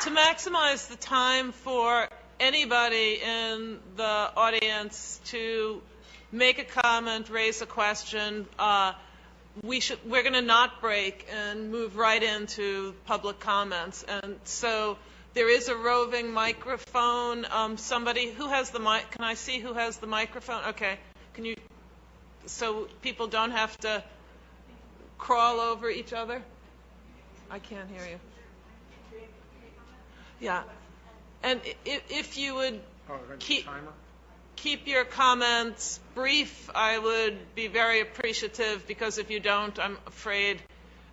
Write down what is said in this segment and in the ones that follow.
To maximize the time for anybody in the audience to make a comment, raise a question, we're going to not break and move right into public comments. And so there is a roving microphone. Somebody who has the mic? Can I see who has the microphone? Okay. Can you? So people don't have to crawl over each other. I can't hear you. Yeah. And if you would keep your comments brief, I would be very appreciative, because if you don't, I'm afraid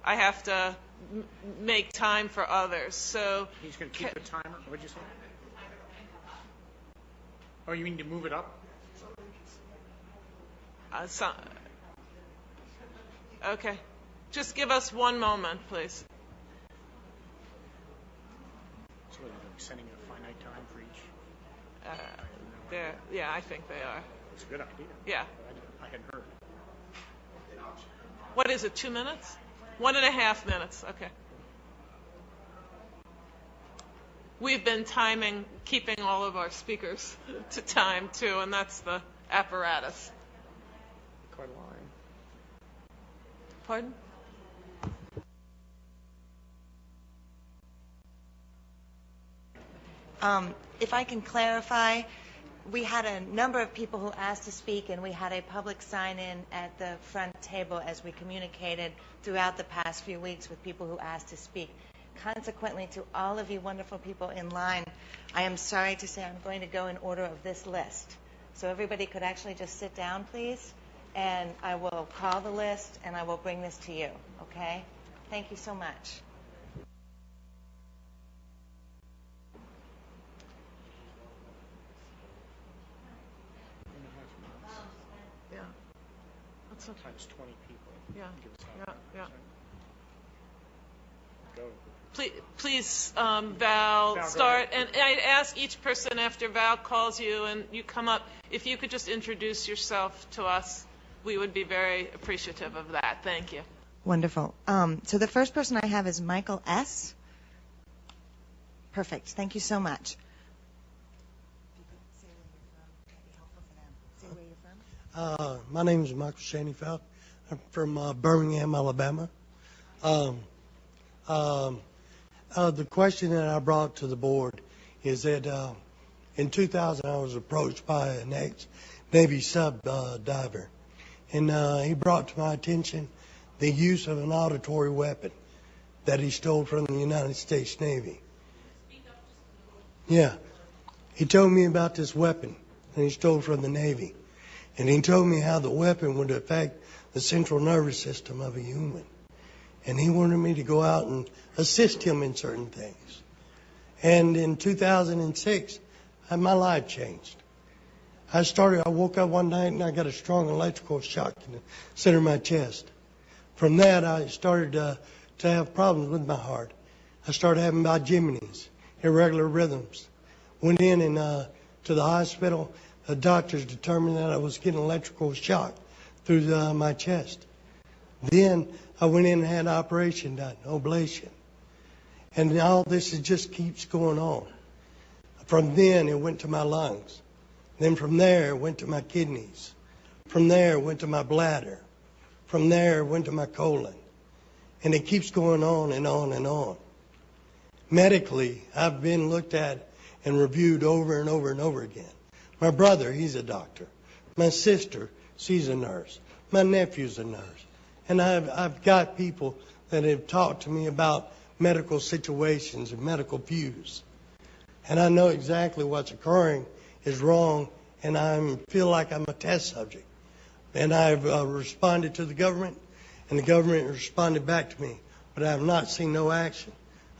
I have to make time for others. So he's going to keep the timer. What'd you say? Oh, you mean to move it up? Okay. Just give us one moment, please. So they're setting a finite time for each? Yeah, I think they are. It's a good idea. Yeah. I hadn't heard. What is it, 2 minutes? 1.5 minutes, okay. We've been keeping all of our speakers to time, too, and that's the apparatus. Quite a line. Pardon? If I can clarify, we had a number of people who asked to speak, and we had a public sign-in at the front table as we communicated throughout the past few weeks with people who asked to speak. Consequently, to all of you wonderful people in line, I am sorry to say I'm going to go in order of this list. So everybody could actually just sit down, please, and I will call the list, and I will bring this to you, okay? Thank you so much. Yeah. That's okay. Times 20 people. Yeah. Yeah. Go. Please, Val, start. And I'd ask each person after Val calls you and you come up, if you could just introduce yourself to us, we would be very appreciative of that. Thank you. Wonderful. So the first person I have is Michael S. Perfect. Thank you so much. My name is Michael Shaneyfeld. I'm from Birmingham, Alabama. The question that I brought to the board is that in 2000 I was approached by an ex-Navy sub diver, and he brought to my attention the use of an auditory weapon that he stole from the United States Navy. Yeah. He told me about this weapon that he stole from the Navy. And he told me how the weapon would affect the central nervous system of a human. And he wanted me to go out and assist him in certain things. And in 2006, my life changed. I woke up one night and I got a strong electrical shock in the center of my chest. From that, I started to have problems with my heart. I started having Jiminy's, irregular rhythms. Went in and to the hospital. The doctors determined that I was getting electrical shock through my chest. Then I went in and had an operation done, ablation. And all this just keeps going on. From then, it went to my lungs. Then from there, it went to my kidneys. From there, it went to my bladder. From there, it went to my colon. And it keeps going on and on and on. Medically, I've been looked at and reviewed over and over and over again. My brother, he's a doctor. My sister, she's a nurse. My nephew's a nurse. And I've got people that have talked to me about medical situations and medical views. And I know exactly what's occurring is wrong, and I feel like I'm a test subject. And I've responded to the government, and the government responded back to me. But I have not seen no action.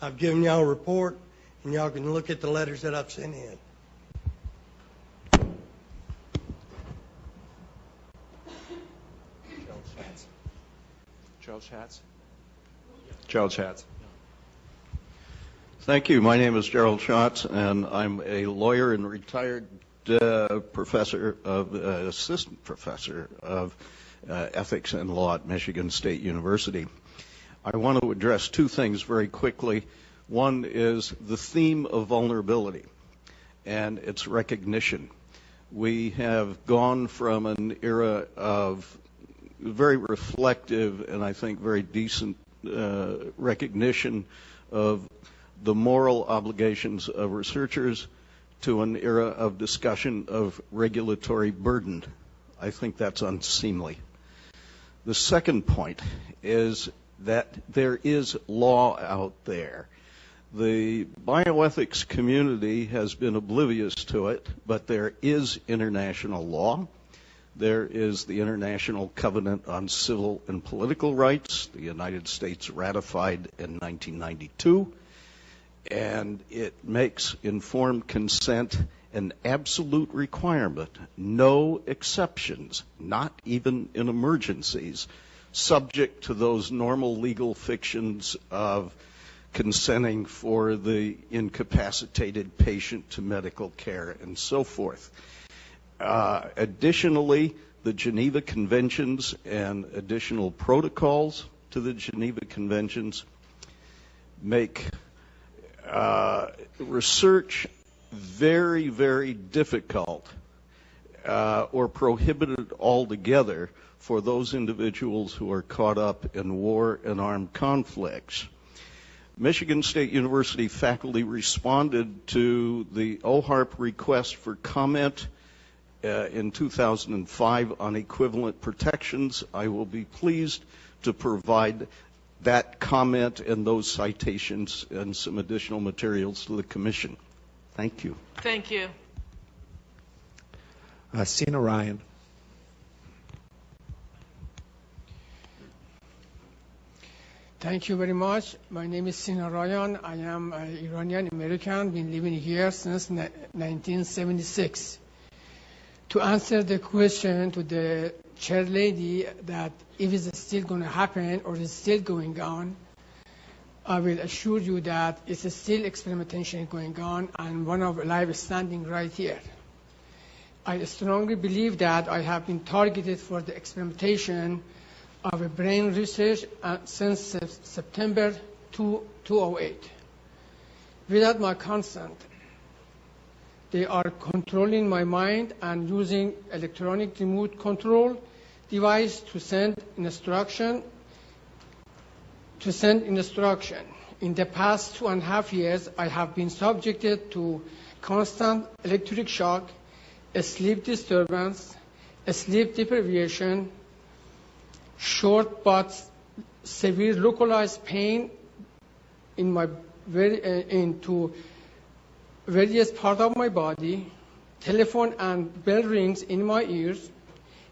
I've given y'all a report, and y'all can look at the letters that I've sent in. Gerald Schatz. Thank you. My name is Gerald Schatz, and I'm a lawyer and retired assistant professor of ethics and law at Michigan State University. I want to address two things very quickly. One is the theme of vulnerability and its recognition. We have gone from an era of very reflective and I think very decent recognition of the moral obligations of researchers to an era of discussion of regulatory burden. I think that's unseemly. The second point is that there is law out there. The bioethics community has been oblivious to it, but there is international law. There is the International Covenant on Civil and Political Rights, the United States ratified in 1992, and it makes informed consent an absolute requirement. No exceptions, not even in emergencies, subject to those normal legal fictions of consenting for the incapacitated patient to medical care and so forth. Additionally, the Geneva Conventions and additional protocols to the Geneva Conventions make research very, very difficult or prohibited altogether for those individuals who are caught up in war and armed conflicts. Michigan State University faculty responded to the OHARP request for comment in 2005 on equivalent protections. I will be pleased to provide that comment and those citations and some additional materials to the Commission. Thank you. Thank you. Sina Ryan. Thank you very much. My name is Sina Ryan. I am an Iranian American, been living here since 1976. To answer the question to the chair lady that if it's still going to happen or is still going on, I will assure you that it's still experimentation going on and one of live standing right here. I strongly believe that I have been targeted for the experimentation of a brain research since September 2008. Without my consent, they are controlling my mind and using electronic remote control device to send instruction. In the past 2.5 years, I have been subjected to constant electric shock, a sleep disturbance, a sleep deprivation, short but severe localized pain in my into various parts of my body, telephone and bell rings in my ears,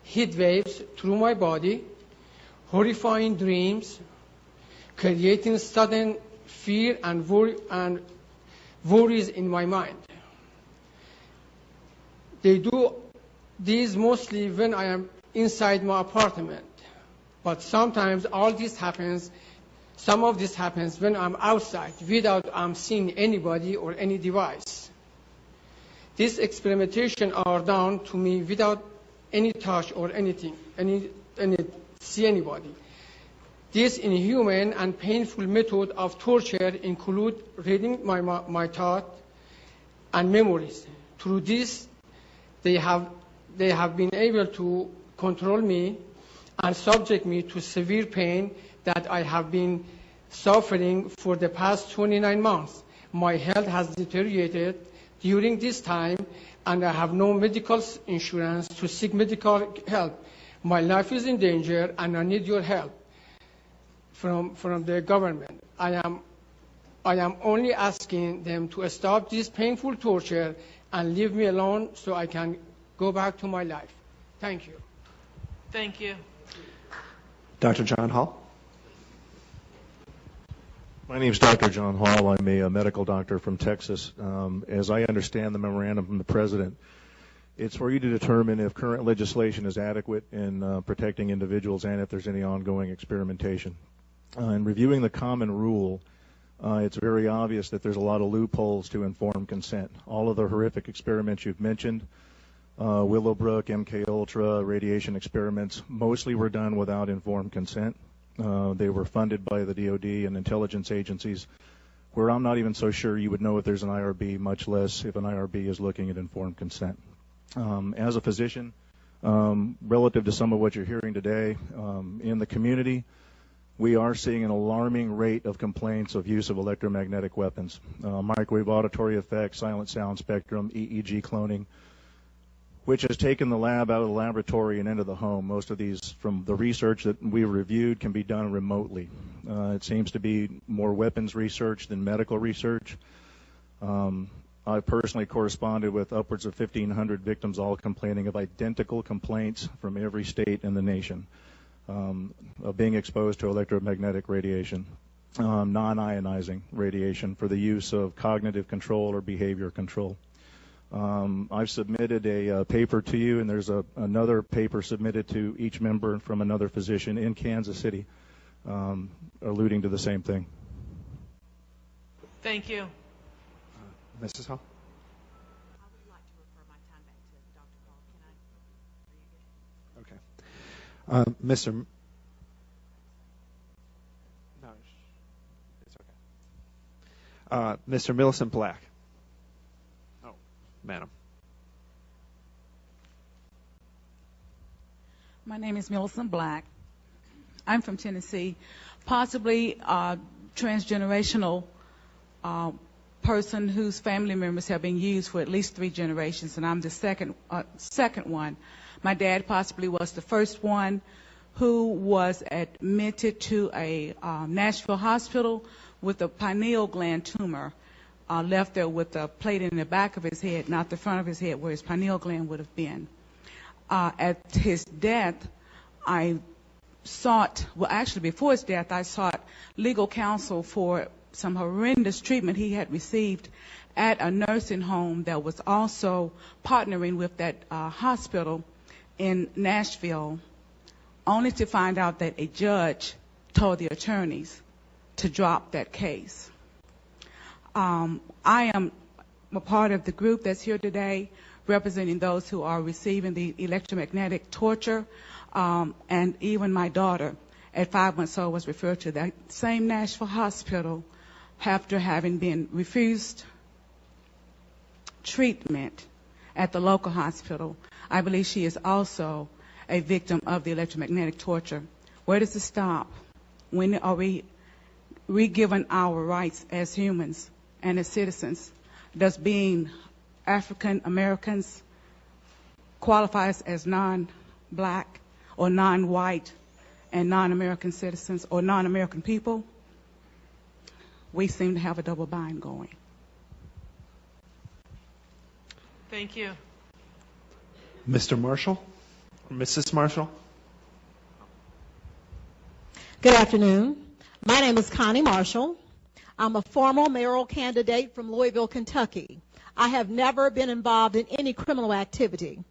heat waves through my body, horrifying dreams, creating sudden fear and worries in my mind. They do these mostly when I am inside my apartment. But sometimes some of this happens when I'm outside without seeing anybody or any device. This experimentation are done to me without any touch or anything, see anybody. This inhuman and painful method of torture include reading my thought and memories. Through this, they have been able to control me and subject me to severe pain that I have been suffering for the past 29 months. My health has deteriorated during this time, and I have no medical insurance to seek medical help. My life is in danger, and I need your help from the government. I am only asking them to stop this painful torture and leave me alone so I can go back to my life. Thank you. Thank you. Dr. John Hall. My name is Dr. John Hall. I'm a medical doctor from Texas. As I understand the memorandum from the President, it's for you to determine if current legislation is adequate in protecting individuals and if there's any ongoing experimentation. In reviewing the common rule, it's very obvious that there's a lot of loopholes to informed consent. All of the horrific experiments you've mentioned, Willowbrook, MKUltra, radiation experiments, mostly were done without informed consent. They were funded by the DoD and intelligence agencies where I'm not even so sure you would know if there's an IRB, much less if an IRB is looking at informed consent. As a physician, relative to some of what you're hearing today, in the community, we are seeing an alarming rate of complaints of use of electromagnetic weapons, microwave auditory effects, silent sound spectrum, EEG cloning, which has taken the lab out of the laboratory and into the home. Most of these, from the research that we reviewed, can be done remotely. It seems to be more weapons research than medical research. I've personally corresponded with upwards of 1,500 victims, all complaining of identical complaints from every state in the nation of being exposed to electromagnetic radiation, non-ionizing radiation for the use of cognitive control or behavior control. I've submitted a paper to you, and there's another paper submitted to each member from another physician in Kansas City, alluding to the same thing. Thank you. Mrs. Hall? I would like to refer my time back to Dr. Hall. Can I? Okay. Mr. No, it's okay. Mr. Millicent Black. Oh, madam. My name is Millicent Black. I'm from Tennessee, possibly a transgenerational person whose family members have been used for at least 3 generations, and I'm the second one. My dad possibly was the first one who was admitted to a Nashville hospital with a pineal gland tumor, left there with a plate in the back of his head, not the front of his head where his pineal gland would have been. At his death, before his death, I sought legal counsel for some horrendous treatment he had received at a nursing home that was also partnering with that hospital in Nashville, only to find out that a judge told the attorneys to drop that case. I am a part of the group that's here today representing those who are receiving the electromagnetic torture, and even my daughter at 5 months old was referred to that same Nashville hospital after having been refused treatment at the local hospital. I believe she is also a victim of the electromagnetic torture. Where does it stop? When are we given our rights as humans and as citizens? Does being African Americans qualify us as non-black or non-white and non-American citizens or non-American people? We seem to have a double bind going. Thank you. Mr. Marshall? Mrs. Marshall? Good afternoon. My name is Connie Marshall. I'm a former mayoral candidate from Louisville, Kentucky. I have never been involved in any criminal activity.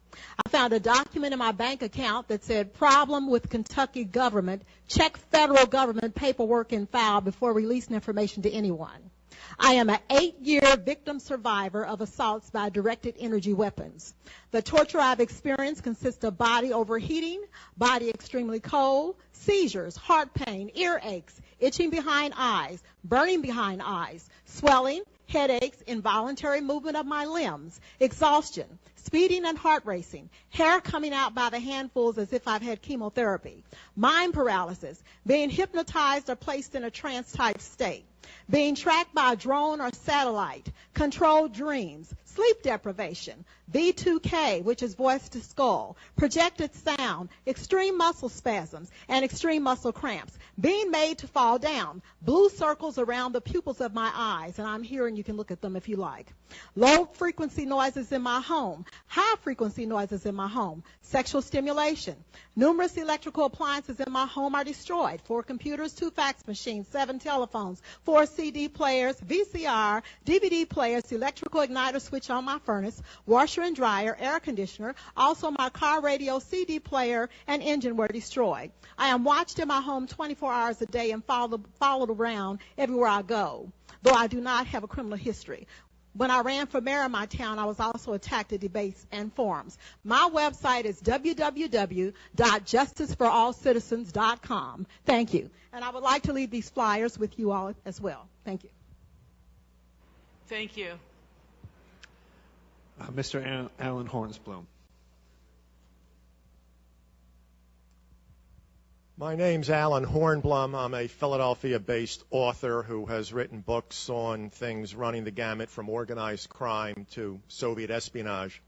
I found a document in my bank account that said, problem with Kentucky government, check federal government paperwork and file before releasing information to anyone. I am an 8-year victim survivor of assaults by directed energy weapons. The torture I've experienced consists of body overheating, body extremely cold, seizures, heart pain, earaches, itching behind eyes, burning behind eyes, swelling, headaches, involuntary movement of my limbs, exhaustion, speeding and heart racing, hair coming out by the handfuls as if I've had chemotherapy, mind paralysis, being hypnotized or placed in a trance-type state, being tracked by a drone or satellite, controlled dreams, sleep deprivation, V2K, which is voice to skull, projected sound, extreme muscle spasms, and extreme muscle cramps, being made to fall down, blue circles around the pupils of my eyes, and I'm here and you can look at them if you like, low frequency noises in my home, high frequency noises in my home, sexual stimulation, numerous electrical appliances in my home are destroyed, 4 computers, 2 fax machines, 7 telephones, 4 CD players, VCR, DVD players, electrical igniter switch on my furnace, washer and dryer, air conditioner, also my car radio, CD player, and engine were destroyed. I am watched in my home 24 hours a day and followed around everywhere I go, though I do not have a criminal history. When I ran for mayor of my town, I was also attacked at debates and forums. My website is www.justiceforallcitizens.com. Thank you. And I would like to leave these flyers with you all as well. Thank you. Thank you. Mr. Alan Hornsblum. My name's Alan Hornblum. I'm a Philadelphia-based author who has written books on things running the gamut from organized crime to Soviet espionage.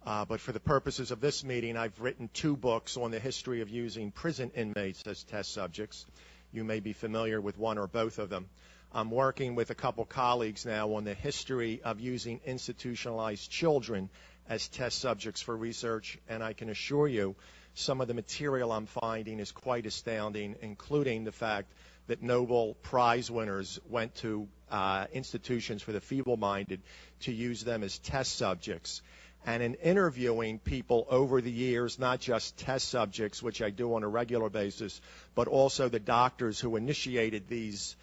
But for the purposes of this meeting, I've written 2 books on the history of using prison inmates as test subjects. You may be familiar with one or both of them. I'm working with a couple colleagues now on the history of using institutionalized children as test subjects for research, and I can assure you some of the material I'm finding is quite astounding, including the fact that Nobel Prize winners went to institutions for the feeble-minded to use them as test subjects. And in interviewing people over the years, not just test subjects, which I do on a regular basis, but also the doctors who initiated these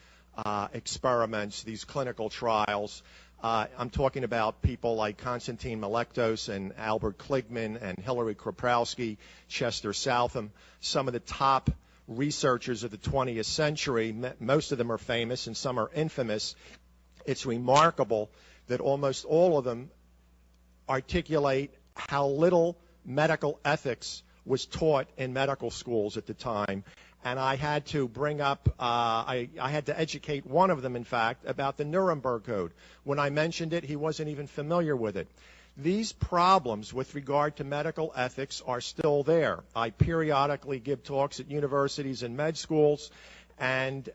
experiments, these clinical trials. I'm talking about people like Konstantin Melektos and Albert Kligman and Hillary Kroprowski, Chester Southam, some of the top researchers of the 20th century. Most of them are famous and some are infamous. It's remarkable that almost all of them articulate how little medical ethics was taught in medical schools at the time. And I had to bring up, I had to educate one of them, in fact, about the Nuremberg Code. When I mentioned it, he wasn't even familiar with it. These problems with regard to medical ethics are still there. I periodically give talks at universities and med schools, and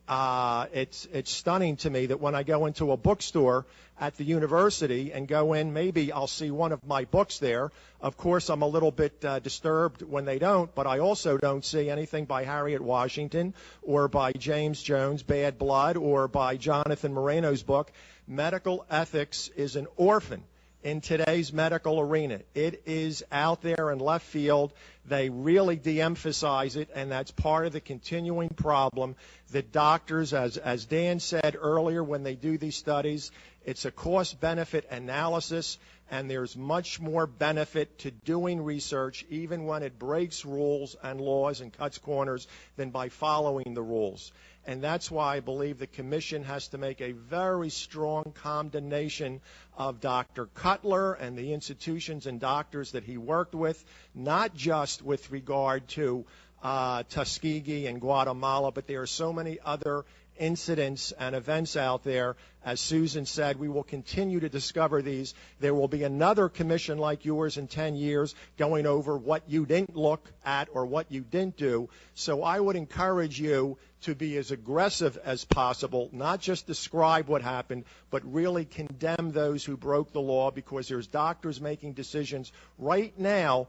it's stunning to me that when I go into a bookstore at the university and go in, maybe I'll see one of my books there. Of course, I'm a little bit disturbed when they don't, but I also don't see anything by Harriet Washington or by James Jones, Bad Blood, or by Jonathan Moreno's book. Medical ethics is an orphan in today's medical arena. It is out there in left field. They really de-emphasize it, and that's part of the continuing problem that doctors, as Dan said earlier, when they do these studies, it's a cost-benefit analysis, and there's much more benefit to doing research, even when it breaks rules and laws and cuts corners, than by following the rules. And that's why I believe the Commission has to make a very strong condemnation of Dr. Cutler and the institutions and doctors that he worked with, not just with regard to Tuskegee and Guatemala, but there are so many other incidents and events out there. As Susan said, we will continue to discover these. There will be another commission like yours in 10 years going over what you didn't look at or what you didn't do. So I would encourage you to be as aggressive as possible, not just describe what happened, but really condemn those who broke the law, because there's doctors making decisions right now,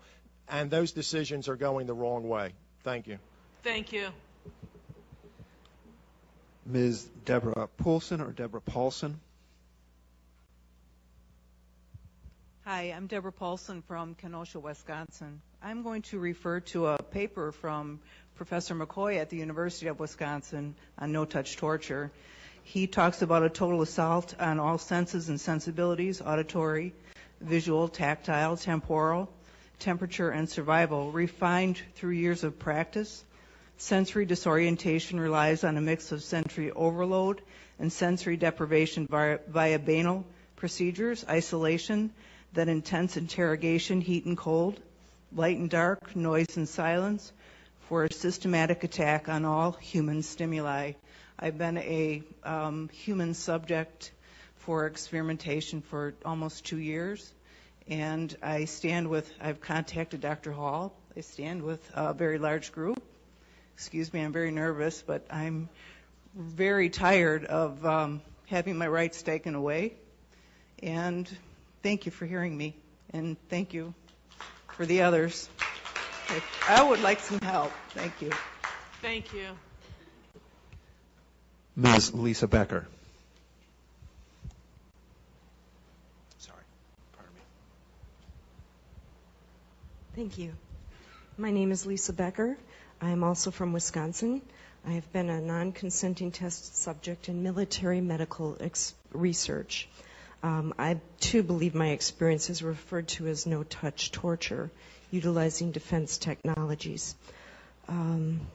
and those decisions are going the wrong way. Thank you. Thank you. Ms. Deborah Poulsen or Deborah Paulson. Hi, I'm Deborah Paulson from Kenosha, Wisconsin. I'm going to refer to a paper from Professor McCoy at the University of Wisconsin on no-touch torture. He talks about a total assault on all senses and sensibilities: auditory, visual, tactile, temporal, temperature, and survival, refined through years of practice. Sensory disorientation relies on a mix of sensory overload and sensory deprivation via banal procedures, isolation, then intense interrogation, heat and cold, light and dark, noise and silence, for a systematic attack on all human stimuli. I've been a human subject for experimentation for almost 2 years, and I've contacted Dr. Hall. I stand with a very large group. Excuse me, I'm very nervous, but I'm very tired of having my rights taken away. And thank you for hearing me, and thank you for the others. I would like some help. Thank you. Thank you. Ms. Lisa Becker. Sorry. Pardon me. Thank you. My name is Lisa Becker. I am also from Wisconsin. I have been a non-consenting test subject in military medical research. I, too, believe my experience is referred to as no-touch torture, utilizing defense technologies.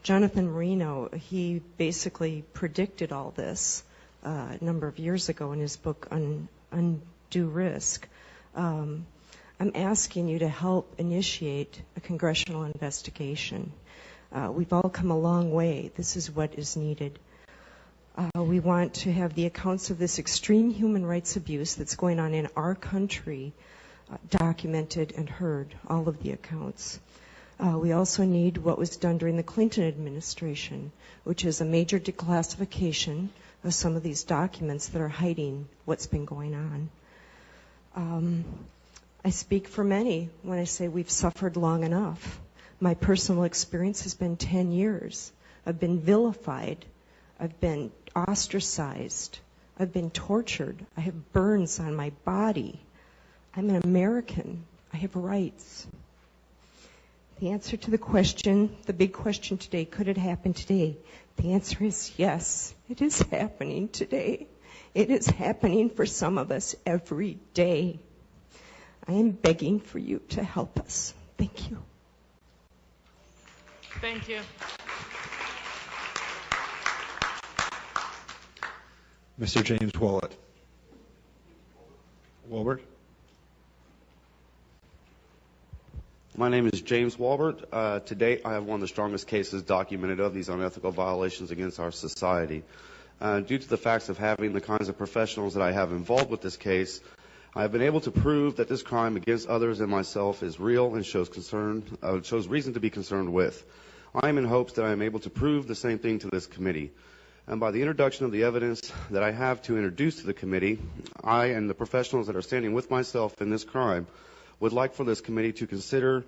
Jonathan Moreno, he basically predicted all this a number of years ago in his book undue risk. I'm asking you to help initiate a congressional investigation. We've all come a long way. This is what is needed. We want to have the accounts of this extreme human rights abuse that's going on in our country documented and heard, all of the accounts. We also need what was done during the Clinton administration, which is a major declassification of some of these documents that are hiding what's been going on. I speak for many when I say we've suffered long enough. My personal experience has been 10 years. I've been vilified. I've been ostracized. I've been tortured. I have burns on my body. I'm an American. I have rights. The answer to the question, the big question today, could it happen today? The answer is yes, it is happening today. It is happening for some of us every day. I am begging for you to help us. Thank you. Thank you. Mr. James Walbert. My name is James Walbert. To date, I have one of the strongest cases documented of these unethical violations against our society. Due to the facts of having the kinds of professionals that I have involved with this case, I have been able to prove that this crime against others and myself is real and shows reason to be concerned with. I am in hopes that I am able to prove the same thing to this committee. And by the introduction of the evidence that I have to introduce to the committee, I and the professionals that are standing with myself in this crime would like for this committee to consider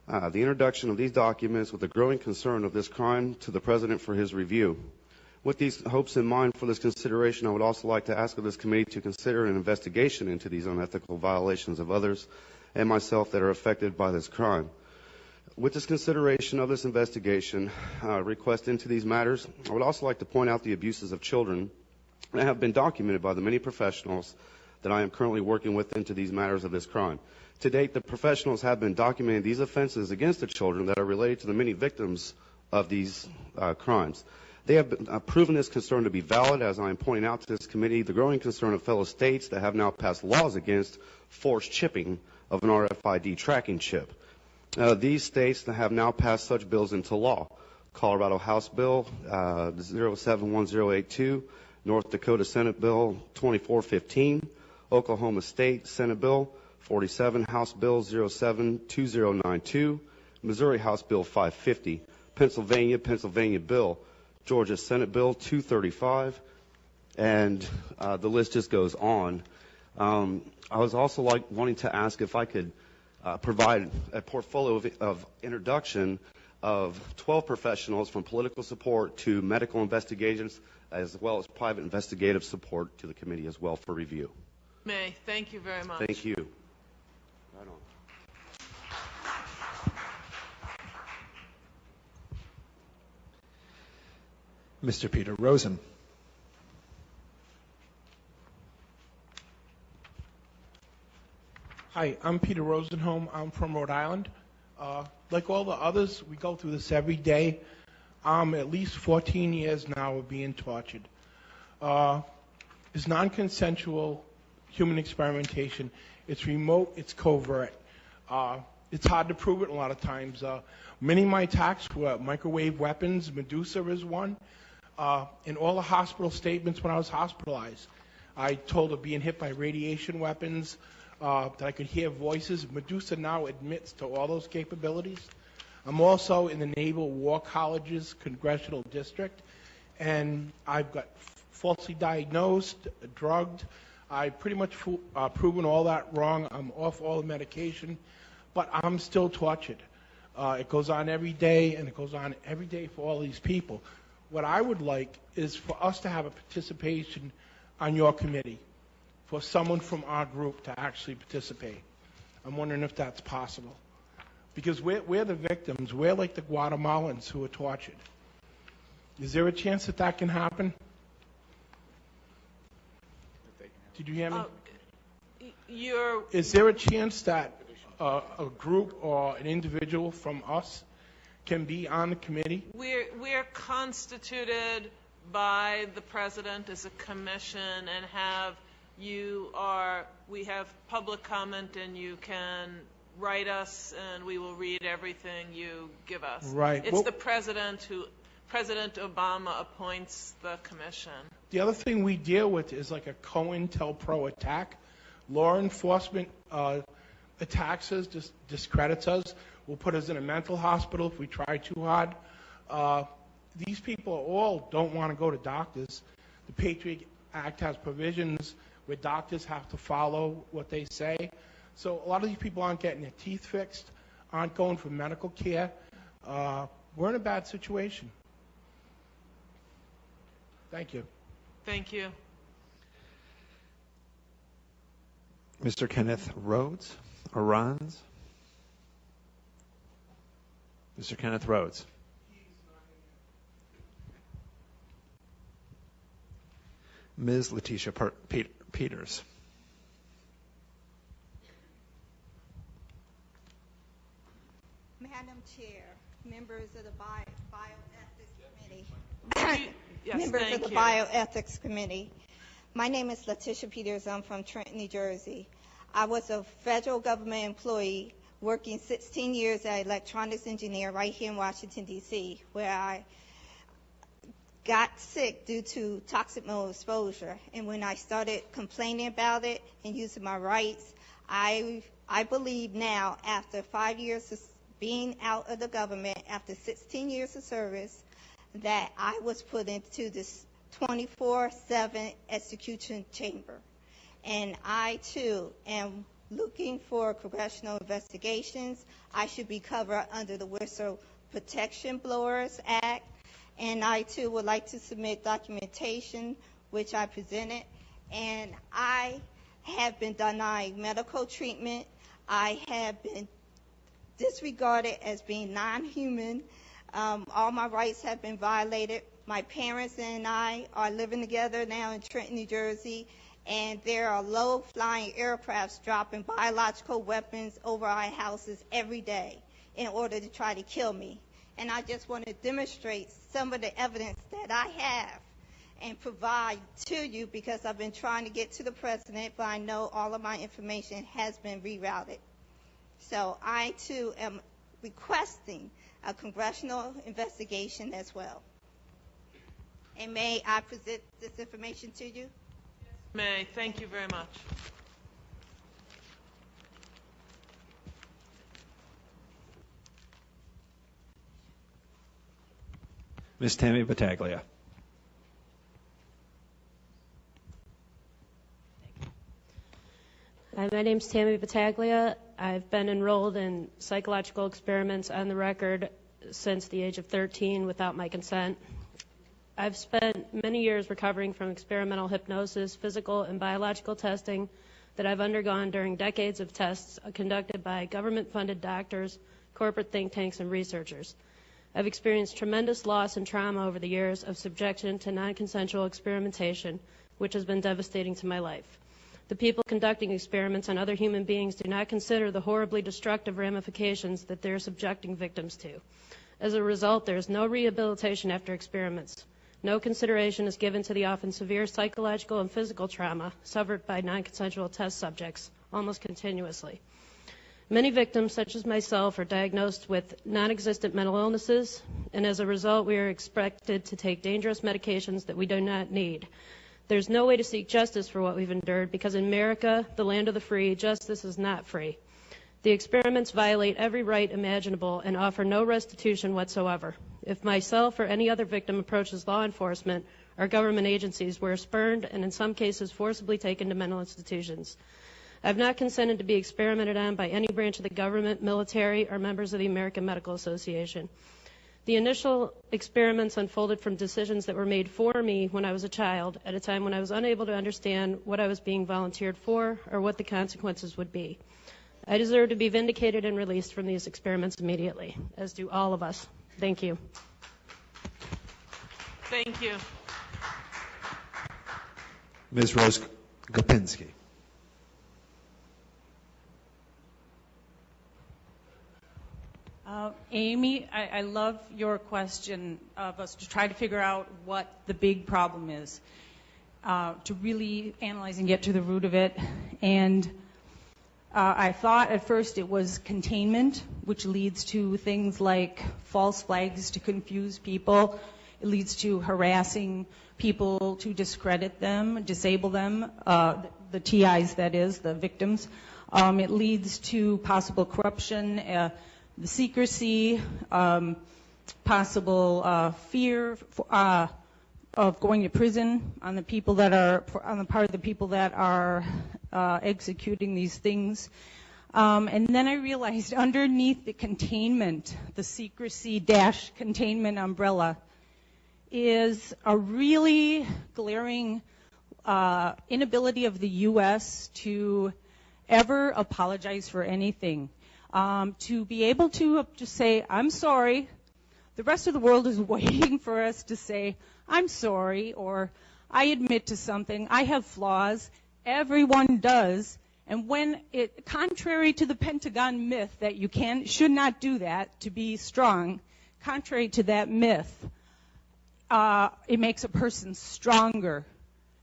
the introduction of these documents with the growing concern of this crime to the President for his review. With these hopes in mind for this consideration, I would also like to ask of this committee to consider an investigation into these unethical violations of others and myself that are affected by this crime. With this consideration of this investigation request into these matters, I would also like to point out the abuses of children that have been documented by the many professionals that I am currently working with into these matters of this crime. To date, the professionals have been documenting these offenses against the children that are related to the many victims of these crimes. They have been, proven this concern to be valid, as I am pointing out to this committee, the growing concern of fellow states that have now passed laws against forced chipping of an RFID tracking chip. These states that have now passed such bills into law: Colorado House Bill 071082, North Dakota Senate Bill 2415, Oklahoma State Senate Bill 47, House Bill 072092, Missouri House Bill 550, Pennsylvania Bill, Georgia Senate Bill 235, and the list just goes on. I was also wanting to ask if I could provide a portfolio of introduction of 12 professionals from political support to medical investigations, as well as private investigative support to the committee as well for review. May, thank you very much. Thank you. Right on. Mr. Peter Rosen. Hi, I'm Peter Rosenholm. I'm from Rhode Island. Like all the others, we go through this every day. I'm at least 14 years now of being tortured. It's non-consensual human experimentation. It's remote. It's covert. It's hard to prove it a lot of times. Many of my attacks were microwave weapons. Medusa is one. In all the hospital statements when I was hospitalized, I told of being hit by radiation weapons, that I could hear voices. Medusa now admits to all those capabilities. I'm also in the Naval War College's congressional district, and I've got falsely diagnosed, drugged. I pretty much proven all that wrong. I'm off all the medication, but I'm still tortured. It goes on every day, and it goes on every day for all these people. What I would like is for us to have a participation on your committee, for someone from our group to actually participate. I'm wondering if that's possible. Because we're the victims. We're like the Guatemalans who are tortured. Is there a chance that that can happen? Did you hear me? Is there a chance that a group or an individual from us can be on the committee? We're constituted by the President as a commission and have we have public comment, and you can write us, and we will read everything you give us. Right. It's the president President Obama appoints the commission. The other thing we deal with is like a COINTELPRO attack. Law enforcement attacks us, discredits us, will put us in a mental hospital if we try too hard. These people all don't want to go to doctors. The Patriot Act has provisions where doctors have to follow what they say. So a lot of these people aren't getting their teeth fixed, aren't going for medical care. We're in a bad situation. Thank you. Thank you. Mr. Kenneth Rhodes, or Rons? Mr. Kenneth Rhodes. Ms. Letitia Peters. Madam Chair, members of the Bioethics Committee. Yes, Members of the Bioethics Committee. My name is Letitia Peters. I'm from Trenton, New Jersey. I was a federal government employee working 16 years as an electronics engineer right here in Washington, D.C., where I got sick due to toxic mold exposure. And when I started complaining about it and using my rights, I believe now, after 5 years of being out of the government, after 16 years of service, that I was put into this 24/7 execution chamber. And I, too, am looking for congressional investigations. I should be covered under the Whistle Protection Blowers Act. And I, too, would like to submit documentation, which I presented. And I have been denied medical treatment. I have been disregarded as being non-human. All my rights have been violated. My parents and I are living together now in Trenton, New Jersey, and there are low-flying aircrafts dropping biological weapons over our houses every day in order to try to kill me. And I just want to demonstrate some of the evidence that I have and provide to you, because I've been trying to get to the president, but I know all of my information has been rerouted. So I, too, am requesting a congressional investigation as well. And may I present this information to you? May. Thank you very much. Ms. Tammy Battaglia. Hi, my name's Tammy Battaglia. I've been enrolled in psychological experiments on the record since the age of 13 without my consent. I've spent many years recovering from experimental hypnosis, physical and biological testing that I've undergone during decades of tests conducted by government-funded doctors, corporate think tanks, and researchers. I've experienced tremendous loss and trauma over the years of subjection to non-consensual experimentation, which has been devastating to my life. The people conducting experiments on other human beings do not consider the horribly destructive ramifications that they're subjecting victims to. As a result, there is no rehabilitation after experiments. No consideration is given to the often severe psychological and physical trauma suffered by non-consensual test subjects almost continuously. Many victims, such as myself, are diagnosed with non-existent mental illnesses, and as a result, we are expected to take dangerous medications that we do not need. There's no way to seek justice for what we've endured, because in America, the land of the free, justice is not free. The experiments violate every right imaginable and offer no restitution whatsoever. If myself or any other victim approaches law enforcement or government agencies, we're spurned and in some cases forcibly taken to mental institutions. I've not consented to be experimented on by any branch of the government, military, or members of the American Medical Association. The initial experiments unfolded from decisions that were made for me when I was a child, at a time when I was unable to understand what I was being volunteered for or what the consequences would be. I deserve to be vindicated and released from these experiments immediately, as do all of us. Thank you. Thank you. Ms. Rose Gopinski. Amy, I love your question of us to try to figure out what the big problem is. to really analyze and get to the root of it. And I thought at first it was containment, which leads to things like false flags to confuse people. It leads to harassing people to discredit them, disable them, the TIs, that is, the victims. It leads to possible corruption, the secrecy, possible fear of going to prison on the people that are, on the part of the people that are executing these things. And then I realized underneath the containment, the secrecy dash containment umbrella, is a really glaring inability of the U.S. to ever apologize for anything. To be able to just say, I'm sorry. The rest of the world is waiting for us to say, I'm sorry, or I admit to something, I have flaws. Everyone does. And when it, contrary to the Pentagon myth that you should not do that to be strong, contrary to that myth, it makes a person stronger.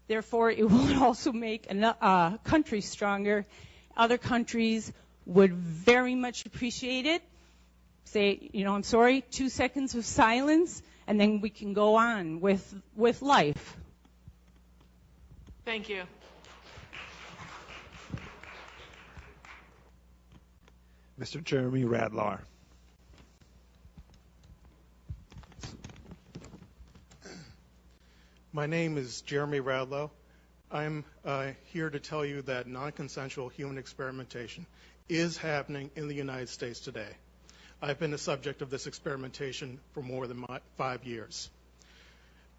Therefore, it will also make a country stronger. Other countries would very much appreciate it. Say, I'm sorry, 2 seconds of silence, and then we can go on with life. Thank you. Mr. Jeremy Radlar. My name is Jeremy Radlow. I'm here to tell you that non-consensual human experimentation is happening in the United States today. I've been the subject of this experimentation for more than 5 years.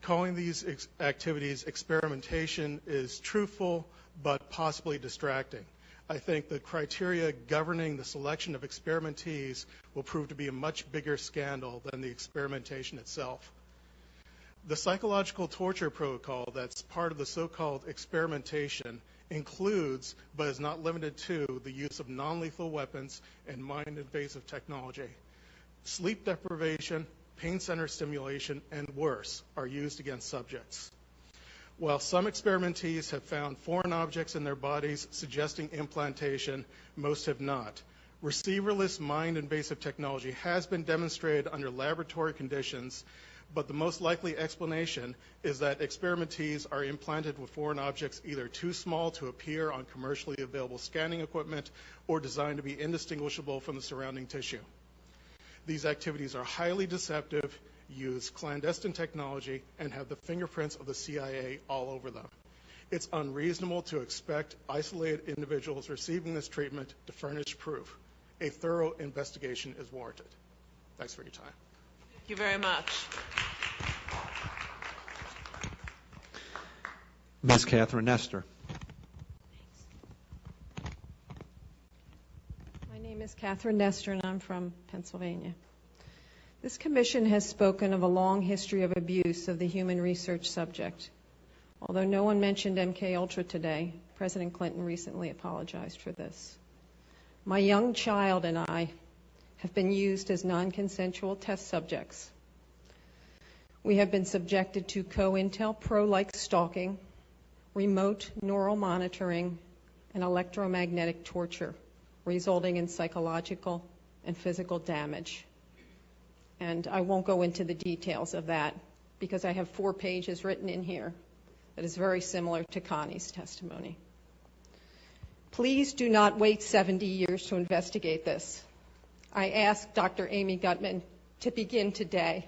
Calling these activities experimentation is truthful but possibly distracting. I think the criteria governing the selection of experimentees will prove to be a much bigger scandal than the experimentation itself. The psychological torture protocol that's part of the so-called experimentation includes, but is not limited to, the use of non-lethal weapons and mind-invasive technology. Sleep deprivation, pain center stimulation, and worse are used against subjects. While some experimentees have found foreign objects in their bodies suggesting implantation, most have not. Receiverless mind-invasive technology has been demonstrated under laboratory conditions, but the most likely explanation is that experimentees are implanted with foreign objects either too small to appear on commercially available scanning equipment or designed to be indistinguishable from the surrounding tissue. These activities are highly deceptive, use clandestine technology, and have the fingerprints of the CIA all over them. It's unreasonable to expect isolated individuals receiving this treatment to furnish proof. A thorough investigation is warranted. Thanks for your time. Thank you very much. Ms. Catherine Nestor. My name is Catherine Nestor, and I'm from Pennsylvania. This commission has spoken of a long history of abuse of the human research subject. Although no one mentioned MKUltra today, President Clinton recently apologized for this. My young child and I have been used as non-consensual test subjects. We have been subjected to COINTELPRO-like stalking, remote neural monitoring, and electromagnetic torture, resulting in psychological and physical damage. And I won't go into the details of that because I have 4 pages written in here that is very similar to Connie's testimony. Please do not wait 70 years to investigate this. I ask Dr. Amy Gutman to begin today.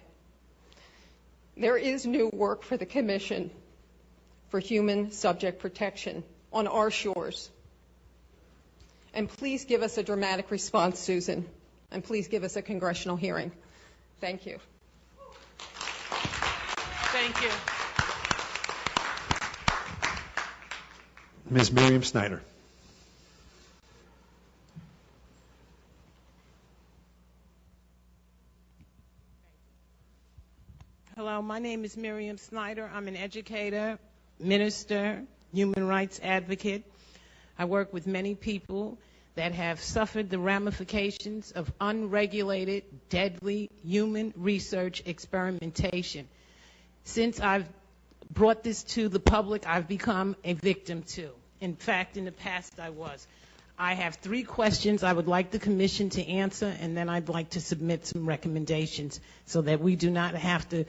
There is new work for the Commission for Human Subject Protection on our shores. And please give us a dramatic response, Susan, and please give us a congressional hearing. Thank you. Thank you. Ms. Miriam Snyder. Hello, my name is Miriam Snyder. I'm an educator, minister, human rights advocate. I work with many people that have suffered the ramifications of unregulated, deadly human research experimentation. Since I've brought this to the public, I've become a victim too. In fact, in the past I was. I have 3 questions I would like the commission to answer, and then I'd like to submit some recommendations so that we do not have to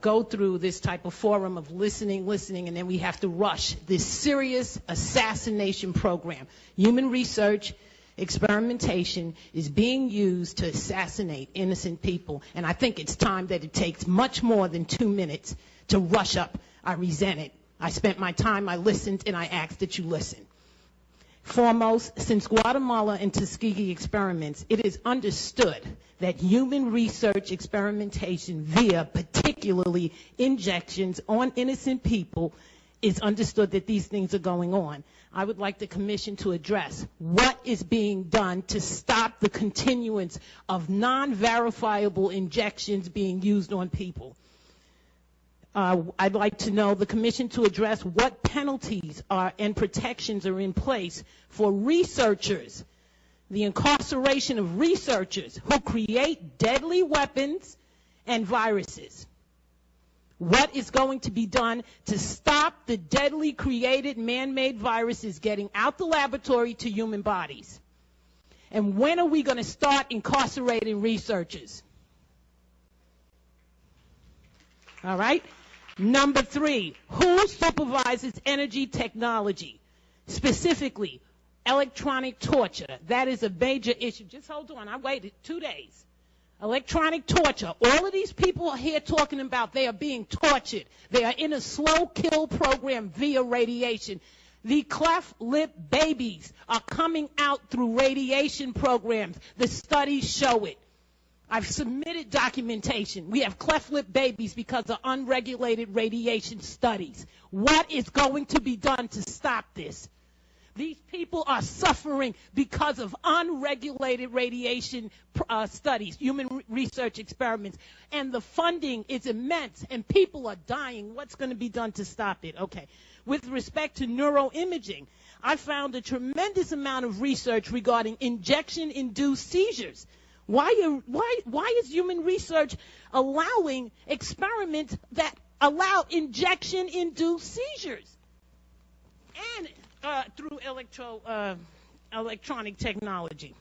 go through this type of forum of listening, and then we have to rush this serious assassination program. Human research experimentation is being used to assassinate innocent people, and I think it's time that it takes much more than 2 minutes to rush up. I resent it. I spent my time, I listened, and I asked that you listen. Foremost, since Guatemala and Tuskegee experiments, it is understood that human research experimentation via particularly injections on innocent people is understood that these things are going on. I would like the commission to address what is being done to stop the continuance of non-verifiable injections being used on people. I'd like to know the commission to address what penalties and protections are in place for researchers, the incarceration of researchers who create deadly weapons and viruses. What is going to be done to stop the deadly created man-made viruses getting out the laboratory to human bodies? And when are we going to start incarcerating researchers? All right? Number 3, who supervises energy technology? Specifically, electronic torture. That is a major issue. Just hold on. I waited 2 days. Electronic torture. All of these people are here talking about they are being tortured. They are in a slow kill program via radiation. The cleft lip babies are coming out through radiation programs. The studies show it. I've submitted documentation. We have cleft lip babies because of unregulated radiation studies. What is going to be done to stop this? These people are suffering because of unregulated radiation studies, human research experiments, and the funding is immense, and people are dying. What's going to be done to stop it? Okay. With respect to neuroimaging, I found a tremendous amount of research regarding injection-induced seizures. Why is human research allowing experiments that allow injection-induced seizures? And through electronic technology.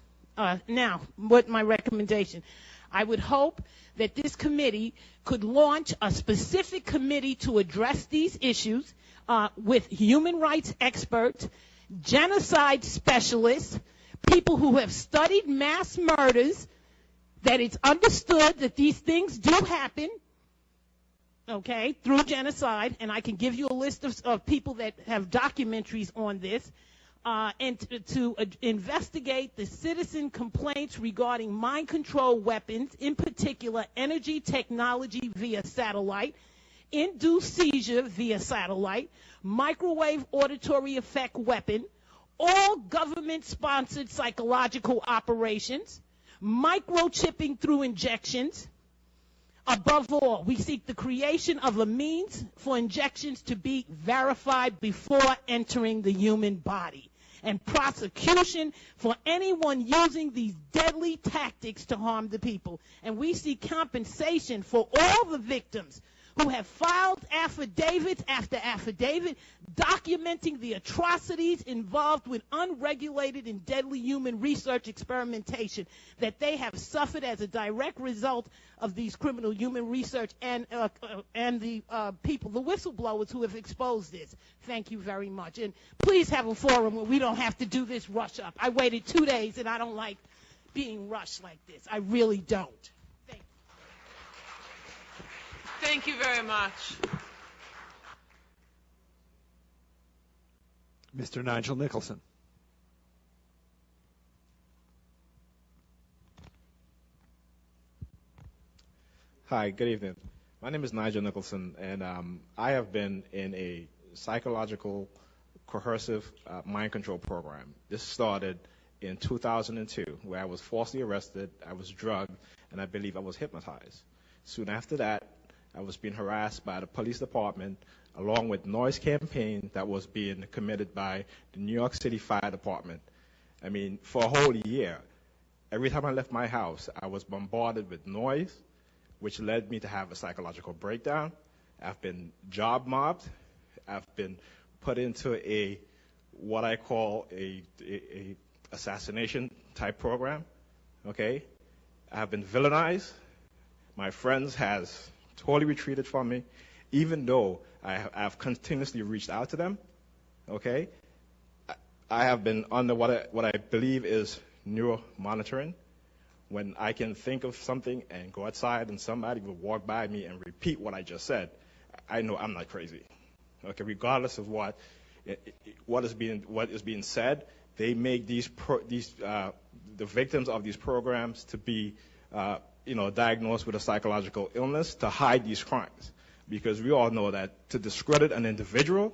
Now, what my recommendation? I would hope that this committee could launch a specific committee to address these issues with human rights experts, genocide specialists, people who have studied mass murders, that it's understood that these things do happen, okay, through genocide, and I can give you a list of people that have documentaries on this, and to investigate the citizen complaints regarding mind control weapons, in particular energy technology via satellite, induced seizure via satellite, microwave auditory effect weapon, all government-sponsored psychological operations, microchipping through injections. Above all, we seek the creation of a means for injections to be verified before entering the human body, and prosecution for anyone using these deadly tactics to harm the people. And we seek compensation for all the victims who have filed affidavits after affidavit documenting the atrocities involved with unregulated and deadly human research experimentation that they have suffered as a direct result of these criminal human research and the people, the whistleblowers who have exposed this. Thank you very much. And please have a forum where we don't have to do this rush up. I waited 2 days, and I don't like being rushed like this. I really don't. Thank you very much. Mr. Nigel Nicholson. Hi, good evening. My name is Nigel Nicholson, and I have been in a psychological coercive mind control program. This started in 2002, where I was falsely arrested, I was drugged, and I believe I was hypnotized. Soon after that, I was being harassed by the police department, along with noise campaign that was being committed by the New York City Fire Department. I mean, for a whole year, every time I left my house, I was bombarded with noise, which led me to have a psychological breakdown. I've been job mobbed. I've been put into what I call a assassination type program. Okay? I have been villainized. My friends has totally retreated from me, even though I've continuously reached out to them. Okay? I have been under what I believe is neuro monitoring, when I can think of something and go outside and somebody will walk by me and repeat what I just said. I know I'm not crazy. Okay, regardless of what is being said, they make the victims of these programs to be diagnosed with a psychological illness to hide these crimes, because we all know that to discredit an individual,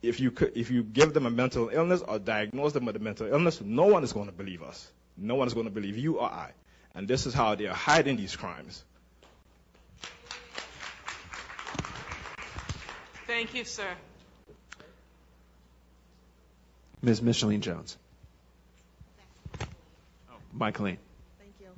if you give them a mental illness or diagnose them with a mental illness, no one is going to believe us. No one is going to believe you or I. And this is how they are hiding these crimes. Thank you, sir. Ms. Micheline Jones. Micheline. Thank you.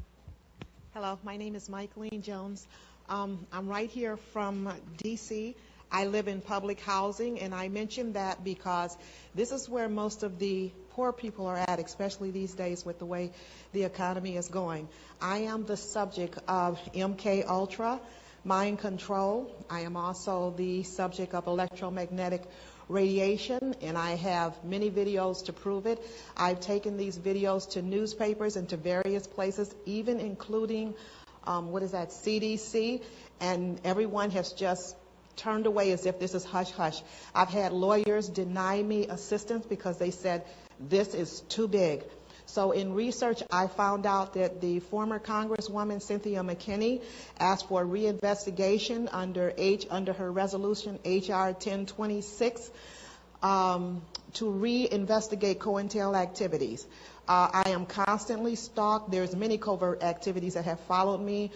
Hello, my name is Micheline Jones. I'm right here from D.C. I live in public housing, and I mention that because this is where most of the poor people are at, especially these days with the way the economy is going. I am the subject of MK Ultra, mind control. I am also the subject of electromagnetic radiation, and I have many videos to prove it. I've taken these videos to newspapers and to various places, even including, CDC, and everyone has just turned away as if this is hush-hush. I've had lawyers deny me assistance because they said this is too big. So in research, I found out that the former Congresswoman Cynthia McKinney asked for reinvestigation under her resolution HR 1026 to reinvestigate COINTEL activities. I am constantly stalked. There's many covert activities that have followed me.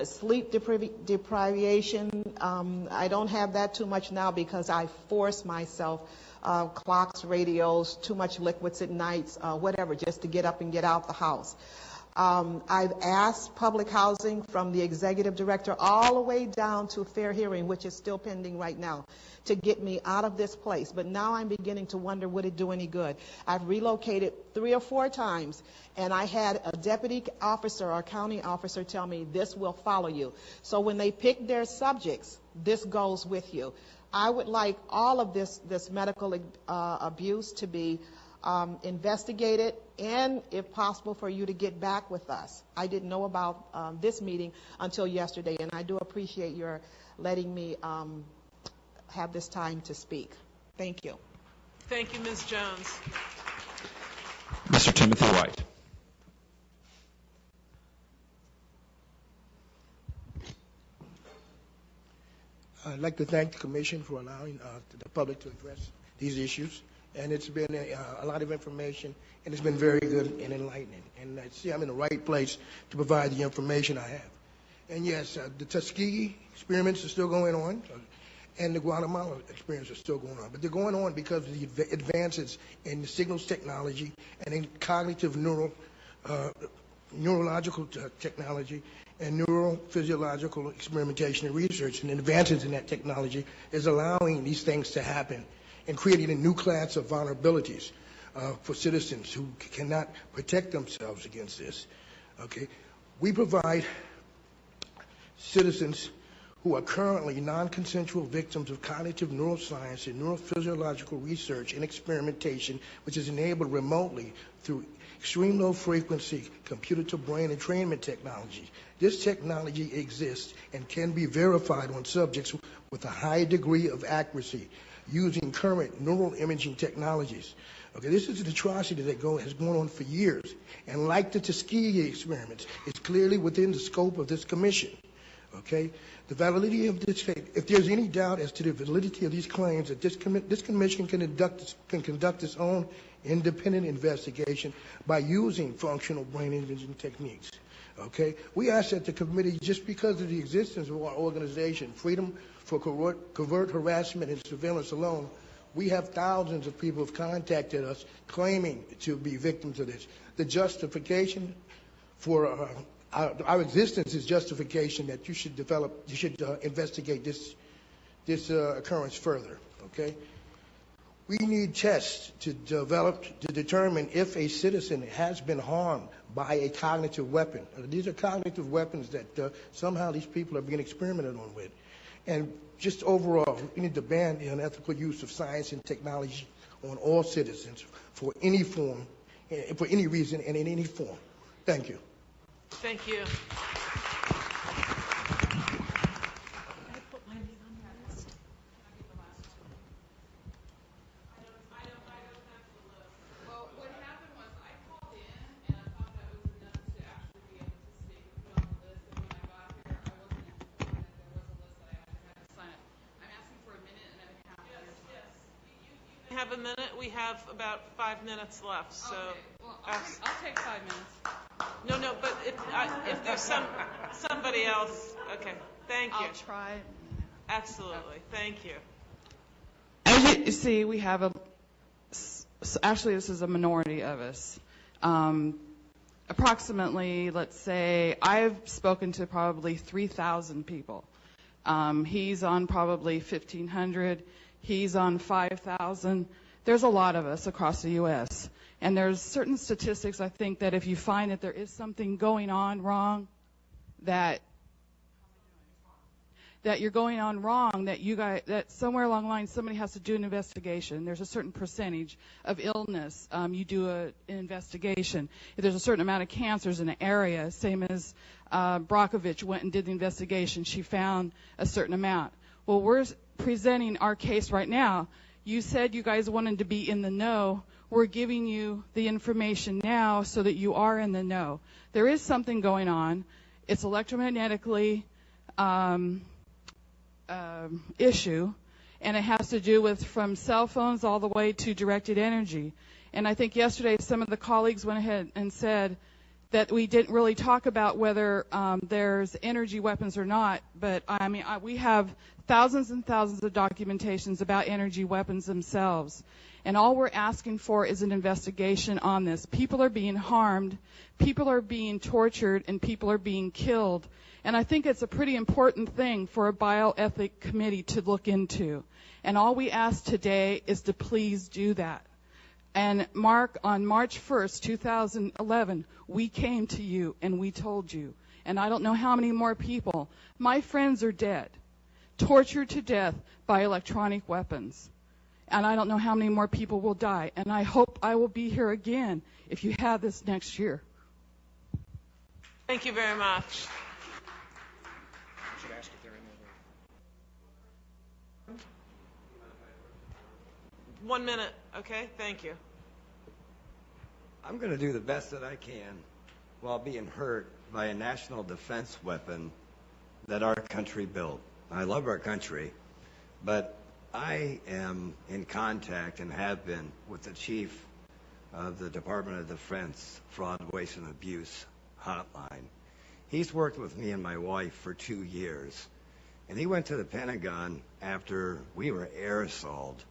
Sleep deprivation, I don't have that too much now because I force myself, clocks, radios, too much liquids at nights, whatever, just to get up and get out the house. I've asked public housing from the executive director all the way down to fair hearing, which is still pending right now, to get me out of this place. But now I'm beginning to wonder, would it do any good? I've relocated 3 or 4 times, and I had a deputy officer or county officer tell me this will follow you. So when they pick their subjects, this goes with you. I would like all of this medical abuse to be investigated, and if possible for you to get back with us. I didn't know about this meeting until yesterday, and I do appreciate your letting me have this time to speak. Thank you. Thank you, Ms. Jones. Mr. Timothy White. I'd like to thank the Commission for allowing the public to address these issues. And it's been a lot of information, and it's been very good and enlightening. And I see I'm in the right place to provide the information I have. And yes, the Tuskegee experiments are still going on, and the Guatemala experiments are still going on. But they're going on because of the advances in the signals technology and in cognitive neurological technology and neurophysiological experimentation and research. And advances in that technology is allowing these things to happen and creating a new class of vulnerabilities for citizens who cannot protect themselves against this. Okay, we provide citizens who are currently non-consensual victims of cognitive neuroscience and neurophysiological research and experimentation, which is enabled remotely through extreme low frequency computer-to-brain entrainment technology. This technology exists and can be verified on subjects with a high degree of accuracy using current neural imaging technologies. Okay, this is an atrocity that has gone on for years, and like the Tuskegee experiments, it's clearly within the scope of this commission. Okay, the validity of this, if there's any doubt as to the validity of these claims, that this commission can conduct its own independent investigation by using functional brain imaging techniques. Okay, we ask that the committee, just because of the existence of our organization, Freedom for Covert Harassment and Surveillance alone, we have thousands of people who have contacted us claiming to be victims of this. The justification for our existence is justification that you should investigate this occurrence further, okay? We need tests to determine if a citizen has been harmed by a cognitive weapon. These are cognitive weapons that somehow these people are being experimented on with. And just overall, we need to ban the unethical use of science and technology on all citizens for any form, for any reason, and in any form. Thank you. Thank you. Have a minute. We have about 5 minutes left. So, okay. Well, I'll take 5 minutes. No, but if there's somebody else, okay. Thank you. I'll try. Absolutely. Thank you. As you see, we have actually, this is a minority of us. Approximately, let's say, I've spoken to probably 3,000 people. He's on probably 1,500. He's on 5,000. There's a lot of us across the U.S. And there's certain statistics, I think, that if you find that there is something going on wrong, that you're going on wrong, that somewhere along the line somebody has to do an investigation. There's a certain percentage of illness. You do an investigation. If there's a certain amount of cancers in an area, same as Brockovich went and did the investigation, she found a certain amount. Well, we're presenting our case right now. You said you guys wanted to be in the know. We're giving you the information now so that you are in the know. There is something going on. It's electromagnetically issue, and it has to do with from cell phones all the way to directed energy. And I think yesterday some of the colleagues went ahead and said that we didn't really talk about whether there's energy weapons or not, but I mean, we have thousands and thousands of documentations about energy weapons themselves. And all we're asking for is an investigation on this. People are being harmed, people are being tortured, and people are being killed. And I think it's a pretty important thing for a bioethic committee to look into. And all we ask today is to please do that. And Mark, on March 1st, 2011, we came to you and we told you. And I don't know how many more people. My friends are dead, tortured to death by electronic weapons. And I don't know how many more people will die. And I hope I will be here again if you have this next year. Thank you very much. 1 minute, okay? Thank you. I'm going to do the best that I can while being hurt by a national defense weapon that our country built. I love our country, but I am in contact and have been with the chief of the Department of Defense Fraud, Waste, and Abuse hotline. He's worked with me and my wife for 2 years, and he went to the Pentagon after we were air assaulted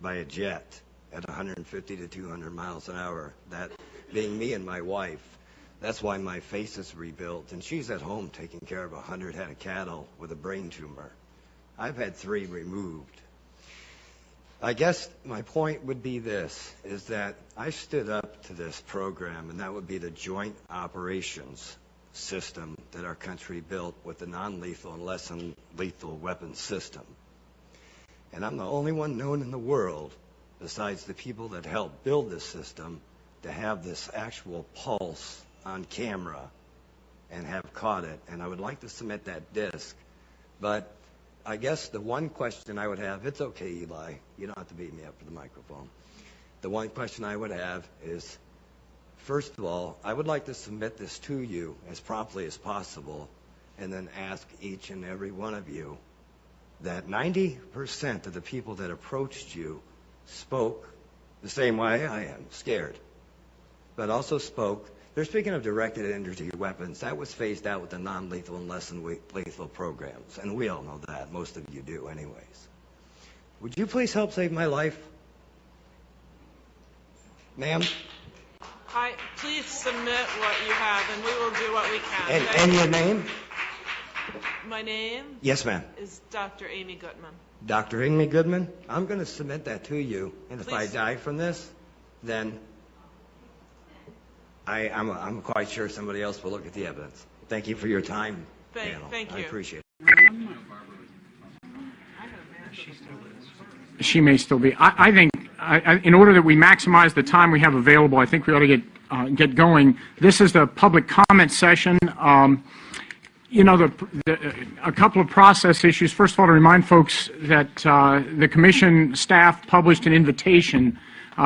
by a jet at 150 to 200 miles an hour, that being me and my wife. That's why my face is rebuilt, and she's at home taking care of 100 head of cattle with a brain tumor. I've had 3 removed. I guess my point would be this, is that I stood up to this program, and that would be the joint operations system that our country built with the non-lethal and less than lethal weapons system. And I'm the only one known in the world, besides the people that helped build this system, to have this actual pulse on camera and have caught it. And I would like to submit that disc. But I guess the one question I would have, it's okay, Eli, you don't have to beat me up for the microphone. The one question I would have is, first of all, I would like to submit this to you as promptly as possible, and then ask each and every one of you that 90% of the people that approached you spoke the same way I am, scared, but also spoke. They're speaking of directed energy weapons. That was phased out with the non-lethal and less than lethal programs, and we all know that. Most of you do anyways. Would you please help save my life? Ma'am? Please submit what you have, and we will do what we can. And your name? My name? Yes, ma'am. Is Dr. Amy Goodman. Dr. Amy Goodman, I'm going to submit that to you. And if I Please. die from this, then I'm quite sure somebody else will look at the evidence. Thank you for your time, panel. Thank you. I appreciate it. She may still be. I think, in order that we maximize the time we have available, I think we ought to get going. This is the public comment session. You know, a couple of process issues. First of all, to remind folks that the Commission staff published an invitation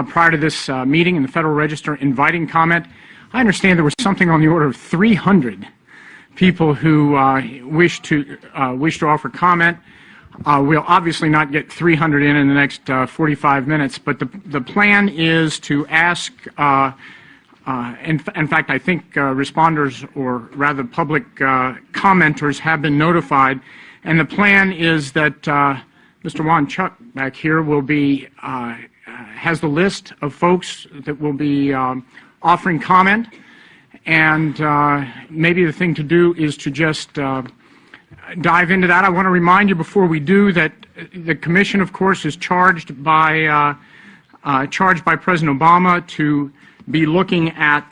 prior to this meeting in the Federal Register inviting comment. I understand there was something on the order of 300 people who wish to offer comment. We'll obviously not get 300 in the next 45 minutes, but the plan is to ask, in fact, I think responders, or rather public commenters, have been notified, and the plan is that Mr. Juan Chuck back here will be, has the list of folks that will be offering comment, and maybe the thing to do is to just dive into that. I want to remind you before we do that the Commission, of course, is charged by President Obama to be looking at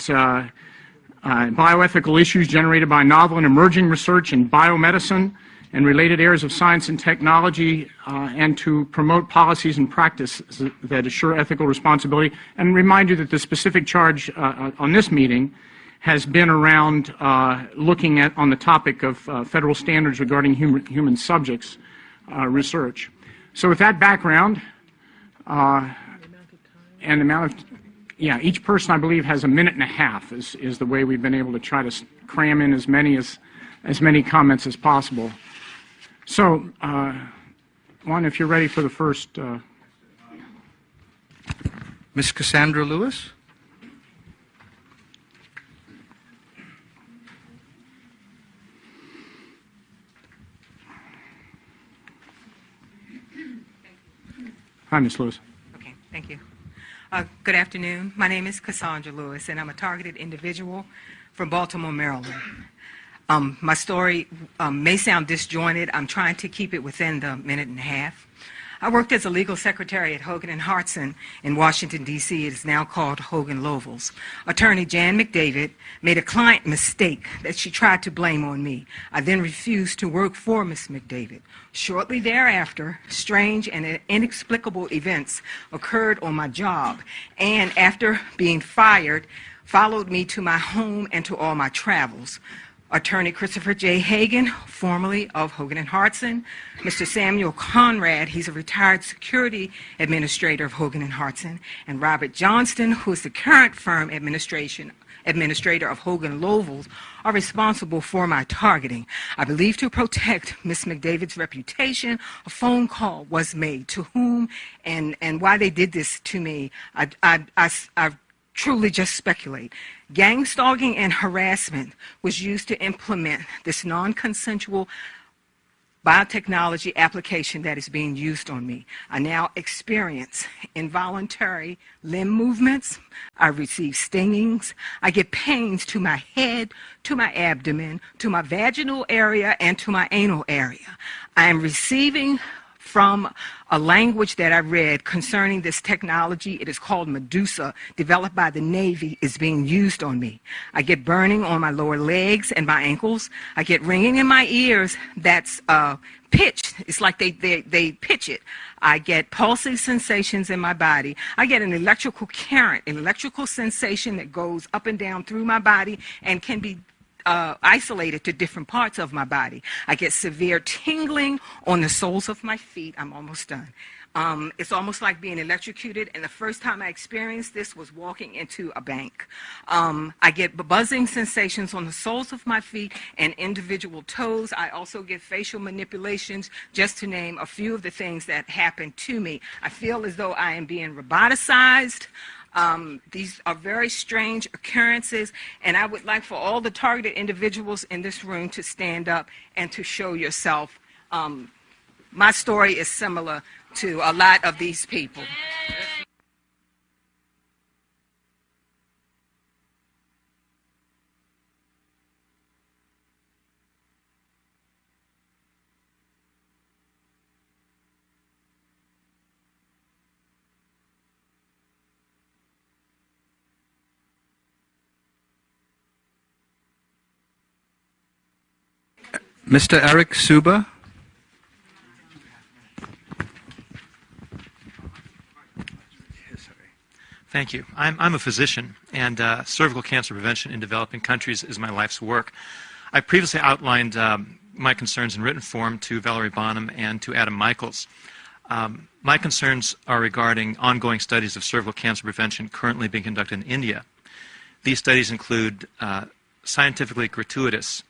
bioethical issues generated by novel and emerging research in biomedicine and related areas of science and technology, and to promote policies and practices that assure ethical responsibility. And remind you that the specific charge on this meeting has been around looking at on the topic of federal standards regarding human subjects research. So with that background and the amount of, each person I believe has a minute and a half is the way we've been able to try to cram in as many comments as possible. So, Juan, if you're ready for the first. Ms. Cassandra Lewis. Hi, Ms. Lewis. Okay, thank you. Good afternoon. My name is Cassandra Lewis, and I'm a targeted individual from Baltimore, Maryland. My story may sound disjointed. I'm trying to keep it within the minute and a half. I worked as a legal secretary at Hogan & Hartson in Washington, D.C. It is now called Hogan Lovells. Attorney Jan McDavid made a client mistake that she tried to blame on me. I then refused to work for Ms. McDavid. Shortly thereafter, strange and inexplicable events occurred on my job, and after being fired, followed me to my home and to all my travels. Attorney Christopher J. Hagan, formerly of Hogan & Hartson, Mr. Samuel Conrad, he's a retired security administrator of Hogan & Hartson, and Robert Johnston, who is the current firm administrator of Hogan Lovells, are responsible for my targeting. I believe to protect Ms. McDavid's reputation, a phone call was made. To whom and why they did this to me, I truly just speculate. Gang stalking and harassment was used to implement this non-consensual biotechnology application that is being used on me. I now experience involuntary limb movements. I receive stingings. I get pains to my head, to my abdomen, to my vaginal area, and to my anal area. I am receiving from a language that I read concerning this technology. It is called Medusa, developed by the Navy, is being used on me. I get burning on my lower legs and my ankles. I get ringing in my ears that's pitched. It's like they pitch it. I get pulsing sensations in my body. I get an electrical current, an electrical sensation that goes up and down through my body and can be isolated to different parts of my body. I get severe tingling on the soles of my feet. I'm almost done. It's almost like being electrocuted, and the first time I experienced this was walking into a bank. I get buzzing sensations on the soles of my feet and individual toes. I also get facial manipulations, just to name a few of the things that happen to me. I feel as though I am being roboticized. These are very strange occurrences, and I would like for all the targeted individuals in this room to stand up and to show yourself. My story is similar to a lot of these people. Mr. Eric Suba. Thank you. I'm a physician, and cervical cancer prevention in developing countries is my life's work. I previously outlined my concerns in written form to Valerie Bonham and to Adam Michaels. My concerns are regarding ongoing studies of cervical cancer prevention currently being conducted in India. These studies include scientifically gratuitous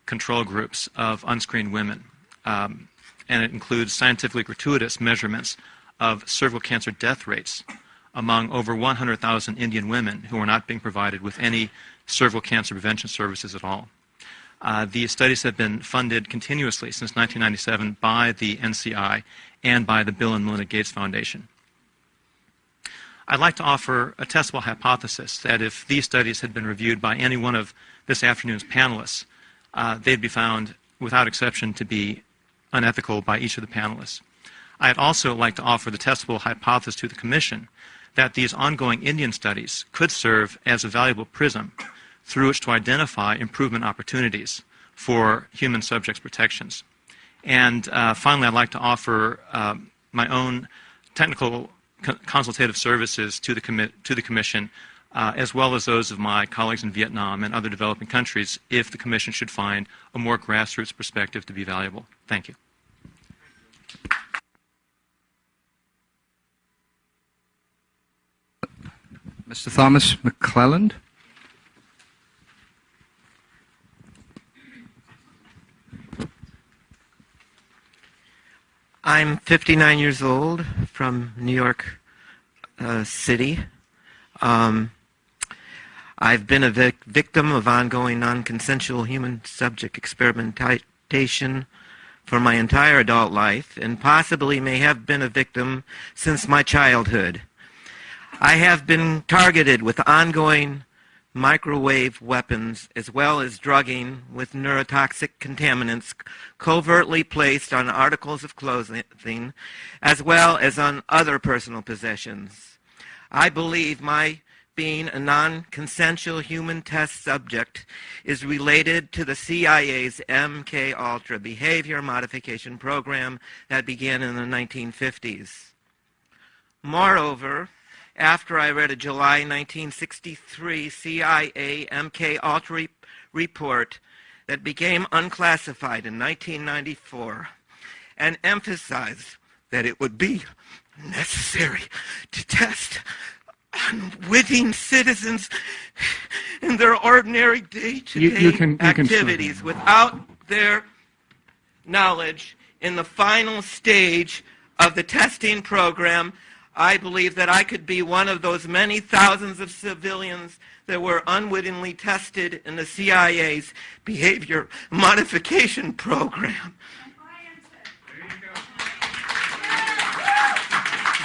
control groups of unscreened women, and it includes scientifically gratuitous measurements of cervical cancer death rates among over 100,000 Indian women who are not being provided with any cervical cancer prevention services at all. These studies have been funded continuously since 1997 by the NCI and by the Bill and Melinda Gates Foundation. I'd like to offer a testable hypothesis that if these studies had been reviewed by any one of this afternoon's panelists, they'd be found, without exception, to be unethical by each of the panelists. I'd also like to offer the testable hypothesis to the Commission that these ongoing Indian studies could serve as a valuable prism through which to identify improvement opportunities for human subjects' protections. And finally, I'd like to offer my own technical consultative services to the Commission, as well as those of my colleagues in Vietnam and other developing countries, if the Commission should find a more grassroots perspective to be valuable. Thank you. Mr. Thomas McClelland. I'm 59 years old from New York City. I've been a victim of ongoing non-consensual human subject experimentation for my entire adult life, and possibly may have been a victim since my childhood. I have been targeted with ongoing microwave weapons as well as drugging with neurotoxic contaminants covertly placed on articles of clothing as well as on other personal possessions. I believe my being a non-consensual human test subject is related to the CIA's MK-Ultra behavior modification program that began in the 1950s. Moreover, after I read a July 1963 CIA MK-Ultra report that became unclassified in 1994 and emphasized that it would be necessary to test unwitting citizens in their ordinary day-to-day activities without their knowledge in the final stage of the testing program, I believe that I could be one of those many thousands of civilians that were unwittingly tested in the CIA's behavior modification program.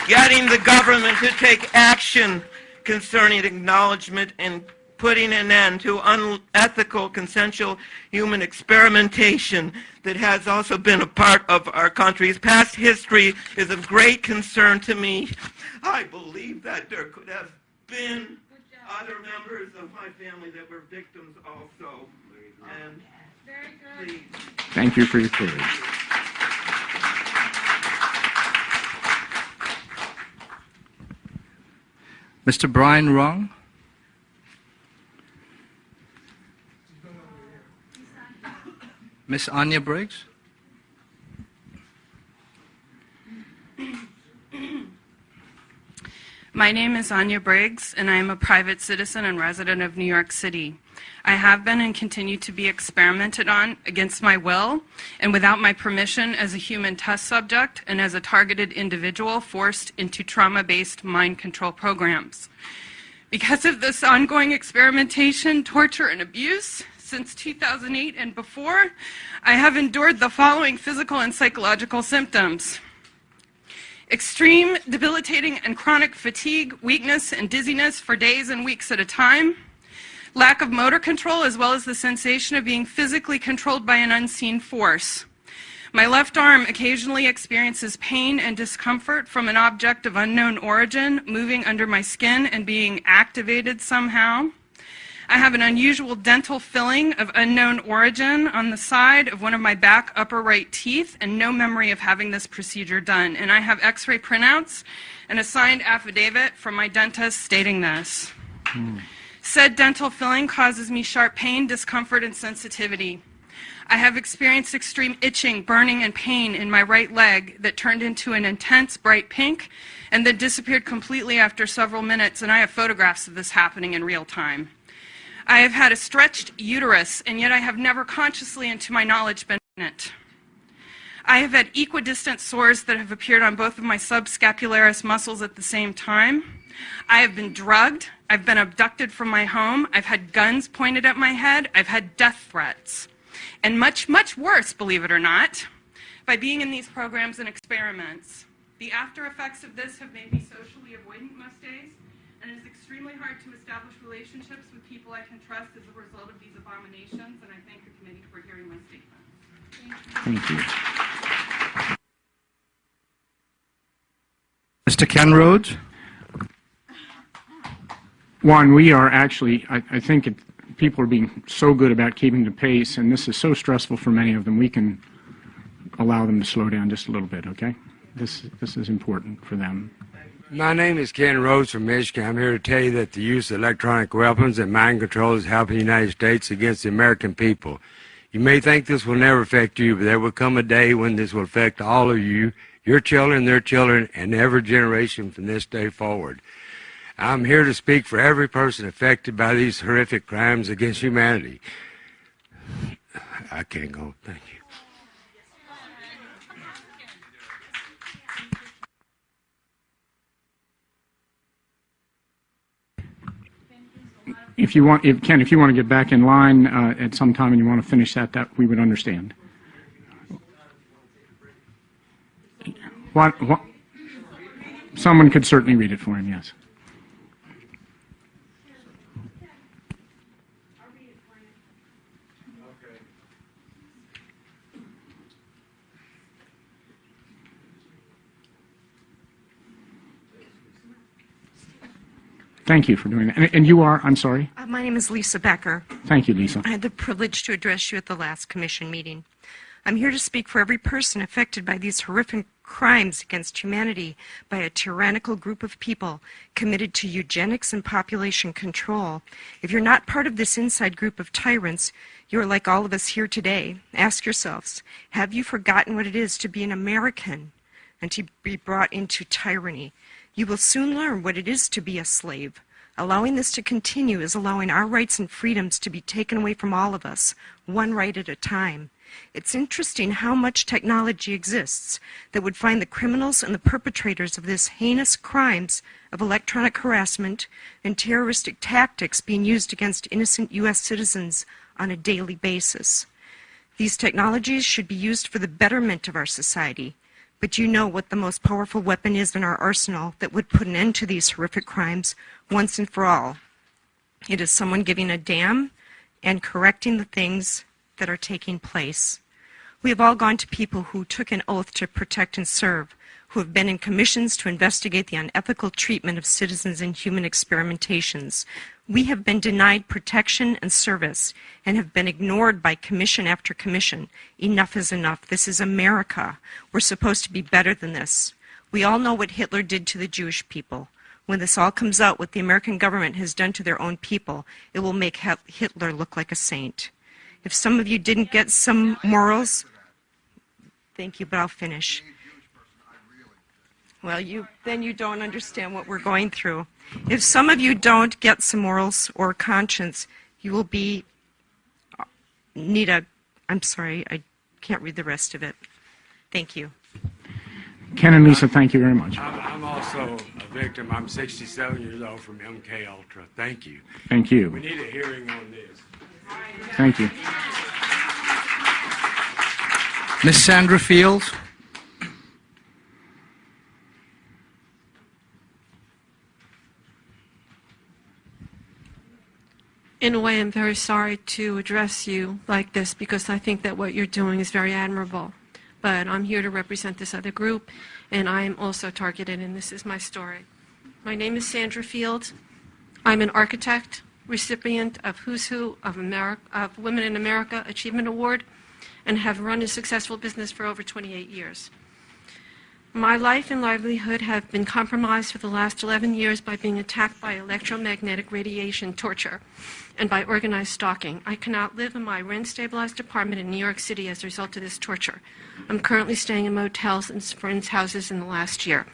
Getting the government to take action concerning acknowledgement and putting an end to unethical consensual human experimentation that has also been a part of our country's past history is of great concern to me. I believe that there could have been other members of my family that were victims also. And please. Thank you for your courage. Mr. Brian Rung. Miss Anya Briggs. My name is Anya Briggs, and I am a private citizen and resident of New York City. I have been and continue to be experimented on against my will and without my permission as a human test subject and as a targeted individual forced into trauma-based mind control programs. Because of this ongoing experimentation, torture, and abuse, since 2008 and before, I have endured the following physical and psychological symptoms: extreme, debilitating, and chronic fatigue, weakness, and dizziness for days and weeks at a time, lack of motor control, as well as the sensation of being physically controlled by an unseen force. My left arm occasionally experiences pain and discomfort from an object of unknown origin moving under my skin and being activated somehow. I have an unusual dental filling of unknown origin on the side of one of my back upper right teeth and no memory of having this procedure done. And I have x-ray printouts and a signed affidavit from my dentist stating this. Said dental filling causes me sharp pain, discomfort, and sensitivity. I have experienced extreme itching, burning, and pain in my right leg that turned into an intense bright pink and then disappeared completely after several minutes, and I have photographs of this happening in real time. I have had a stretched uterus, and yet I have never consciously, and to my knowledge, been pregnant. I have had equidistant sores that have appeared on both of my subscapularis muscles at the same time. I have been drugged. I've been abducted from my home. I've had guns pointed at my head. I've had death threats. And much, much worse, believe it or not, by being in these programs and experiments. The after effects of this have made me socially avoidant most days, and it is extremely hard to establish relationships with people I can trust as a result of these abominations, and I thank the committee for hearing my statement. Thank you. Mr. Ken Rhodes? One, we are actually, I think people are being so good about keeping the pace, and this is so stressful for many of them, we can allow them to slow down just a little bit, okay? This is important for them. My name is Ken Rhodes from Michigan. I'm here to tell you that the use of electronic weapons and mind control is helping the United States against the American people. You may think this will never affect you, but there will come a day when this will affect all of you, your children, their children, and every generation from this day forward. I'm here to speak for every person affected by these horrific crimes against humanity. I can't go. Thank you. If you want, Ken, if you want to get back in line at some time and you want to finish that we would understand. What? Someone could certainly read it for him, yes. Thank you for doing that. And you are, I'm sorry? My name is Lisa Becker. Thank you, Lisa. I had the privilege to address you at the last commission meeting. I'm here to speak for every person affected by these horrific crimes against humanity by a tyrannical group of people committed to eugenics and population control. If you're not part of this inside group of tyrants, you're like all of us here today. Ask yourselves, have you forgotten what it is to be an American and to be brought into tyranny? You will soon learn what it is to be a slave. Allowing this to continue is allowing our rights and freedoms to be taken away from all of us, one right at a time. It's interesting how much technology exists that would find the criminals and the perpetrators of this heinous crimes of electronic harassment and terroristic tactics being used against innocent U.S. citizens on a daily basis. These technologies should be used for the betterment of our society. But you know what the most powerful weapon is in our arsenal that would put an end to these horrific crimes once and for all. It is someone giving a damn and correcting the things that are taking place. We have all gone to people who took an oath to protect and serve, who have been in commissions to investigate the unethical treatment of citizens in human experimentations. We have been denied protection and service and have been ignored by commission after commission. Enough is enough. This is America. We're supposed to be better than this. We all know what Hitler did to the Jewish people. When this all comes out, what the American government has done to their own people, it will make Hitler look like a saint. If some of you didn't get some morals, thank you, but I'll finish. Well, then you don't understand what we're going through. If some of you don't get some morals or conscience, you will I'm sorry, I can't read the rest of it. Thank you. Ken and Lisa, thank you very much. I'm also a victim. I'm 67 years old from MK Ultra. Thank you. Thank you. We need a hearing on this. Thank you. Miss Sandra Fields? In a way, I'm very sorry to address you like this because I think that what you're doing is very admirable. But I'm here to represent this other group, and I am also targeted, and this is my story. My name is Sandra Fields. I'm an architect. recipient of Who's Who of Women in America Achievement Award, and have run a successful business for over 28 years. My life and livelihood have been compromised for the last 11 years by being attacked by electromagnetic radiation torture and by organized stalking. I cannot live in my rent-stabilized apartment in New York City as a result of this torture. I'm currently staying in motels and friends' houses in the last year.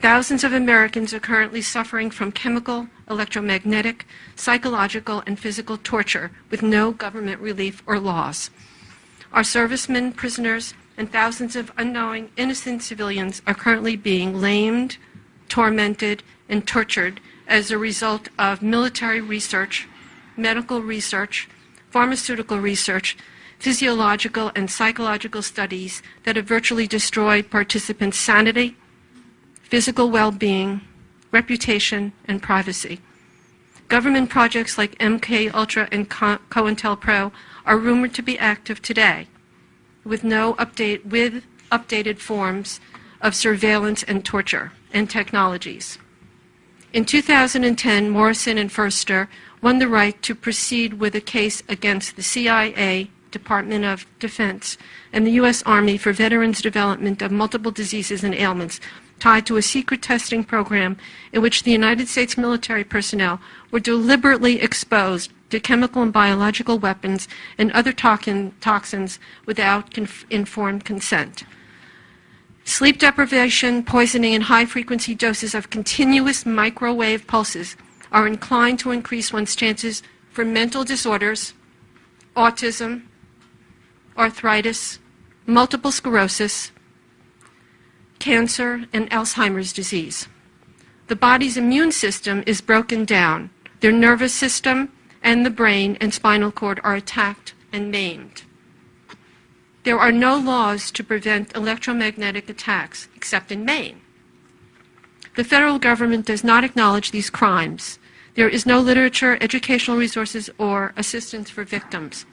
Thousands of Americans are currently suffering from chemical, electromagnetic, psychological, and physical torture with no government relief or laws. Our servicemen, prisoners, and thousands of unknowing, innocent civilians are currently being lamed, tormented, and tortured as a result of military research, medical research, pharmaceutical research, physiological and psychological studies that have virtually destroyed participants' sanity, physical well-being, reputation, and privacy. Government projects like MKUltra and COINTELPRO are rumored to be active today, with updated forms of surveillance and torture and technologies. In 2010, Morrison and Furster won the right to proceed with a case against the CIA, Department of Defense, and the U.S. Army for veterans' development of multiple diseases and ailments tied to a secret testing program in which the United States military personnel were deliberately exposed to chemical and biological weapons and other toxins without informed consent. Sleep deprivation, poisoning, and high-frequency doses of continuous microwave pulses are inclined to increase one's chances for mental disorders, autism, arthritis, multiple sclerosis, cancer, and Alzheimer's disease. The body's immune system is broken down. Their nervous system and the brain and spinal cord are attacked and maimed. There are no laws to prevent electromagnetic attacks, except in Maine. The federal government does not acknowledge these crimes. There is no literature, educational resources, or assistance for victims.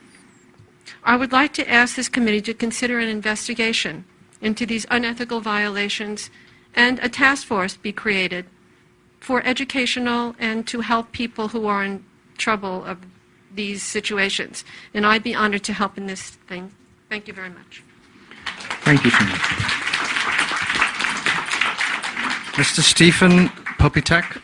I would like to ask this committee to consider an investigation into these unethical violations and a task force be created for educational and to help people who are in trouble of these situations. And I'd be honored to help in this thing. Thank you very much. Thank you, Senator. Mr. Stephen Popitek.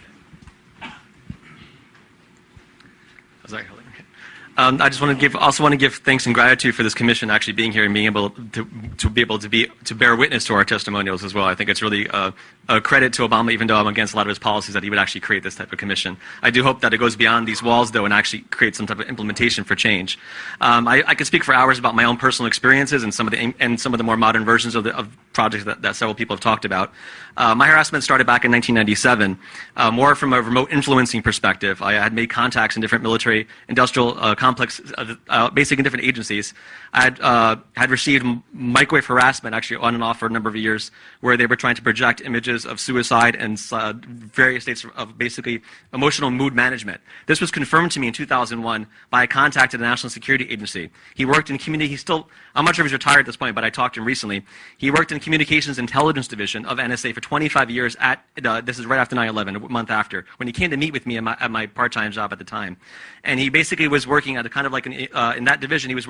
I just want to give thanks and gratitude for this commission actually being here and being able to bear witness to our testimonials as well. I think it's really a credit to Obama, even though I'm against a lot of his policies, that he would actually create this type of commission. I do hope that it goes beyond these walls, though, and actually creates some type of implementation for change. I could speak for hours about my own personal experiences and some of the more modern versions of projects that several people have talked about. My harassment started back in 1997, more from a remote influencing perspective. I had made contacts in different military industrial complex, basically in different agencies. I had received microwave harassment actually on and off for a number of years, where they were trying to project images of suicide and various states of basically emotional mood management. This was confirmed to me in 2001 by a contact at the National Security Agency. He worked in community, I'm not sure if he's retired at this point, but I talked to him recently. He worked in the Communications Intelligence Division of NSA for 25 years this is right after 9/11, a month after, when he came to meet with me at my part-time job at the time. And he basically was working at a kind of like in that division, he was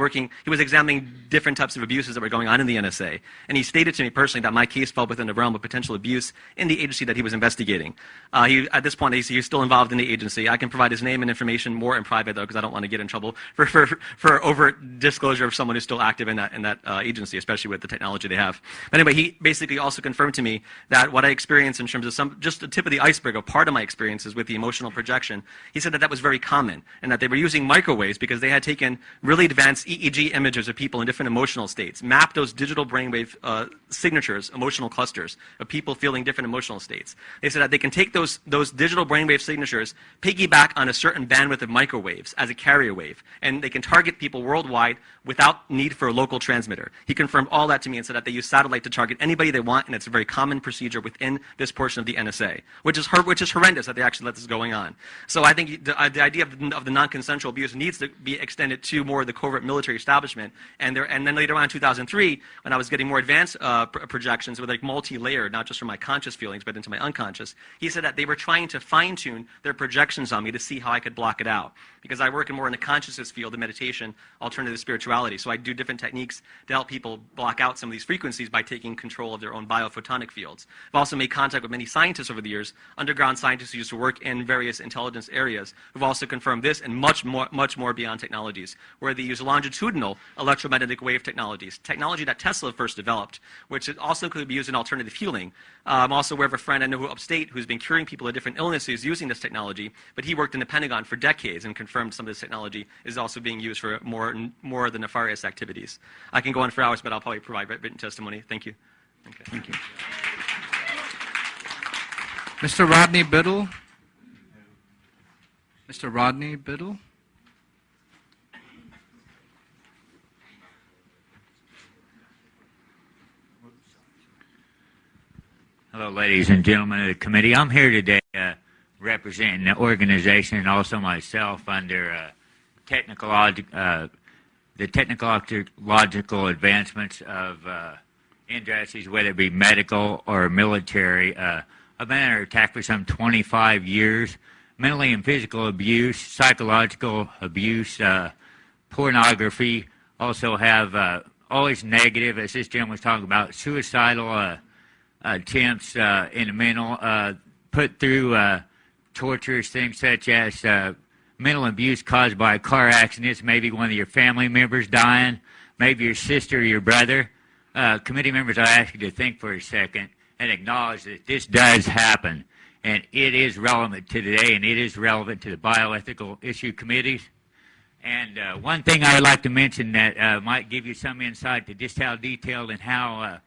examining different types of abuses that were going on in the NSA. And he stated to me personally that my case fell within the realm of potential abuse in the agency that he was investigating. At this point, he's still involved in the agency. I can provide his name and information more in private, though, because I don't want to get in trouble for overt disclosure of someone who's still active in that agency, especially with the technology they have. But anyway, he basically also confirmed to me that what I experienced in terms of just the tip of the iceberg of part of my experiences with the emotional projection, he said that was very common, and that they were using microwaves because they had taken really advanced EEG images of people in different emotional states, mapped those digital brainwave signatures, emotional clusters of people feeling different emotional states. They said that they can take those digital brainwave signatures, piggyback on a certain bandwidth of microwaves as a carrier wave, and they can target people worldwide without need for a local transmitter. He confirmed all that to me and said that they use satellite to target anybody they want, and it's a very common procedure within this portion of the NSA, which is horrendous that they actually let this going on. So I think the idea of the non-consensual abuse needs to be extended to more of the covert military establishment. And then later on in 2003, when I was getting more advanced projections with like multi-layered, not just from my conscious feelings, but into my unconscious, he said that they were trying to fine-tune their projections on me to see how I could block it out. Because I work more in the consciousness field of meditation, alternative spirituality. So I do different techniques to help people block out some of these frequencies by taking control of their own biophotonic fields. I've also made contact with many scientists over the years, underground scientists who used to work in various intelligence areas, who've also confirmed this and much more beyond technologies, where they use longitudinal electromagnetic wave technologies, technology that Tesla first developed, which also could be used in alternative healing. I'm also aware of a friend I know upstate who's been curing people of different illnesses using this technology, but he worked in the Pentagon for decades and confirmed some of this technology is also being used for more of the nefarious activities. I can go on for hours, but I'll probably provide written testimony. Thank you. Okay. Thank you. Mr. Rodney Biddle. Mr. Rodney Biddle. Hello, ladies and gentlemen of the committee. I'm here today representing the organization and also myself under the technological advancements of industries, whether it be medical or military. I've been under attack for some 25 years. Mentally and physical abuse, psychological abuse, pornography. Also have always negative, as this gentleman was talking about, suicidal attempts in the mental, put through torturous things such as mental abuse caused by car accidents, maybe one of your family members dying, maybe your sister or your brother. Committee members, I ask you to think for a second and acknowledge that this does happen, and it is relevant to today, and it is relevant to the bioethical issue committees. And one thing I would like to mention that might give you some insight to just how detailed and how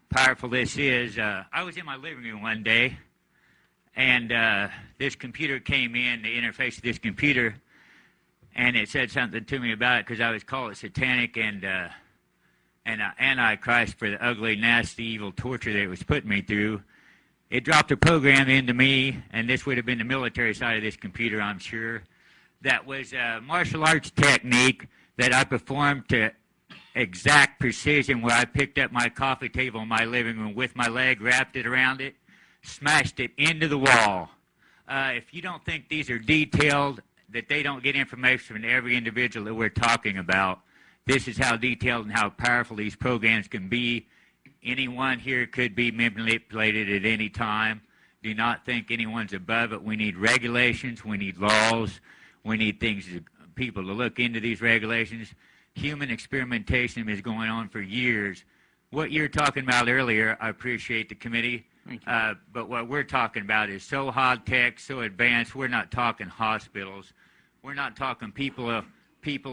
powerful this is. I was in my living room one day, and this computer came in, the interface of this computer, and it said something to me about it because I was called satanic and antichrist for the ugly, nasty, evil torture that it was putting me through. It dropped a program into me, and this would have been the military side of this computer, I'm sure, that was a martial arts technique that I performed to exact precision, where I picked up my coffee table in my living room with my leg, wrapped it around it, smashed it into the wall. If you don't think these are detailed, that they don't get information from every individual that we're talking about, this is how detailed and how powerful these programs can be. Anyone here could be manipulated at any time. Do not think anyone's above it. We need regulations. We need laws. We need people to look into these regulations. Human experimentation is going on for years. What you're talking about earlier, I appreciate the committee, but what we're talking about is so high-tech, so advanced. We're not talking hospitals. We're not talking people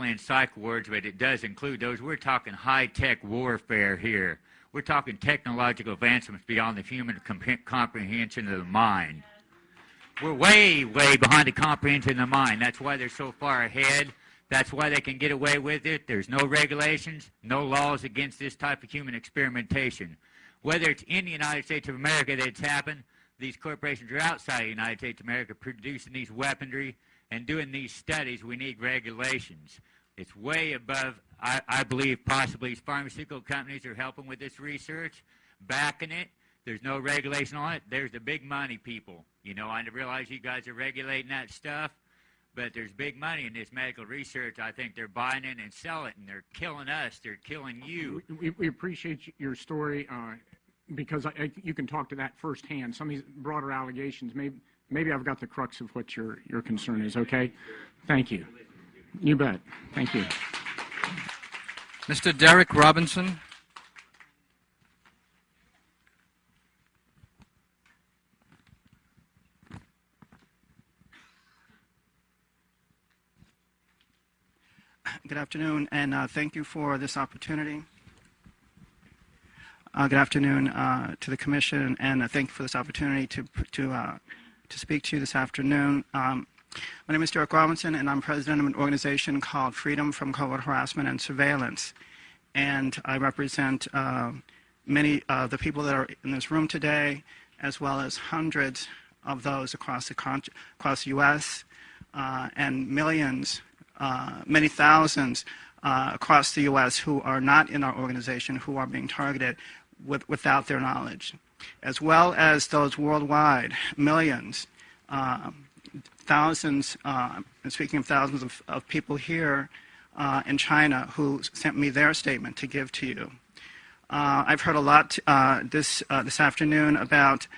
in psych wards, but it does include those. We're talking high-tech warfare here. We're talking technological advancements beyond the human comprehension of the mind. We're way, way behind the comprehension of the mind. That's why they're so far ahead. That's why they can get away with it. There's no regulations, no laws against this type of human experimentation. Whether it's in the United States of America that it's happened, these corporations are outside the United States of America producing these weaponry and doing these studies. We need regulations. It's way above, I believe, possibly pharmaceutical companies are helping with this research, backing it. There's no regulation on it. There's the big money people. You know, I realize you guys are regulating that stuff, but there's big money in this medical research. I think they're buying it and selling it, and they're killing us. They're killing you. We appreciate your story because you can talk to that firsthand. Some of these broader allegations, maybe I've got the crux of what your concern is, okay? Thank you. You bet. Thank you. Mr. Derek Robinson. Good afternoon, and thank you for this opportunity. Good afternoon to the Commission, and thank you for this opportunity to speak to you this afternoon. My name is Derek Robinson, and I'm president of an organization called Freedom from Covert Harassment and Surveillance. And I represent many of the people that are in this room today, as well as hundreds of those across the U.S. And millions, many thousands across the U.S. who are not in our organization, who are being targeted without their knowledge, as well as those worldwide, millions, thousands, and speaking of thousands of people here in China who sent me their statement to give to you. I've heard a lot this afternoon about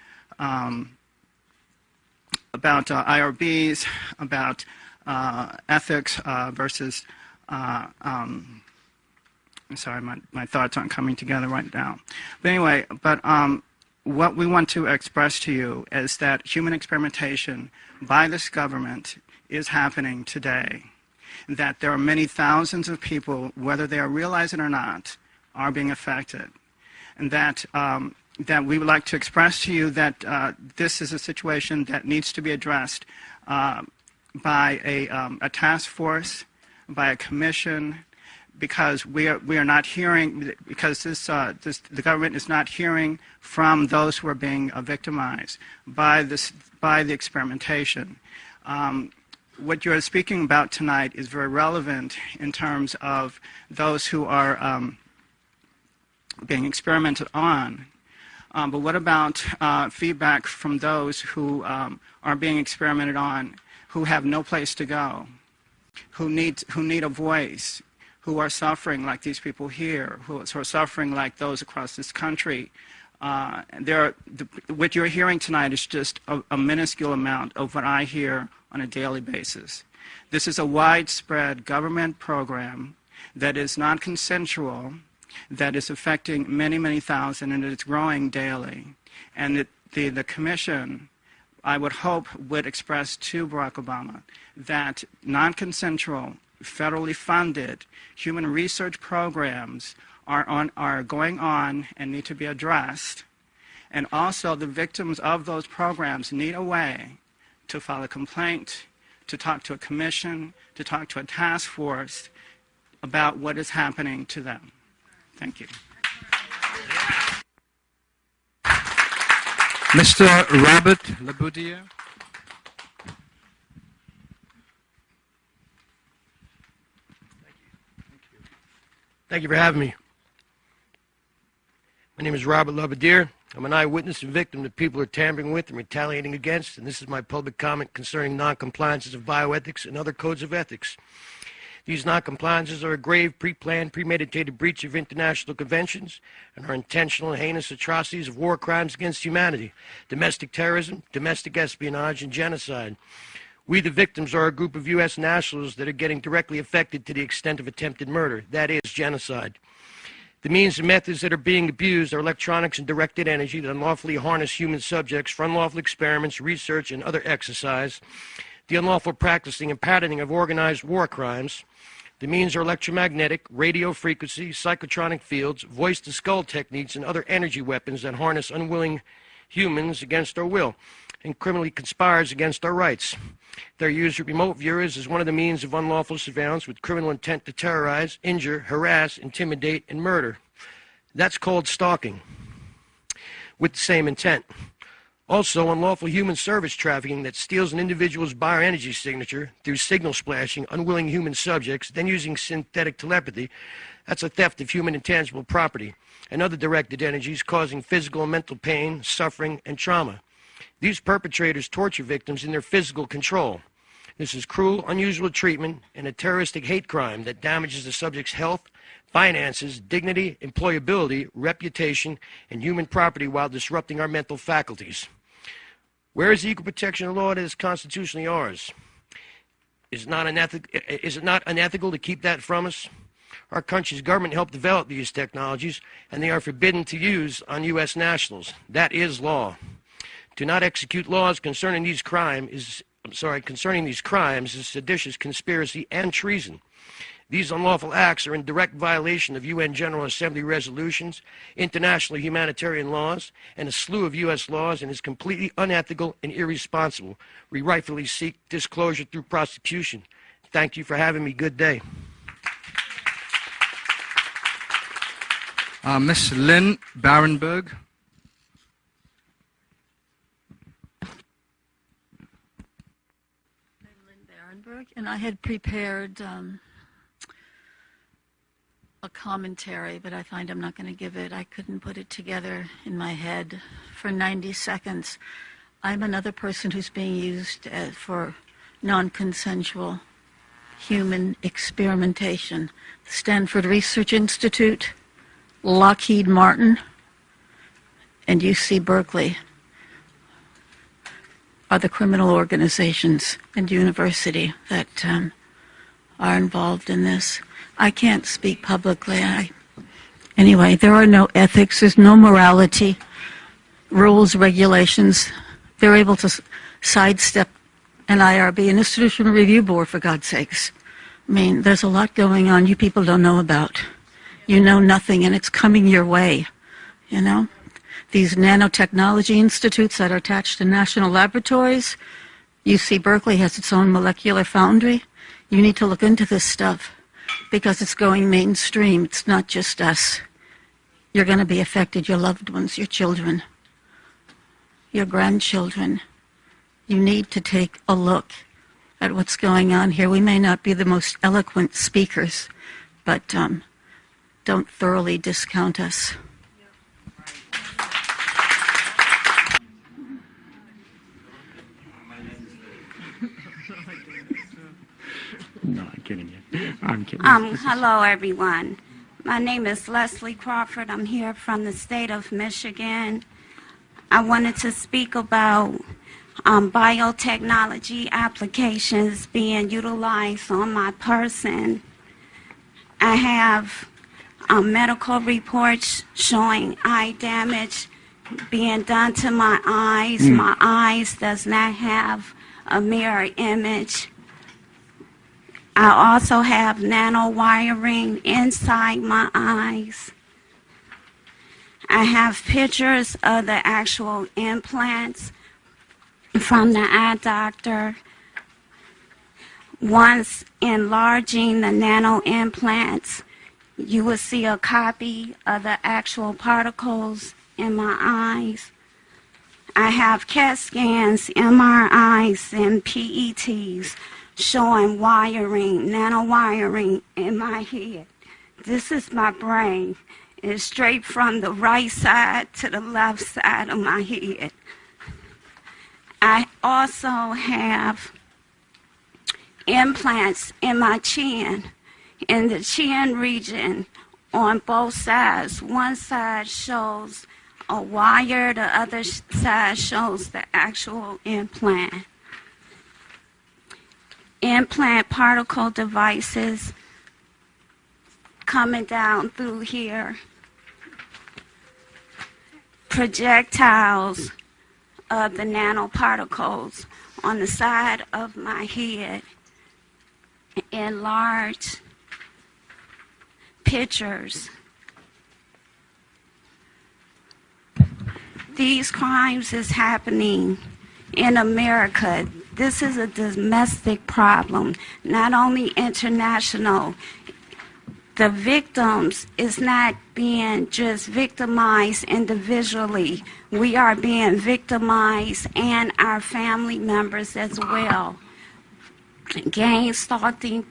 IRBs, about ethics versus. I'm sorry, my thoughts aren't coming together right now. But anyway, what we want to express to you is that human experimentation by this government is happening today. That there are many thousands of people, whether they are realizing it or not, are being affected. And that we would like to express to you that this is a situation that needs to be addressed by a task force, by a commission, because we are not hearing, because the government is not hearing from those who are being victimized by the experimentation. What you're speaking about tonight is very relevant in terms of those who are being experimented on. But what about feedback from those who are being experimented on, who have no place to go, who need a voice, who are suffering like these people here, who are suffering like those across this country? What you're hearing tonight is just a minuscule amount of what I hear on a daily basis. This is a widespread government program that is non-consensual, that is affecting many, many thousand, and it's growing daily. And the commission, I would hope, would express to Barack Obama that non-consensual, federally funded human research programs are going on and need to be addressed. And also the victims of those programs need a way to file a complaint, to talk to a commission, to talk to a task force about what is happening to them. Thank you. Mr. Robert Laboudier. Thank you for having me. My name is Robert Laboudier. I'm an eyewitness and victim that people are tampering with and retaliating against, and this is my public comment concerning non-compliances of bioethics and other codes of ethics. These non-compliances are a grave, pre-planned, premeditated breach of international conventions and are intentional and heinous atrocities of war crimes against humanity, domestic terrorism, domestic espionage, and genocide. We, the victims, are a group of U.S. nationals that are getting directly affected to the extent of attempted murder. That is genocide. The means and methods that are being abused are electronics and directed energy that unlawfully harness human subjects for unlawful experiments, research, and other exercise, the unlawful practicing and patterning of organized war crimes. The means are electromagnetic, radio frequency, psychotronic fields, voice-to-skull techniques, and other energy weapons that harness unwilling humans against our will and criminally conspires against our rights. They're used with remote viewers as one of the means of unlawful surveillance with criminal intent to terrorize, injure, harass, intimidate, and murder. That's called stalking, with the same intent. Also, unlawful human service trafficking that steals an individual's bioenergy signature through signal splashing unwilling human subjects, then using synthetic telepathy. That's a theft of human intangible property and other directed energies causing physical and mental pain, suffering, and trauma. These perpetrators torture victims in their physical control. This is cruel, unusual treatment and a terroristic hate crime that damages the subject's health, finances, dignity, employability, reputation, and human property while disrupting our mental faculties. Where is the equal protection law that is constitutionally ours? Is it not unethical to keep that from us? Our country's government helped develop these technologies, and they are forbidden to use on U.S. nationals. That is law. To not execute laws concerning these crimes is seditious conspiracy and treason. These unlawful acts are in direct violation of UN General Assembly resolutions, international humanitarian laws, and a slew of U.S. laws, and is completely unethical and irresponsible. We rightfully seek disclosure through prosecution. Thank you for having me. Good day. Miss Lynn Barenberg. And I had prepared a commentary, but I find I'm not going to give it. I couldn't put it together in my head for 90 seconds. I'm another person who's being used for non-consensual human experimentation. The Stanford Research Institute, Lockheed Martin, and UC Berkeley are the criminal organizations and university that are involved in this. I can't speak publicly. Anyway, there are no ethics, there's no morality, rules, regulations. They're able to sidestep an IRB, an Institutional Review Board, for God's sakes. I mean, there's a lot going on you people don't know about. You know nothing, and it's coming your way, you know? These nanotechnology institutes that are attached to national laboratories. UC Berkeley has its own molecular foundry. You need to look into this stuff because it's going mainstream. It's not just us. You're going to be affected, your loved ones, your children, your grandchildren. You need to take a look at what's going on here. We may not be the most eloquent speakers, but don't thoroughly discount us. No, I'm kidding you. I'm kidding. Hello, everyone. My name is Leslie Crawford. I'm here from the state of Michigan. I wanted to speak about biotechnology applications being utilized on my person. I have medical reports showing eye damage being done to my eyes. My eyes does not have a mirror image. I also have nanowiring inside my eyes. I have pictures of the actual implants from the eye doctor. Once enlarging the nano implants, you will see a copy of the actual particles in my eyes. I have CAT scans, MRIs, and PETs showing wiring, nanowiring in my head. This is my brain. It's straight from the right side to the left side of my head. I also have implants in my chin, in the chin region on both sides. One side shows a wire, the other side shows the actual implant. Implant particle devices coming down through here. Projectiles of the nanoparticles on the side of my head. Enlarged pictures. These crimes is happening in America. This is a domestic problem, not only international. The victims is not being just victimized individually. We are being victimized and our family members as well. Gang stalking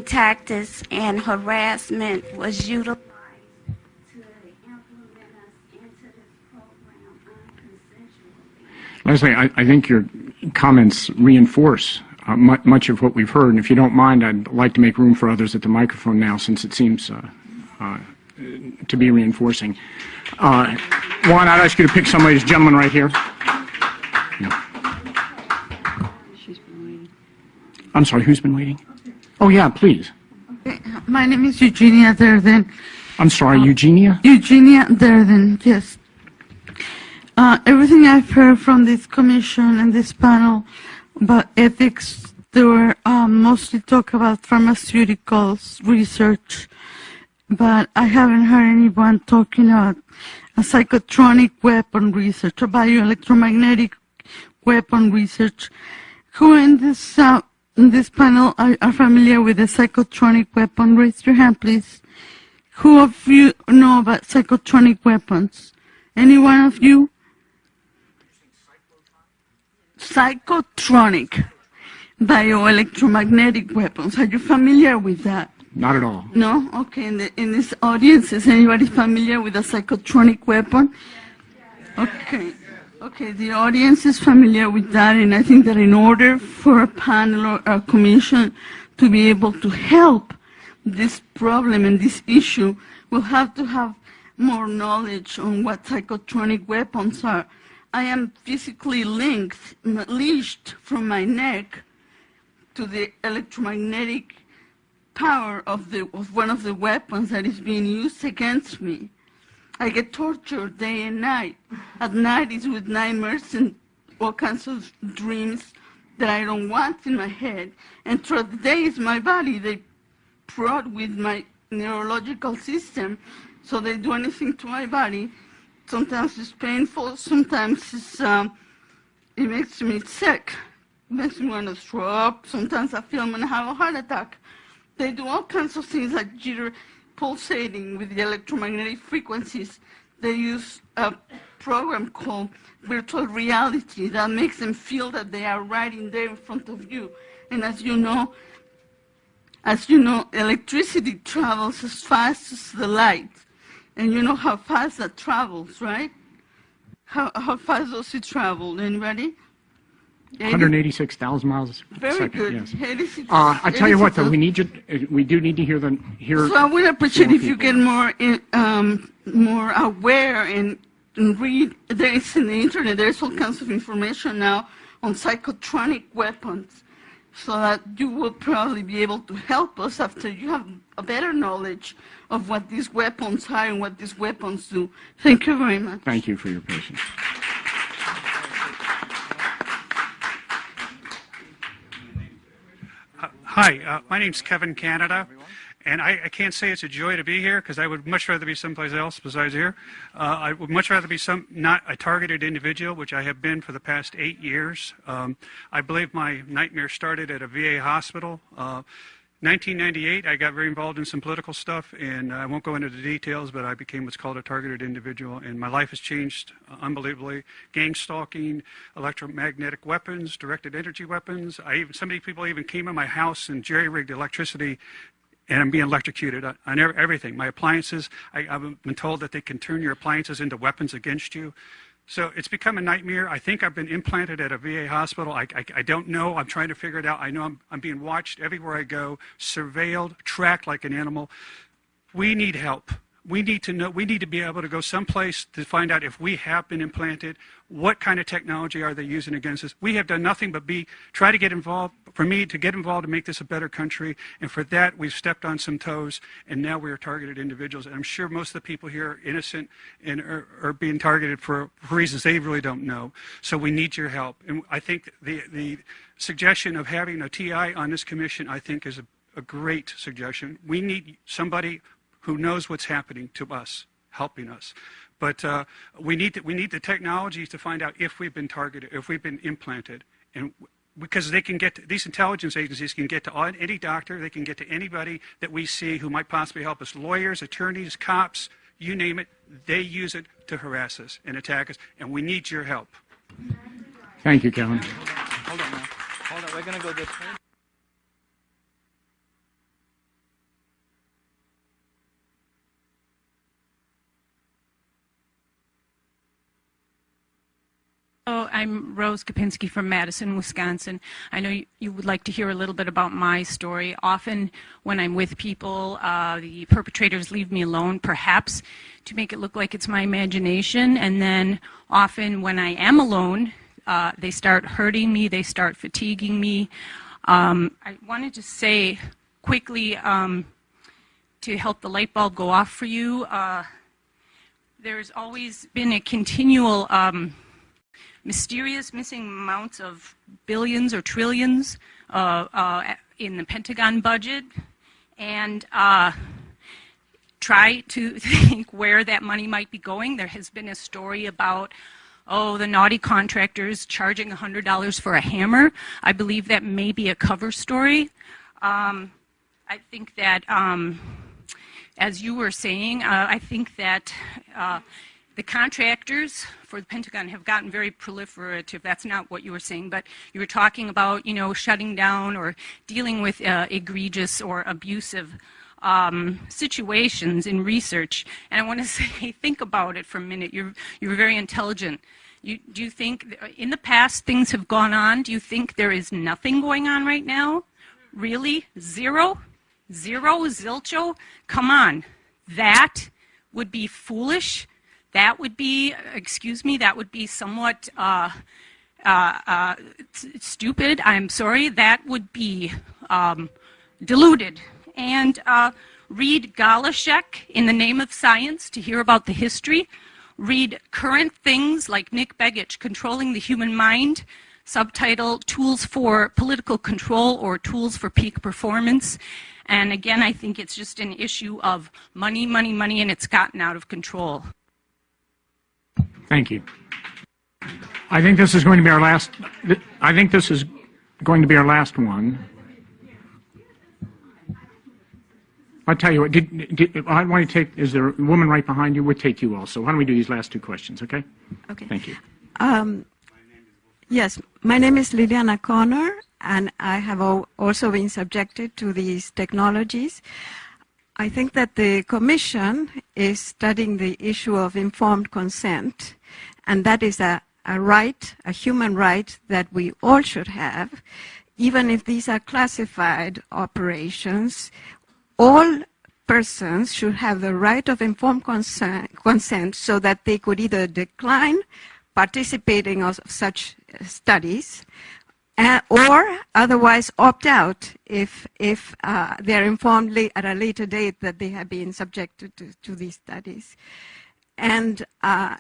tactics and harassment was utilized to implement us into this program unconsensually. Leslie, I think your comments reinforce much of what we've heard, and if you don't mind, I'd like to make room for others at the microphone now, since it seems to be reinforcing. Juan, I'd ask you to pick somebody, this gentleman right here. I'm sorry, who's been waiting? Oh, yeah, please. My name is Eugenia Derden. I'm sorry, Eugenia? Eugenia Derden, yes. Everything I've heard from this commission and this panel about ethics, they were mostly talk about pharmaceuticals research, but I haven't heard anyone talking about a psychotronic weapon research or bioelectromagnetic weapon research. Who in this panel are familiar with the psychotronic weapon? Raise your hand, please. Who of you know about psychotronic weapons? Any one of you? Psychotronic, bioelectromagnetic weapons. Are you familiar with that? Not at all. No? Okay, in this audience, is anybody familiar with a psychotronic weapon? Okay. Okay, the audience is familiar with that, and I think that in order for a panel or a commission to be able to help this problem and this issue, we'll have to have more knowledge on what psychotronic weapons are. I am physically leashed from my neck to the electromagnetic power of one of the weapons that is being used against me. I get tortured day and night. At night it's with nightmares and all kinds of dreams that I don't want in my head. And throughout the day it's my body. They prod with my neurological system, so they do anything to my body. Sometimes it's painful, sometimes it makes me sick. It makes me want to throw up. Sometimes I feel I'm going to have a heart attack. They do all kinds of things like jitter, pulsating with the electromagnetic frequencies. They use a program called virtual reality that makes them feel that they are right in there in front of you. And as you know, electricity travels as fast as the light. And you know how fast that travels, right? How fast does it travel? Anybody? 186,000 miles a Very second. good. Yes. 86, I tell you what, though, 86. we do need to hear So I would appreciate if you get more aware and read. There is in the internet. There's all kinds of information now on psychotronic weapons, so that you will probably be able to help us after you have a better knowledge of what these weapons are and what these weapons do. Thank you very much. Thank you for your patience. Hi, my name's Kevin Canada, and I can't say it's a joy to be here because I would much rather be someplace else besides here. I would much rather be not a targeted individual, which I have been for the past 8 years. I believe my nightmare started at a VA hospital. 1998, I got very involved in some political stuff, and I won't go into the details, but I became what's called a targeted individual, and my life has changed unbelievably. Gang stalking, electromagnetic weapons, directed energy weapons. Some people even came in my house and jerry-rigged electricity, and I'm being electrocuted on everything. My appliances, I've been told that they can turn your appliances into weapons against you. So it's become a nightmare. I think I've been implanted at a VA hospital. I don't know. I'm trying to figure it out. I know I'm being watched everywhere I go, surveilled, tracked like an animal. We need help. We need to know. We need to be able to go someplace to find out if we have been implanted. What kind of technology are they using against us? We have done nothing but try to get involved. For me to get involved to make this a better country, and for that we've stepped on some toes, and now we are targeted individuals. And I'm sure most of the people here are innocent and are being targeted for reasons they really don't know. So we need your help. And I think the suggestion of having a TI on this commission, I think, is a great suggestion. We need somebody who knows what's happening to us, helping us. But we need the technology to find out if we've been targeted, if we've been implanted, and because they can get these intelligence agencies can get to any doctor, they can get to anybody that we see who might possibly help us. Lawyers, attorneys, cops, you name it, they use it to harass us and attack us, and we need your help. Thank you, Kevin. Hold on now. Hold on. We're going to go this way. Hello, I'm Rose Kopinski from Madison, Wisconsin. I know you would like to hear a little bit about my story. Often when I'm with people, the perpetrators leave me alone, perhaps to make it look like it's my imagination. And then often when I am alone, they start hurting me, they start fatiguing me. I wanted to say quickly to help the light bulb go off for you, there's always been a continual mysterious missing amounts of billions or trillions in the Pentagon budget, and try to think where that money might be going. There has been a story about, the naughty contractors charging $100 for a hammer. I believe that may be a cover story. I think that as you were saying, I think that the contractors for the Pentagon have gotten very proliferative. That's not what you were saying, but you were talking about, shutting down or dealing with egregious or abusive situations in research. And I want to say, think about it for a minute. You're very intelligent. Do you think in the past things have gone on? Do you think there is nothing going on right now? Really? Zero? Zilcho? Come on. That would be foolish. That would be, that would be somewhat stupid. I'm sorry. That would be deluded. And read Galashek in the Name of Science to hear about the history. Read current things like Nick Begich, Controlling the Human Mind, subtitle Tools for Political Control or Tools for Peak Performance. And again, I think it's just an issue of money, money, money, and it's gotten out of control. Thank you. I think this is going to be our last one. I'll tell you what, I want to take, is there a woman right behind you? We'll take you also. Why don't we do these last two questions, okay? Okay. Thank you. Yes, my name is Liliana Connor, and I have also been subjected to these technologies. I think that the Commission is studying the issue of informed consent, and that is a right, a human right that we all should have, even if these are classified operations. All persons should have the right of informed consent so that they could either decline participating in such studies or otherwise opt out if they're informed at a later date that they have been subjected to these studies. And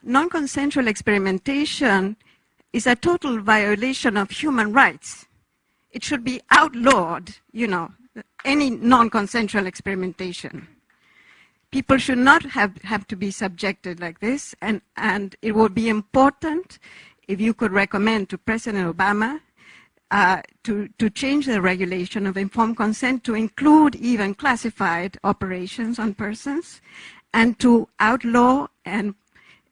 non-consensual experimentation is a total violation of human rights. It should be outlawed, any non-consensual experimentation. People should not have to be subjected like this, and it would be important if you could recommend to President Obama to change the regulation of informed consent to include even classified operations on persons, and to outlaw and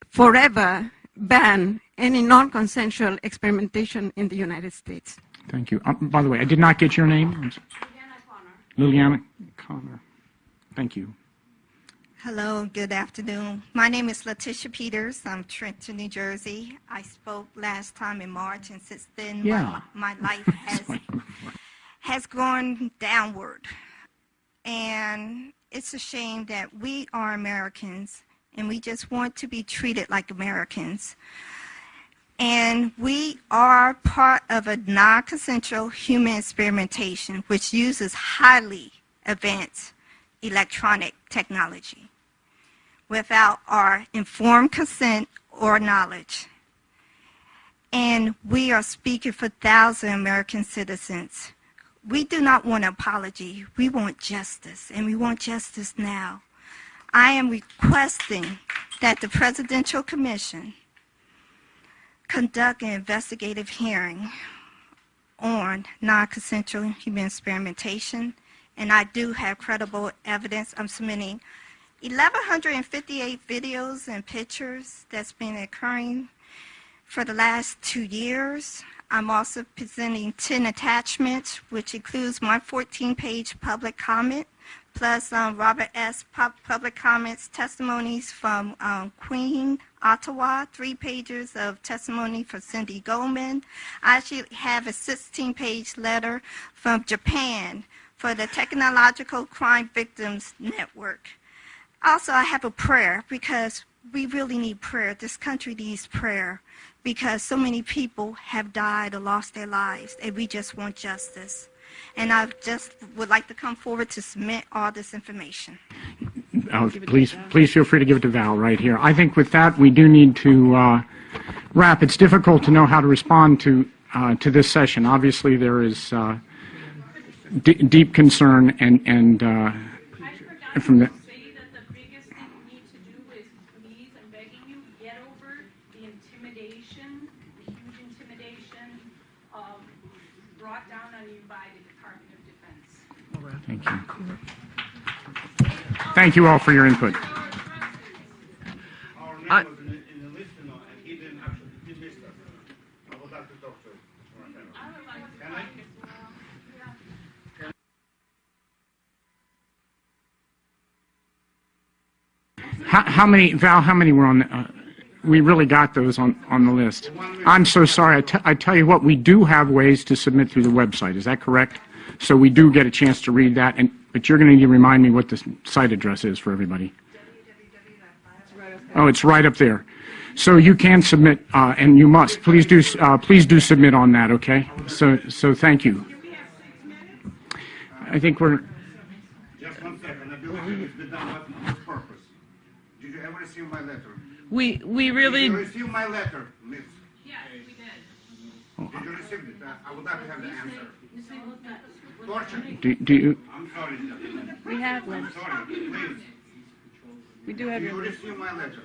forever ban any non-consensual experimentation in the United States. Thank you. By the way, I did not get your name. Liliana Connor. Thank you. Hello, good afternoon. My name is Letitia Peters. I'm Trenton, New Jersey. I spoke last time in March, and since then my life has gone downward. And it's a shame that we are Americans, and we just want to be treated like Americans. And we are part of a non-consensual human experimentation, which uses highly advanced electronic technology without our informed consent or knowledge. And we are speaking for thousands of American citizens. We do not want an apology. We want justice, and we want justice now. I am requesting that the Presidential Commission conduct an investigative hearing on non-consensual human experimentation, and I do have credible evidence. I'm submitting 1,158 videos and pictures that's been occurring for the last 2 years. I'm also presenting 10 attachments, which includes my 14-page public comment, plus Robert S. public comments, testimonies from Queen Ottawa, 3 pages of testimony from Cindy Goldman. I actually have a 16-page letter from Japan for the Technological Crime Victims Network. Also, I have a prayer, because we really need prayer. This country needs prayer, because so many people have died or lost their lives, and we just want justice. And I just would like to come forward to submit all this information. Please feel free to give it to Val right here. I think with that, we do need to wrap. It's difficult to know how to respond to this session. Obviously, there is deep concern and from the. Thank you. Thank you all for your input. How many, Val, how many were on the, we really got those on the list. I'm so sorry. I tell you what, we do have ways to submit through the website. Is that correct? So we do get a chance to read that, but you're going to need to remind me what the site address is for everybody. Oh, it's right up there. So you can submit, and you must. Please do submit on that, okay? So thank you. I think we're... Just 1 second. I believe it's been done with purpose. Did you ever receive my letter? We really... Did you receive my letter, Liz? Yes, we did. Did you receive it? I would like to have the answer. Torture. Do you... I'm sorry. We have them. I'm sorry. Please. We do have Do you your... receive my letters?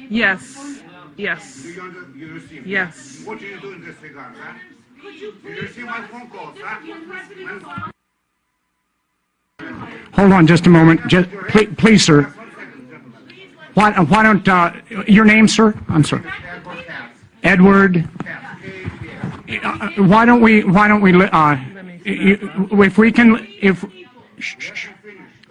Yes. Yes. Do you receive? Yes. What do you do in this regard, huh? Did you receive my phone calls, huh? Hold on just a moment. Please, sir. Why don't, your name, sir? I'm sorry. Edward. Why don't we, if we can,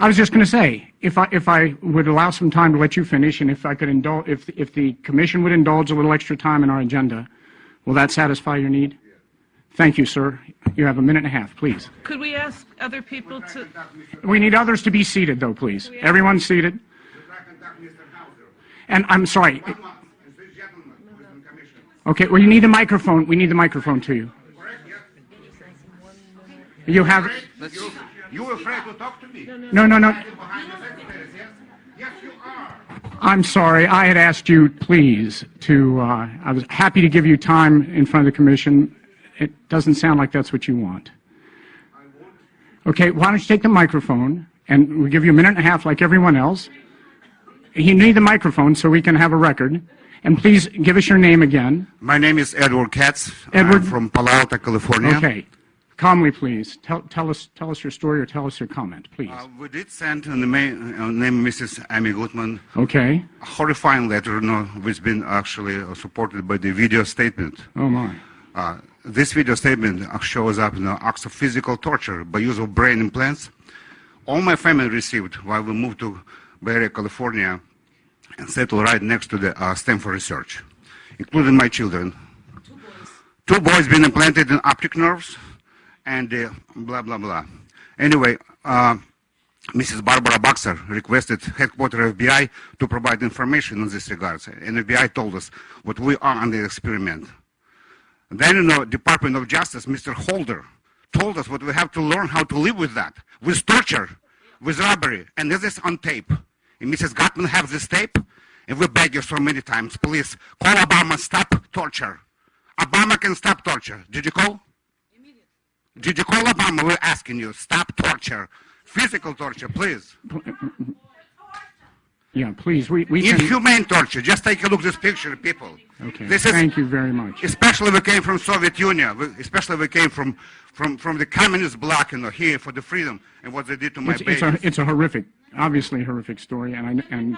I was just going to say, if I would allow some time to let you finish, and if I could indulge, if the commission would indulge a little extra time in our agenda, will that satisfy your need? Thank you, sir. You have a minute and a half, please. Could we ask other people to... We need others to be seated, though, please. Everyone seated. And I'm sorry. Okay, well, you need the microphone. We need the microphone to you. You have... You afraid to talk to me? No. Yes, you are. I'm sorry. I had asked you, please, to... I was happy to give you time in front of the commission. It doesn't sound like that's what you want. Okay, why don't you take the microphone, and we'll give you a minute and a half like everyone else. You need the microphone so we can have a record. And please give us your name again. My name is Edward Katz. Edward? I'm from Palo Alto, California. Okay. Calmly, please. Tell us your story or tell us your comment, please. We did send the name Mrs. Amy Goodman. Okay. A horrifying letter, which has been actually supported by the video statement. Oh, my. This video statement shows up acts of physical torture by use of brain implants. All my family received while we moved to Bay Area, California, and settled right next to the Stanford Research, including my children. Two boys been implanted in optic nerves, and blah, blah, blah. Anyway, Mrs. Barbara Boxer requested headquarters FBI to provide information in this regard, and FBI told us what we are under experiment. Then, Department of Justice, Mr. Holder, told us what we have to learn how to live with that, with torture, with robbery, and this is on tape. And Mrs. Gottman has this tape, and we beg you so many times, please, call Obama, stop torture. Obama can stop torture. Did you call? Did you call Obama? We're asking you, stop torture. Physical torture, please. Yeah, please. We Inhumane torture. Just take a look at this picture, people. Okay. This is, thank you very much. Especially we came from Soviet Union. Especially we came from the communist bloc, here for the freedom and what they did to my babies. It's a horrific, obviously horrific story, and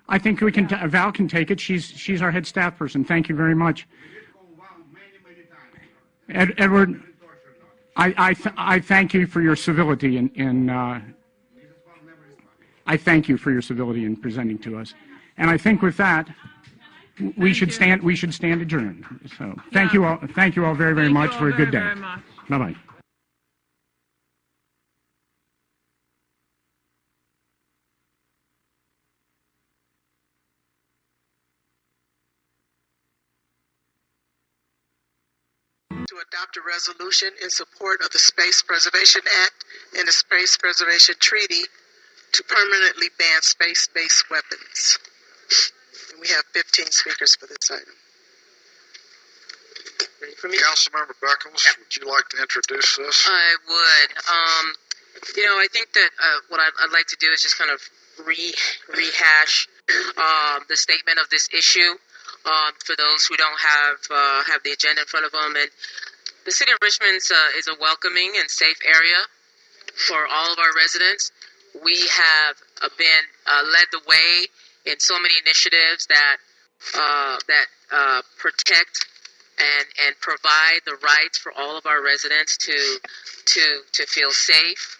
I think we can. Val can take it. She's our head staff person. Thank you very much. Edward, I thank you for your civility I thank you for your civility in presenting to us, and I think with that we should stand adjourned. So thank you all very, very much for a good day. Bye bye. To adopt a resolution in support of the Space Preservation Act and the Space Preservation Treaty to permanently ban space-based weapons. And we have 15 speakers for this item. Ready for me? Councilmember Beckles, would you like to introduce this? I would. I think that what I'd like to do is just kind of rehash the statement of this issue for those who don't have the agenda in front of them. And the city of Richmond is a welcoming and safe area for all of our residents. We have been led the way in so many initiatives that protect and provide the rights for all of our residents to feel safe.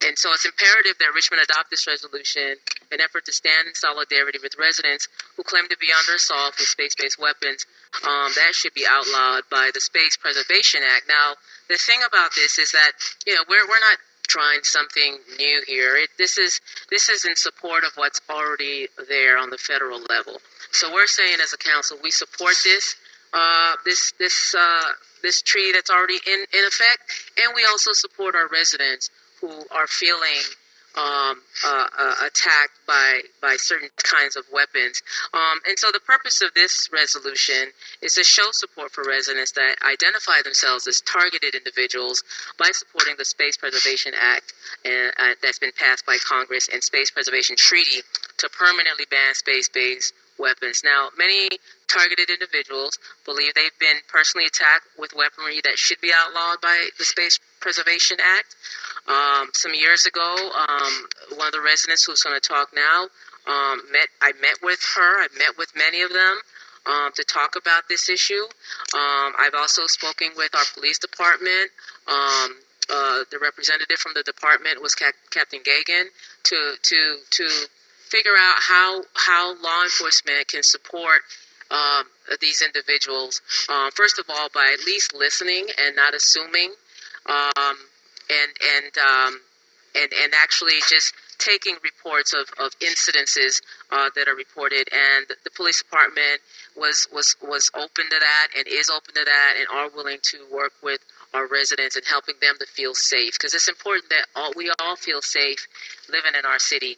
And so it's imperative that Richmond adopt this resolution in an effort to stand in solidarity with residents who claim to be under assault with space-based weapons. That should be outlawed by the Space Preservation Act. Now, the thing about this is that, we're not trying something new here. This is in support of what's already there on the federal level. So we're saying as a council, we support this tree that's already in effect, and we also support our residents who are feeling attacked by certain kinds of weapons. And so the purpose of this resolution is to show support for residents that identify themselves as targeted individuals by supporting the Space Preservation Act that's been passed by Congress and Space Preservation Treaty to permanently ban space-based weapons. Now, many targeted individuals believe they've been personally attacked with weaponry that should be outlawed by the Space Preservation Act. Some years ago, one of the residents who's going to talk now, I met with her. I met with many of them to talk about this issue. I've also spoken with our police department. The representative from the department was Captain Gagan to figure out how law enforcement can support these individuals. First of all, by at least listening and not assuming, and actually just taking reports of incidences that are reported. And the police department was open to that and is open to that and are willing to work with our residents and helping them to feel safe, because it's important that we all feel safe living in our city.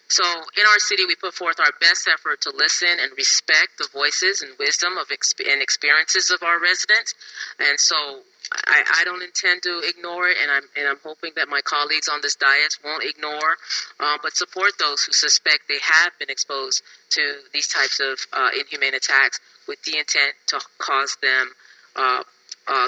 So in our city, we put forth our best effort to listen and respect the voices and wisdom and experiences of our residents. And so I don't intend to ignore it, and I'm hoping that my colleagues on this dais won't ignore, but support those who suspect they have been exposed to these types of inhumane attacks with the intent to cause them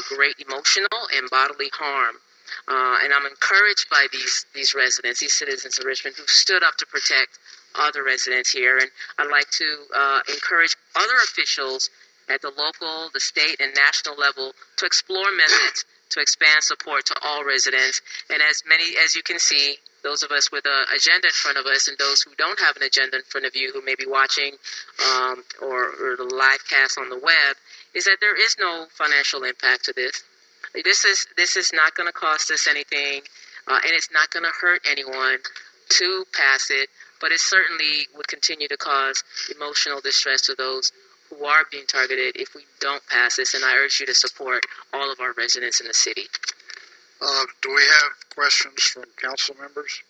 great emotional and bodily harm. And I'm encouraged by these residents, these citizens of Richmond who stood up to protect other residents here. And I'd like to encourage other officials at the local, the state, and national level to explore methods to expand support to all residents. And as you can see, those of us with an agenda in front of us and those who don't have an agenda in front of you who may be watching or the live cast on the web, is that there is no financial impact to this. This is not going to cost us anything, and it's not going to hurt anyone to pass it, but it certainly would continue to cause emotional distress to those who are being targeted if we don't pass this, and I urge you to support all of our residents in the city. Do we have questions from council members?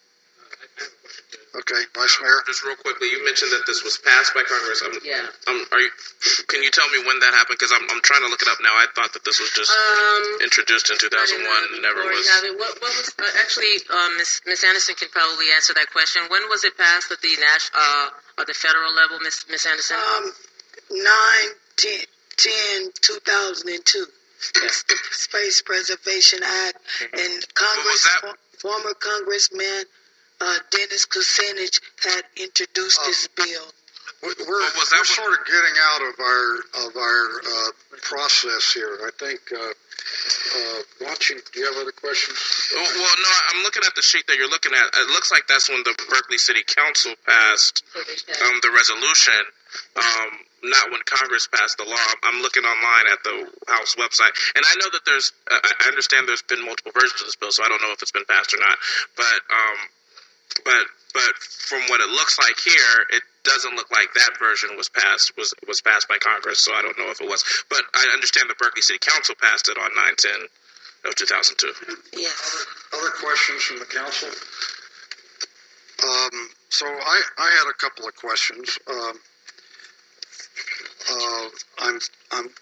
Okay, Vice Mayor. Just real quickly, you mentioned that this was passed by Congress. Yeah. Can you tell me when that happened? Because I'm trying to look it up now. I thought that this was just introduced in 2001. Never was. What was actually? Miss Anderson can probably answer that question. When was it passed at the federal level, Miss Anderson? 9/10/2002. It's the Space Preservation Act, and former Congressman Dennis Kucinich had introducced this bill. We're sort of getting out of our process here. I think. Do you have other questions? Well, no, I'm looking at the sheet that you're looking at. It looks like that's when the Berkeley City Council passed the resolution. Not when Congress passed the law. I'm looking online at the House website, and I know that I understand there's been multiple versions of this bill, so I don't know if it's been passed or not. But from what it looks like here, it doesn't look like that version was passed by Congress. So I don't know if it was. But I understand the Berkeley City Council passed it on 9/10 of 2002. Yes. Other questions from the council? So I had a couple of questions.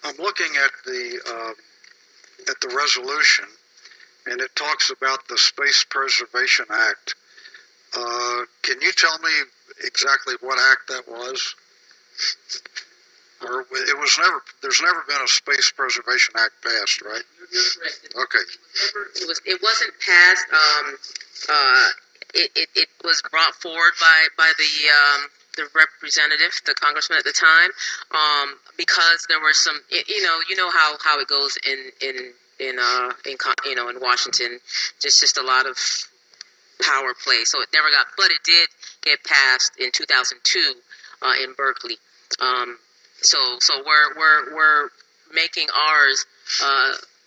I'm looking at the resolution, and it talks about the Space Preservation Act. Can you tell me exactly what act that was? Or it there's never been a Space Preservation Act passed, right? You're correct. Okay. It wasn't passed. It was brought forward by the representative, the congressman at the time, because there were some, you know how it goes in Washington, just a lot of power play. So it never got, but it did get passed in 2002 in Berkeley. So we're making ours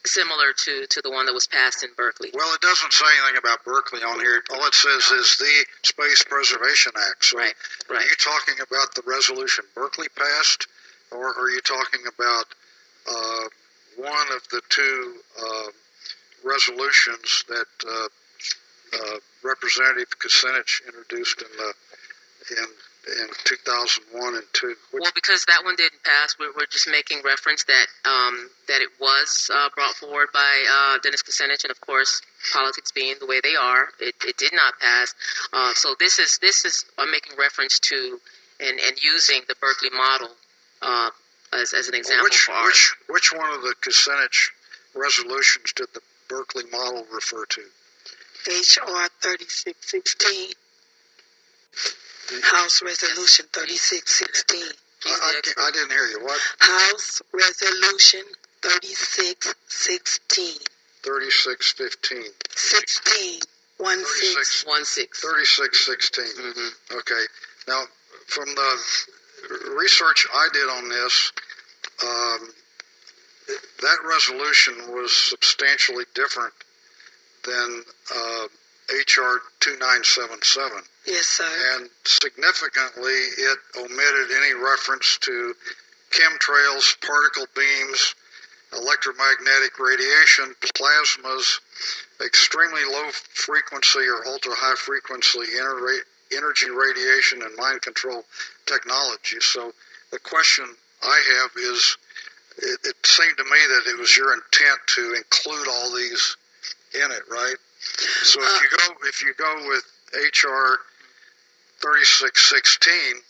similar to the one that was passed in Berkeley. Well, it doesn't say anything about Berkeley on here. All it says is the Space Preservation Act. So right. Are you talking about the resolution Berkeley passed, or are you talking about one of the two resolutions that Representative Kucinich introduced in 2001 and 2? Well, because that one didn't pass, we're just making reference that that it was brought forward by Dennis Kucinich, and of course, politics being the way they are, it did not pass. So this is I'm making reference to and using the Berkeley model as an example for ours. Which one of the Kucinich resolutions did the Berkeley model refer to? HR 3616. House Resolution 3616. I didn't hear you. What? House Resolution 3616. 3615. 16. 3616. Mm-hmm. Okay. Now, from the research I did on this, that resolution was substantially different than HR 2977. Yes, sir. And significantly, it omitted any reference to chemtrails, particle beams, electromagnetic radiation, plasmas, extremely low frequency or ultra high frequency energy radiation, and mind control technology. So the question I have is, it seemed to me that it was your intent to include all these in it, right? So if you go with HR 3616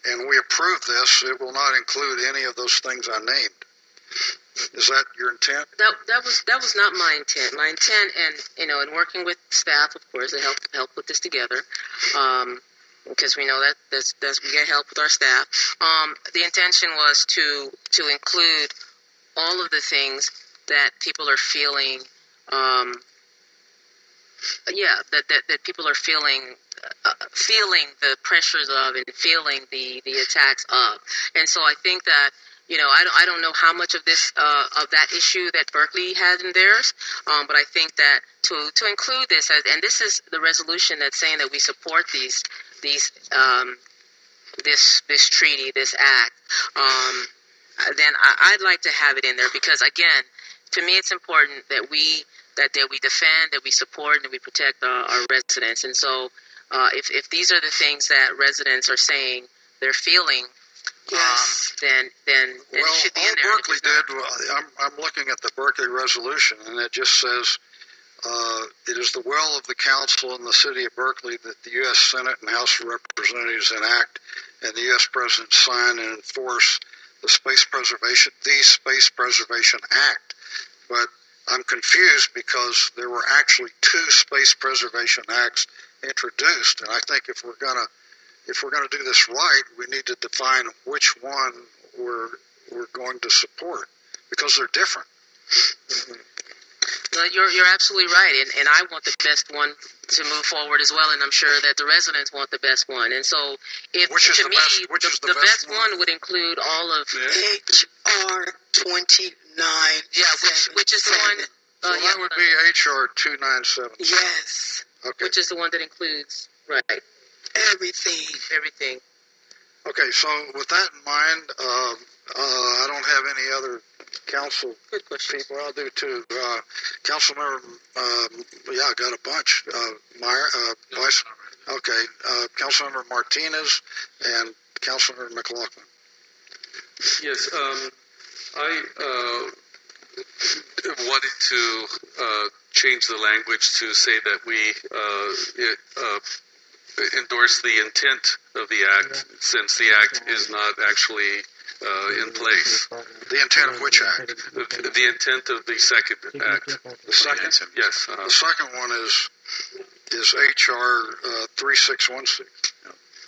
and we approve this, it will not include any of those things I named. Is that your intent? That was not my intent. My intent, and in working with staff, of course, to help put this together, because we know that we get help with our staff. The intention was to include all of the things that people are feeling. That people are feeling the pressures of and feeling the attacks of, and so I think that I don't know how much of this of that issue that Berkeley had in theirs, but I think that to include this, and this is the resolution that's saying that we support this treaty, this act, then I'd like to have it in there because again, to me it's important that we defend, that we support, and that we protect our residents. And so if these are the things that residents are saying they're feeling, yes, then it should be in there. All Berkeley did, I'm looking at the Berkeley resolution, and it just says, it is the will of the Council in the City of Berkeley that the U.S. Senate and House of Representatives enact and the U.S. President sign and enforce the Space Preservation Act. But I'm confused because there were actually two Space Preservation Acts introduced, and I think if we're gonna do this right, we need to define which one we're going to support because they're different. Mm-hmm. No, you're absolutely right, and I want the best one to move forward as well, and I'm sure that the residents want the best one. And so, the best one would include all of HR 29. Yeah, which is the one. So that would be HR 297. Yes. Okay. Which is the one that includes everything. Okay, so with that in mind, I don't have any other council people. I'll do two. Councilmember, I got a bunch. Vice. Okay, Councilmember Martinez and Councilmember McLaughlin. Yes, I wanted to change the language to say that we endorse the intent of the act, since the act is not actually in place. The intent of which act? The intent of the second act. The second? Yes. The second one is HR 3616.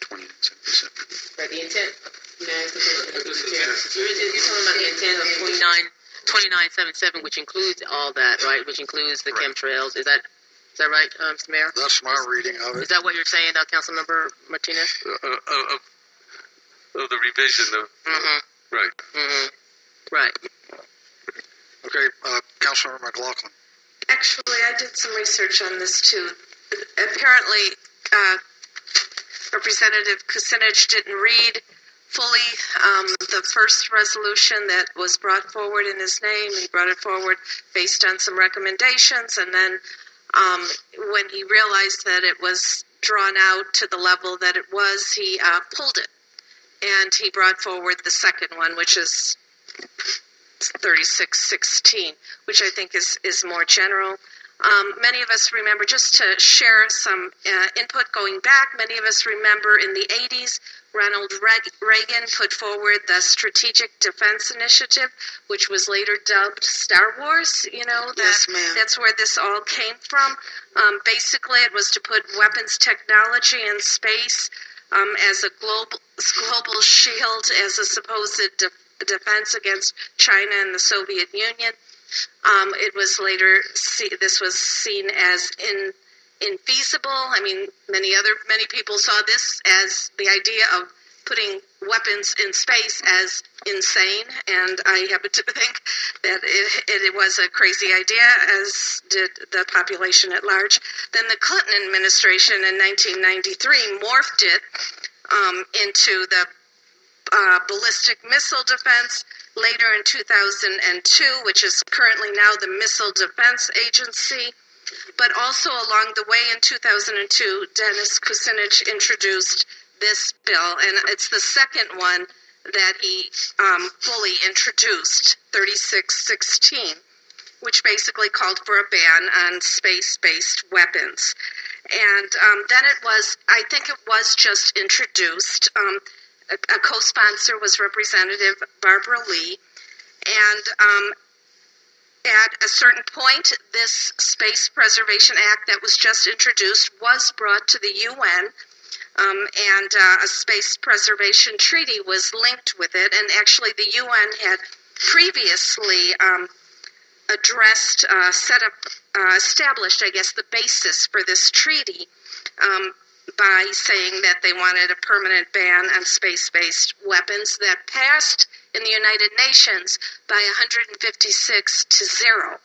Right, the intent. You're talking about the intent of 2977, which includes all that, right? Which includes the chemtrails. Is that right, Mr. Mayor? That's my reading of it. Is that what you're saying, Councilmember Martinez? Of the revision of right. Right. Okay, Councilmember McLaughlin. Actually, I did some research on this too. Apparently, Representative Kucinich didn't read fully the first resolution that was brought forward in his name. He brought it forward based on some recommendations, and then when he realized that it was drawn out to the level that it was, he pulled it. And he brought forward the second one, which is 3616, which I think is more general. Many of us remember, just to share some input going back, many of us remember in the 80s, Ronald Reagan put forward the Strategic Defense Initiative, which was later dubbed Star Wars. You know, that's where this all came from. Basically, it was to put weapons technology in space as a global shield, as a supposed defense against China and the Soviet Union. It was later this was seen as infeasible. I mean, many people saw this as the idea of putting weapons in space as insane, and I happen to think that it was a crazy idea, as did the population at large. Then the Clinton administration in 1993 morphed it into the ballistic missile defense, later in 2002, which is currently now the Missile Defense Agency. But also along the way in 2002, Dennis Kucinich introduced this bill, and it's the second one that he fully introduced, 3616, which basically called for a ban on space-based weapons. And then I think it was just introduced. A co-sponsor was Representative Barbara Lee, and at a certain point, this Space Preservation Act that was just introduced was brought to the UN, and a Space Preservation Treaty was linked with it, and actually the UN had previously established, I guess, the basis for this treaty by saying that they wanted a permanent ban on space-based weapons that passed in the United Nations by 156 to 0.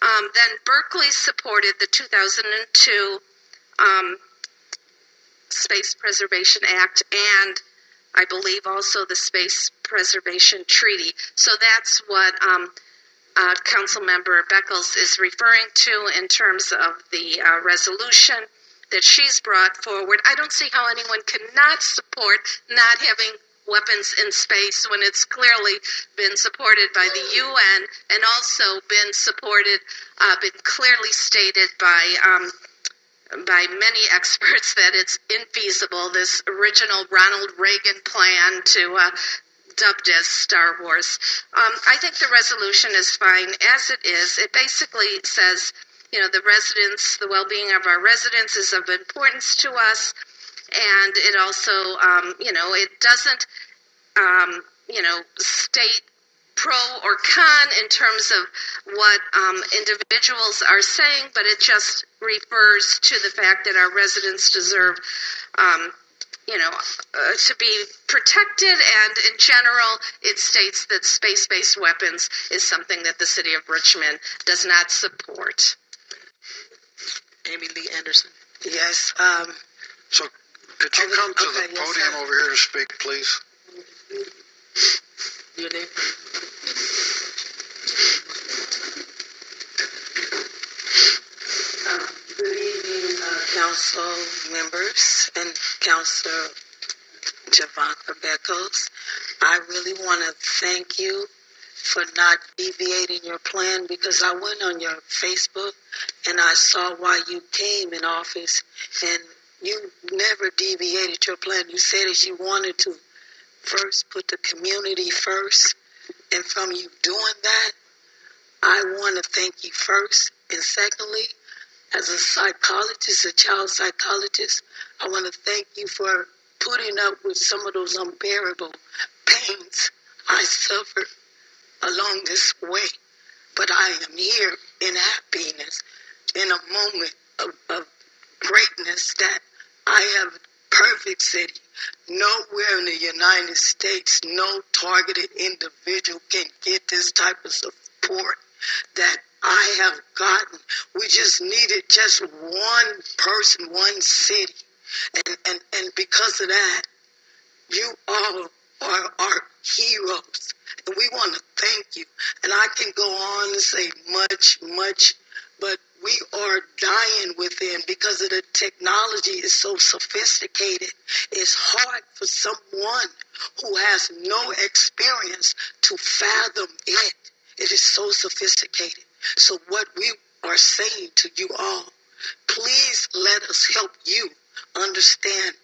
Then Berkeley supported the 2002 Space Preservation Act, and I believe also the Space Preservation Treaty. So that's what Councilmember Beckles is referring to in terms of the resolution that she's brought forward. I don't see how anyone cannot support not having weapons in space when it's clearly been supported by the UN and also been clearly stated by many experts that it's infeasible, this original Ronald Reagan plan to dubbed as Star Wars. I think the resolution is fine as it is. It basically says, the well-being of our residents is of importance to us, and it also, it doesn't, state pro or con in terms of what individuals are saying, but it just refers to the fact that our residents deserve, to be protected, and in general, it states that space-based weapons is something that the city of Richmond does not support. Amy Lee Anderson. Yes. So could you come to the podium over here to speak, please? Your name? Good evening, council members and Councilor Javanka Beckles. I really want to thank you for not deviating your plan, because I went on your Facebook and I saw why you came in office, and you never deviated your plan. You said as you wanted to first, put the community first. And from you doing that, I want to thank you first. And secondly, as a psychologist, a child psychologist, I want to thank you for putting up with some of those unbearable pains I suffered along this way. But I am here in happiness, in a moment of greatness that I have a perfect city. Nowhere in the United States, no targeted individual can get this type of support that I have gotten. We just needed just one person, one city. And because of that, you all are our heroes. And we want to thank you. And I can go on and say much, but we are dying within because of the technology is so sophisticated. It's hard for someone who has no experience to fathom it. It is so sophisticated. So what we are saying to you all, please let us help you understand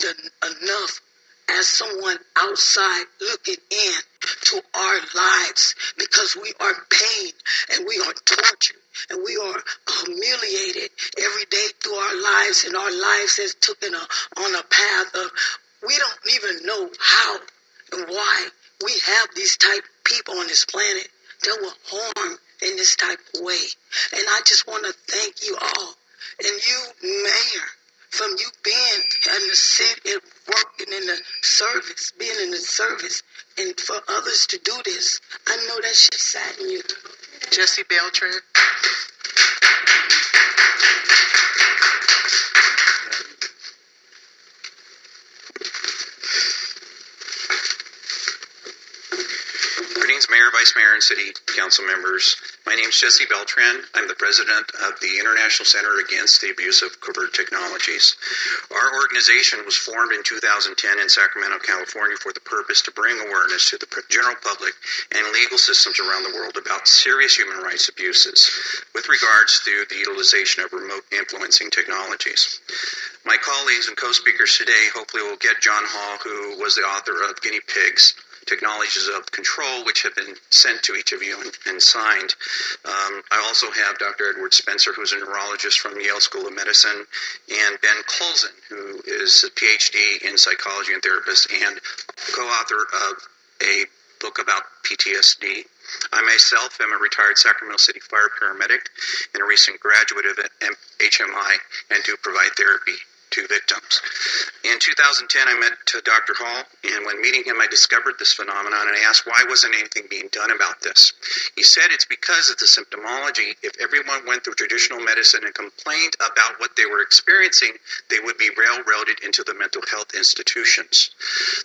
enough as someone outside looking in to our lives, because we are pained and we are tortured and we are humiliated every day through our lives, and our lives has taken on a path of we don't even know how and why we have these type of people on this planet that will harm in this type of way. And I just want to thank you all. And you, Mayor, from you being in the city, working in the service, being in the service, and for others to do this, I know that should sadden you. Jesse Beltran. Greetings, Mayor, Vice Mayor, and City Council members. My name is Jesse Beltran. I'm the president of the International Center Against the Abuse of Covert Technologies. Our organization was formed in 2010 in Sacramento, California, for the purpose to bring awareness to the general public and legal systems around the world about serious human rights abuses with regards to the utilization of remote influencing technologies. My colleagues and co-speakers today hopefully will get John Hall, who was the author of Guinea Pigs, Technologies of Control, which have been sent to each of you and signed. I also have Dr. Edward Spencer, who's a neurologist from Yale School of Medicine, and Ben Colson, who is a PhD in psychology and therapist and co-author of a book about PTSD. I myself am a retired Sacramento City fire paramedic and a recent graduate of HMI and do provide therapy to victims. In 2010, I met Dr. Hall, and when meeting him, I discovered this phenomenon, and I asked why wasn't anything being done about this. He said it's because of the symptomology. If everyone went through traditional medicine and complained about what they were experiencing, they would be railroaded into the mental health institutions.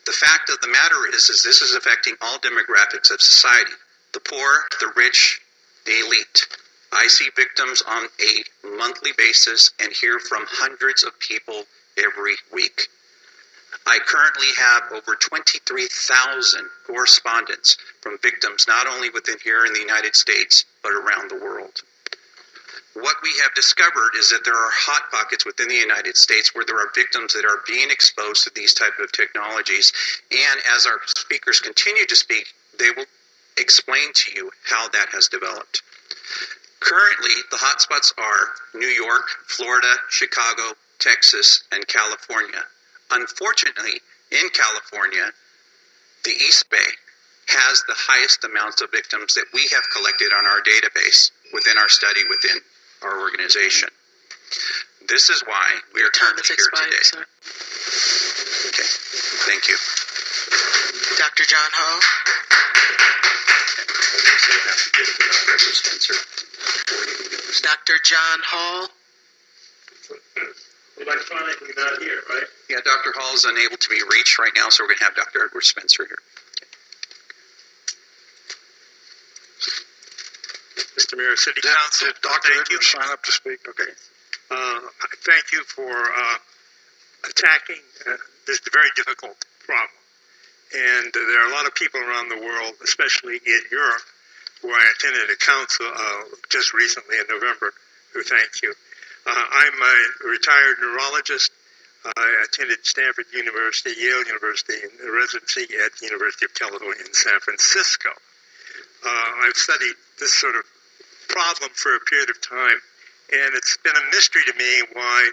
The fact of the matter is this is affecting all demographics of society: the poor, the rich, the elite. I see victims on a monthly basis and hear from hundreds of people every week. I currently have over 23,000 correspondents from victims not only within here in the United States, but around the world. What we have discovered is that there are hot pockets within the United States where there are victims that are being exposed to these type of technologies. And as our speakers continue to speak, they will explain to you how that has developed. Currently, the hotspots are New York, Florida, Chicago, Texas, and California. Unfortunately, in California, the East Bay has the highest amounts of victims that we have collected on our database within our study within our organization. This is why we are currently here today. Sir. Okay, thank you. Dr. John Hall. Dr. John Hall. Electronically not here, right? Yeah, Dr. Hall is unable to be reached right now, so we're going to have Dr. Edward Spencer here. Mr. Mayor, City Council, Did Dr. Edwards sign up to speak? Okay. Thank you for attacking this very difficult problem. And there are a lot of people around the world, especially in Europe, who I attended a council just recently in November, who thank you. I'm a retired neurologist. I attended Stanford University, Yale University, and a residency at the University of California in San Francisco. I've studied this sort of problem for a period of time, and it's been a mystery to me why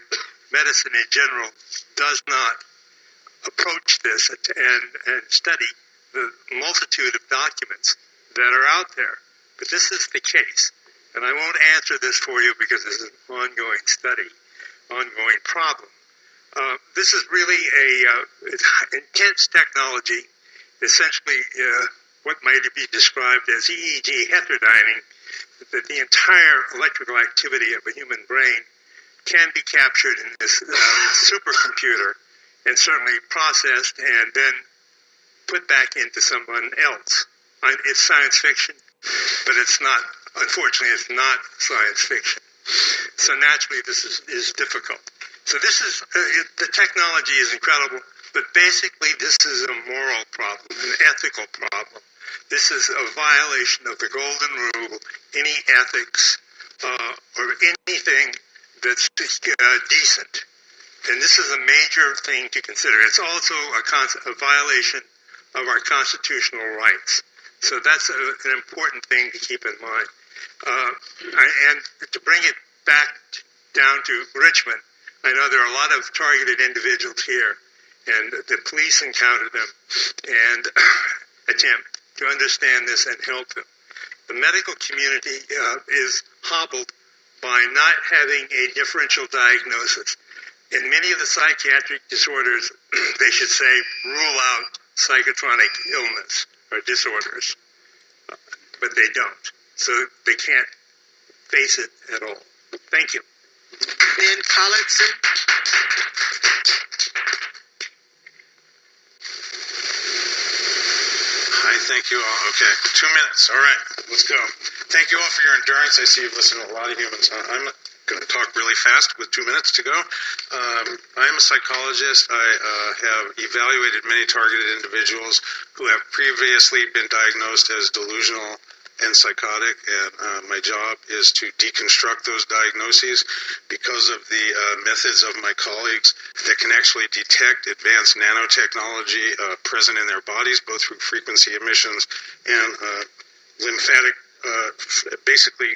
medicine in general does not approach this and study the multitude of documents that are out there. But this is the case, and I won't answer this for you because this is an ongoing study, ongoing problem. This is really a intense technology, essentially what might be described as EEG heterodyning, that the entire electrical activity of a human brain can be captured in this supercomputer and certainly processed and then put back into someone else. It's science fiction, but it's not, unfortunately, it's not science fiction. So naturally, this is difficult. So this is, the technology is incredible, but basically this is a moral problem, an ethical problem. This is a violation of the golden rule, any ethics or anything that's decent. And this is a major thing to consider. It's also a violation of our constitutional rights. So that's an important thing to keep in mind. And to bring it back down to Richmond, I know there are a lot of targeted individuals here, and the police encounter them and attempt to understand this and help them. The medical community is hobbled by not having a differential diagnosis. In many of the psychiatric disorders, they should say, rule out psychotronic illness or disorders, but they don't. So they can't face it at all. Thank you. Ben Collinson. Hi, thank you all. Okay, 2 minutes. All right, let's go. Thank you all for your endurance. I see you've listened to a lot of humans. I'm going to talk really fast with 2 minutes to go. I am a psychologist. I have evaluated many targeted individuals who have previously been diagnosed as delusional and psychotic, and my job is to deconstruct those diagnoses because of the methods of my colleagues that can actually detect advanced nanotechnology present in their bodies, both through frequency emissions and lymphatic, basically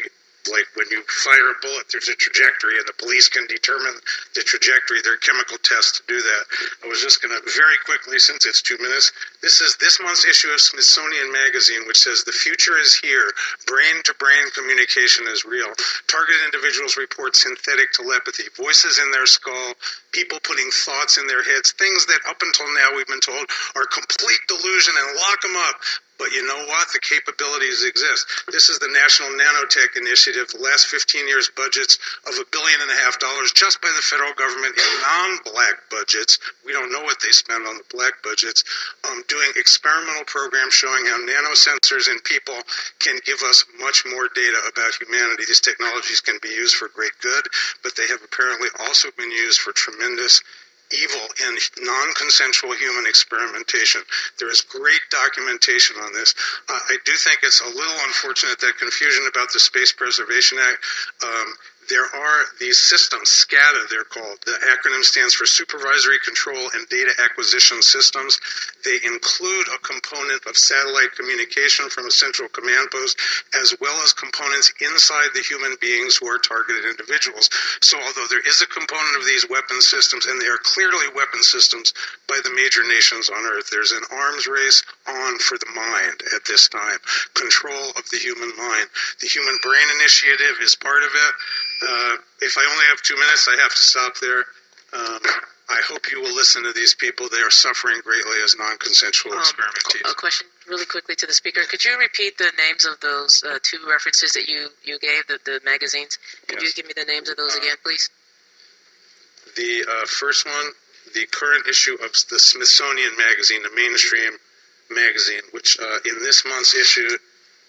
like when you fire a bullet, there's a trajectory, and the police can determine the trajectory. There are chemical tests to do that. I was just going to very quickly, since it's 2 minutes, this is this month's issue of Smithsonian Magazine, which says the future is here. Brain-to-brain communication is real. Targeted individuals report synthetic telepathy, voices in their skull, people putting thoughts in their heads, things that up until now we've been told are complete delusion, and lock them up. But you know what? The capabilities exist. This is the National Nanotech Initiative. The last 15 years' budgets of $1.5 billion just by the federal government in non-black budgets. We don't know what they spend on the black budgets. Doing experimental programs showing how nanosensors in people can give us much more data about humanity. These technologies can be used for great good, but they have apparently also been used for tremendous evil and non-consensual human experimentation. There is great documentation on this. I do think it's a little unfortunate that confusion about the Space Preservation Act. There are these systems, SCADA they're called. The acronym stands for Supervisory Control and Data Acquisition Systems. They include a component of satellite communication from a central command post, as well as components inside the human beings who are targeted individuals. So although there is a component of these weapon systems, and they are clearly weapon systems by the major nations on Earth, there's an arms race on for the mind at this time. Control of the human mind. The Human Brain Initiative is part of it. If I only have 2 minutes, I have to stop there. I hope you will listen to these people. They are suffering greatly as non-consensual experimentees. A question really quickly to the speaker. Could you repeat the names of those two references that you gave, the magazines? Could you give me the names of those again, please? The first one, the current issue of the Smithsonian Magazine, the mainstream magazine, which in this month's issue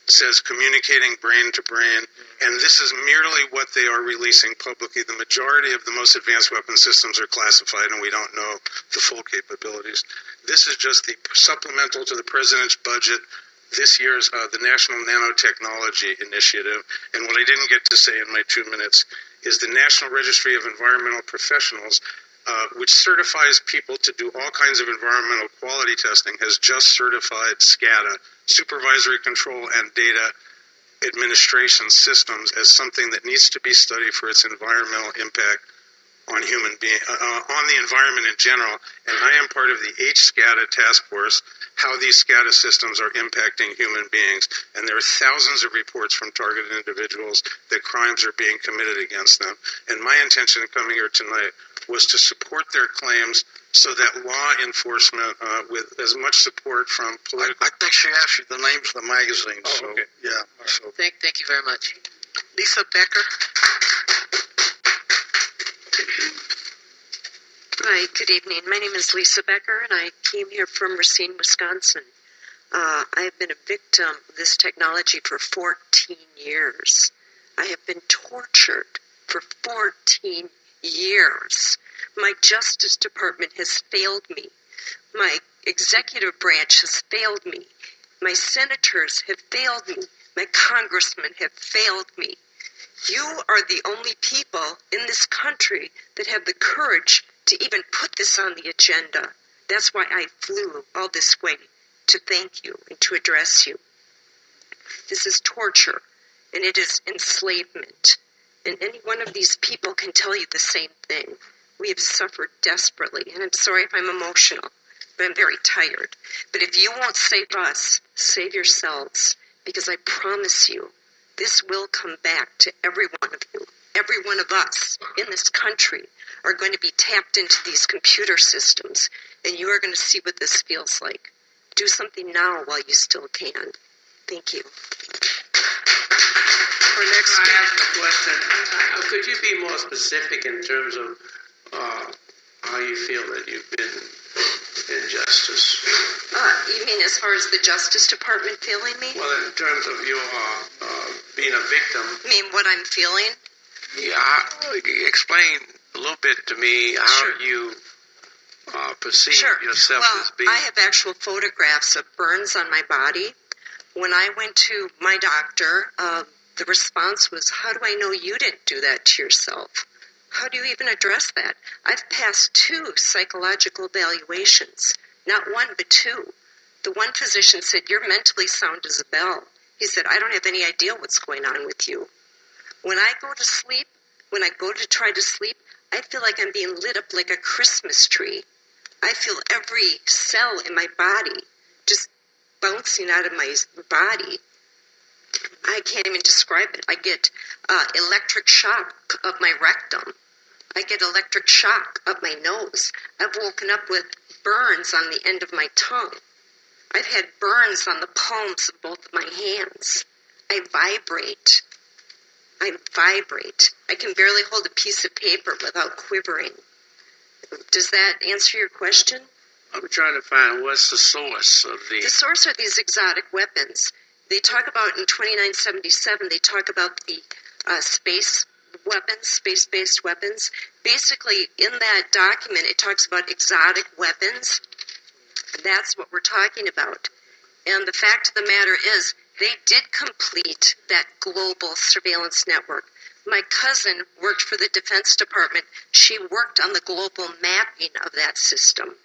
says communicating brain to brain, and this is merely what they are releasing publicly. The majority of the most advanced weapon systems are classified, and we don't know the full capabilities. This is just the supplemental to the president's budget. This year's the National Nanotechnology Initiative, and what I didn't get to say in my 2 minutes is the National Registry of Environmental Professionals which certifies people to do all kinds of environmental quality testing, has just certified SCADA, Supervisory Control and Data Administration Systems, as something that needs to be studied for its environmental impact on on the environment in general. And I am part of the HSCADA task force, how these SCADA systems are impacting human beings. And there are thousands of reports from targeted individuals that crimes are being committed against them. And my intention in coming here tonight was to support their claims so that law enforcement, with as much support from political... I think she asked you the names of the magazines. Oh, so, okay. Yeah. So. Thank you very much. Lisa Becker. Hi, good evening. My name is Lisa Becker, and I came here from Racine, Wisconsin. I have been a victim of this technology for 14 years. I have been tortured for 14 years. My Justice Department has failed me. My executive branch has failed me. My senators have failed me. My congressmen have failed me. You are the only people in this country that have the courage to even put this on the agenda. That's why I flew all this way, to thank you and to address you. This is torture, and it is enslavement. And any one of these people can tell you the same thing. We have suffered desperately, and I'm sorry if I'm emotional, but I'm very tired. But if you won't save us, save yourselves, because I promise you, this will come back to every one of you. Every one of us in this country are going to be tapped into these computer systems, and you are going to see what this feels like. Do something now while you still can. Thank you. Our next Can I ask a question? Could you be more specific in terms of how you feel that you've been injustice? You mean as far as the Justice Department failing me? Well, in terms of your being a victim. You mean what I'm feeling? Yeah, explain a little bit to me how you perceive yourself as being. I have actual photographs of burns on my body. When I went to my doctor, the response was, how do I know you didn't do that to yourself? How do you even address that? I've passed 2 psychological evaluations, not 1 but 2. The one physician said, you're mentally sound as a bell. He said, I don't have any idea what's going on with you. When I go to sleep, when I go to try to sleep, I feel like I'm being lit up like a Christmas tree. I feel every cell in my body just bouncing out of my body. I can't even describe it. I get electric shock of my rectum. I get electric shock up my nose. I've woken up with burns on the end of my tongue. I've had burns on the palms of both of my hands. I vibrate. I can barely hold a piece of paper without quivering. Does that answer your question? I'm trying to find what's the source of the... The source are these exotic weapons. They talk about, in 2977, they talk about the space weapons, space-based weapons. Basically, in that document, it talks about exotic weapons. That's what we're talking about. And the fact of the matter is, they did complete that global surveillance network. My cousin worked for the Defense Department. She worked on the global mapping of that system.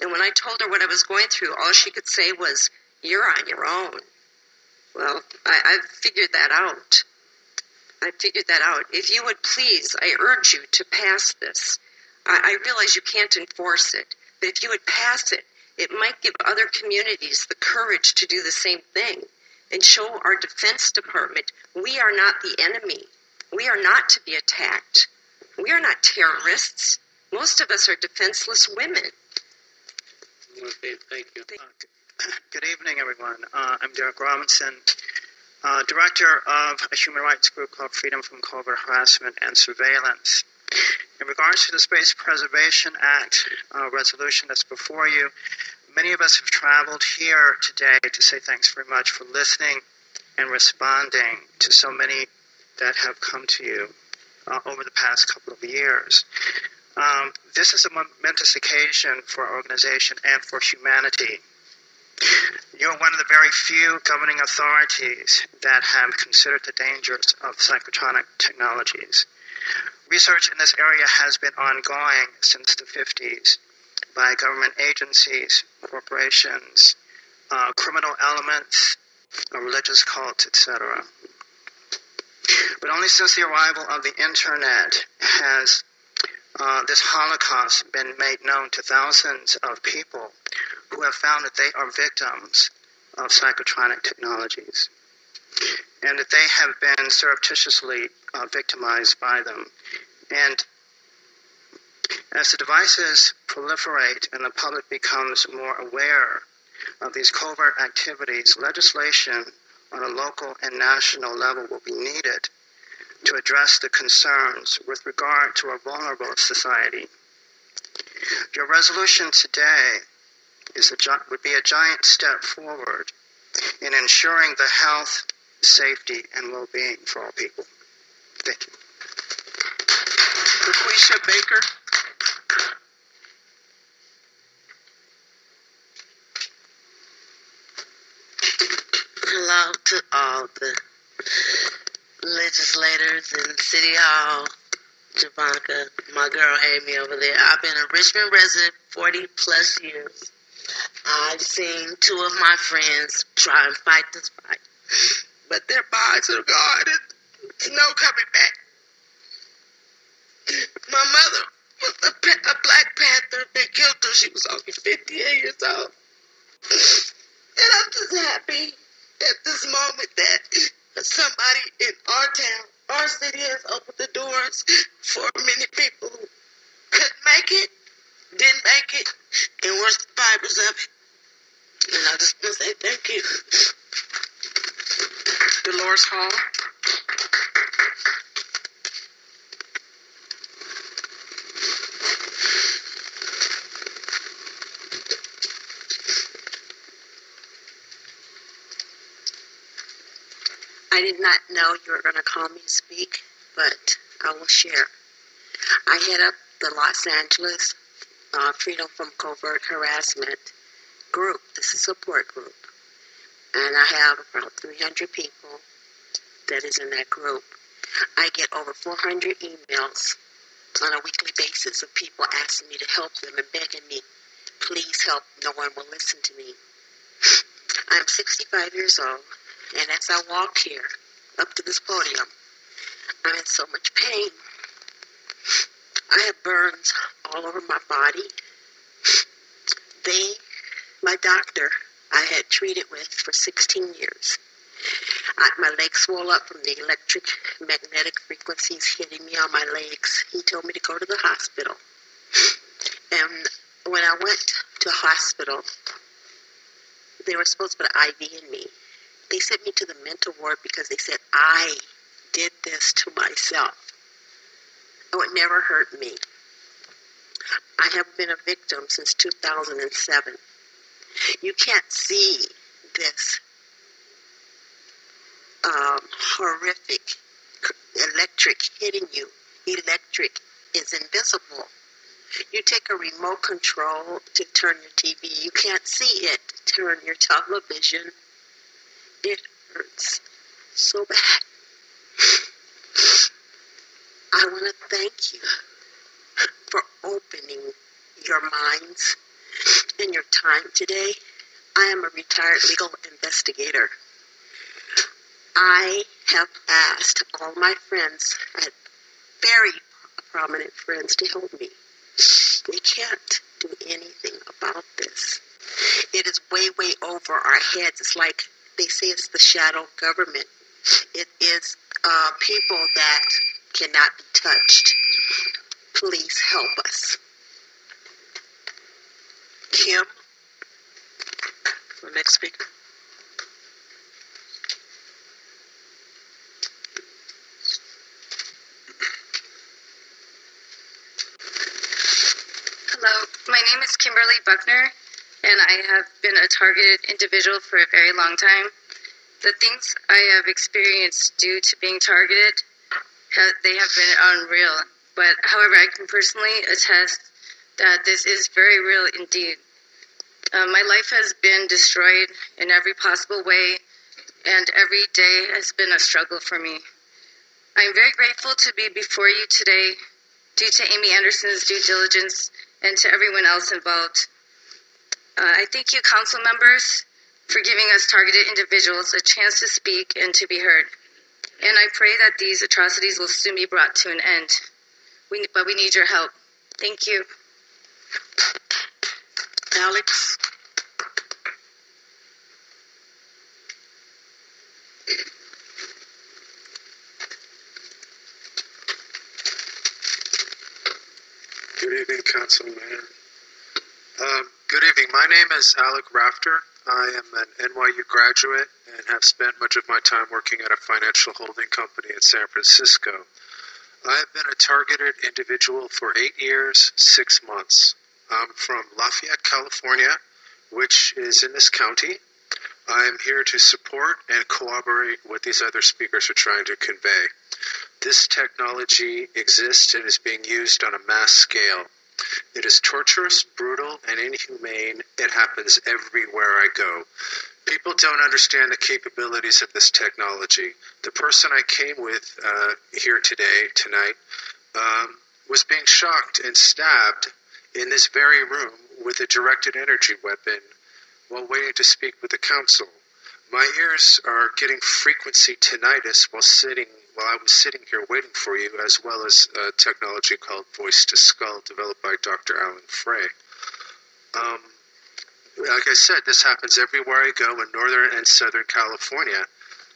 And when I told her what I was going through, all she could say was, you're on your own. Well, I figured that out. If you would please, I urge you to pass this. I realize you can't enforce it, but if you would pass it, it might give other communities the courage to do the same thing and show our Defense Department we are not the enemy. We are not to be attacked. We are not terrorists. Most of us are defenseless women. Okay, thank you. Good evening, everyone. I'm Derek Robinson, director of a human rights group called Freedom from Covert Harassment and Surveillance. In regards to the Space Preservation Act resolution that's before you, many of us have traveled here today to say thanks very much for listening and responding to so many that have come to you over the past couple of years. This is a momentous occasion for our organization and for humanity. You're one of the very few governing authorities that have considered the dangers of psychotronic technologies. Research in this area has been ongoing since the 50s by government agencies, corporations, criminal elements, religious cults, etc. But only since the arrival of the internet has this Holocaust been made known to thousands of people who have found that they are victims of psychotronic technologies and that they have been surreptitiously victimized by them. And as the devices proliferate and the public becomes more aware of these covert activities, legislation on a local and national level will be needed to address the concerns with regard to a vulnerable society. Your resolution today would be a giant step forward in ensuring the health, safety, and well-being for all people. Thank you. LaQuisha Baker. Hello to all the legislators in City Hall, Javanka, my girl Amy over there. I've been a Richmond resident 40 plus years. I've seen two of my friends try and fight this fight, but their bodies are gone and there's no coming back. My mother was a Black Panther. They killed her. She was only 58 years old. And I'm just happy at this moment that somebody in our town, our city, has opened the doors for many people who couldn't make it, didn't make it, and were survivors of it. And I just want to say thank you. Dolores Hall. I did not know you were going to call me to speak, but I will share. I head up the Los Angeles Freedom from Covert Harassment group. This is a support group. And I have about 300 people that is in that group. I get over 400 emails on a weekly basis of people asking me to help them and begging me, please help, no one will listen to me. I'm 65 years old, and as I walk here up to this podium, I'm in so much pain. I have burns all over my body. My doctor, I had treated with for 16 years. My legs swole up from the electromagnetic frequencies hitting me on my legs. He told me to go to the hospital. And when I went to the hospital, they were supposed to put an IV in me. They sent me to the mental ward because they said I did this to myself. It would never hurt me. I have been a victim since 2007. You can't see this horrific electric hitting you. Electric is invisible. You take a remote control to turn your TV. You can't see it. Turn your television. It hurts so bad. I want to thank you for opening your minds and your time today. I am a retired legal investigator. I have asked all my friends, I had very prominent friends, to help me. We can't do anything about this. It is way, way over our heads. It's like they say it's the shadow government. It is people that cannot be touched. Please help us. Kim, the next speaker. Hello, my name is Kimberly Buckner, and I have been a targeted individual for a very long time. The things I have experienced due to being targeted, they have been unreal. But however, I can personally attest that this is very real indeed. My life has been destroyed in every possible way, and every day has been a struggle for me. I'm very grateful to be before you today due to Amy Anderson's due diligence and to everyone else involved. I thank you, council members, for giving us targeted individuals a chance to speak and to be heard. And I pray that these atrocities will soon be brought to an end. But we need your help. Thank you. Alex? Good evening, Council Mayor. Good evening. My name is Alec Rafter. I am an NYU graduate and have spent much of my time working at a financial holding company in San Francisco. I have been a targeted individual for 8 years, 6 months. I'm from Lafayette, California, which is in this county. I am here to support and cooperate with these other speakers are trying to convey. This technology exists and is being used on a mass scale. It is torturous, brutal, and inhumane. It happens everywhere I go. People don't understand the capabilities of this technology. The person I came with here tonight, was being shocked and stabbed in this very room with a directed energy weapon while waiting to speak with the council. My ears are getting frequency tinnitus while I was sitting here waiting for you, as well as a technology called Voice to Skull, developed by Dr. Alan Frey. Like I said, this happens everywhere I go in Northern and Southern California.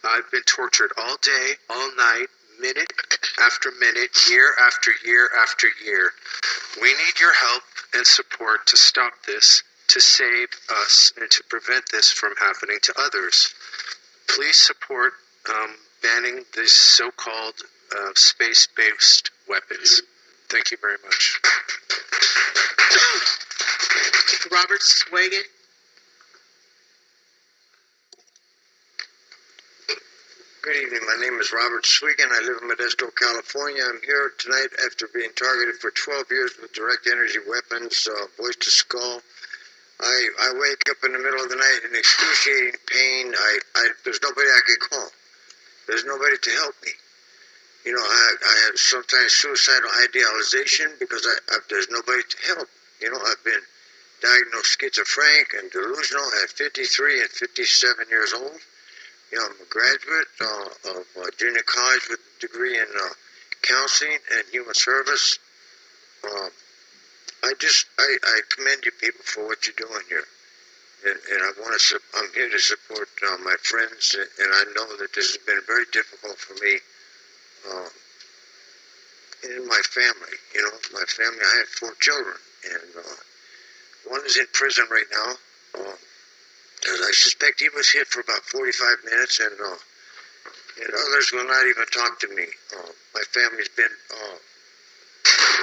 I've been tortured all day, all night, minute after minute, year after year after year. We need your help and support to stop this, to save us, and to prevent this from happening to others. Please support banning these so-called space-based weapons. Thank you very much. Robert Swagan? Good evening. My name is Robert Swigan. I live in Modesto, California. I'm here tonight after being targeted for 12 years with direct energy weapons, voice to skull. I wake up in the middle of the night in excruciating pain. There's nobody I could call. There's nobody to help me. You know, I have sometimes suicidal idealization because there's nobody to help. You know, I've been diagnosed schizophrenic and delusional at 53 and 57 years old. You know, I'm a graduate of junior college with a degree in counseling and human service. I commend you people for what you're doing here. And I'm here to support my friends, and I know that this has been very difficult for me and my family. You know, my family, I have 4 children, and one is in prison right now. I suspect he was hit for about 45 minutes, and others will not even talk to me. My family's been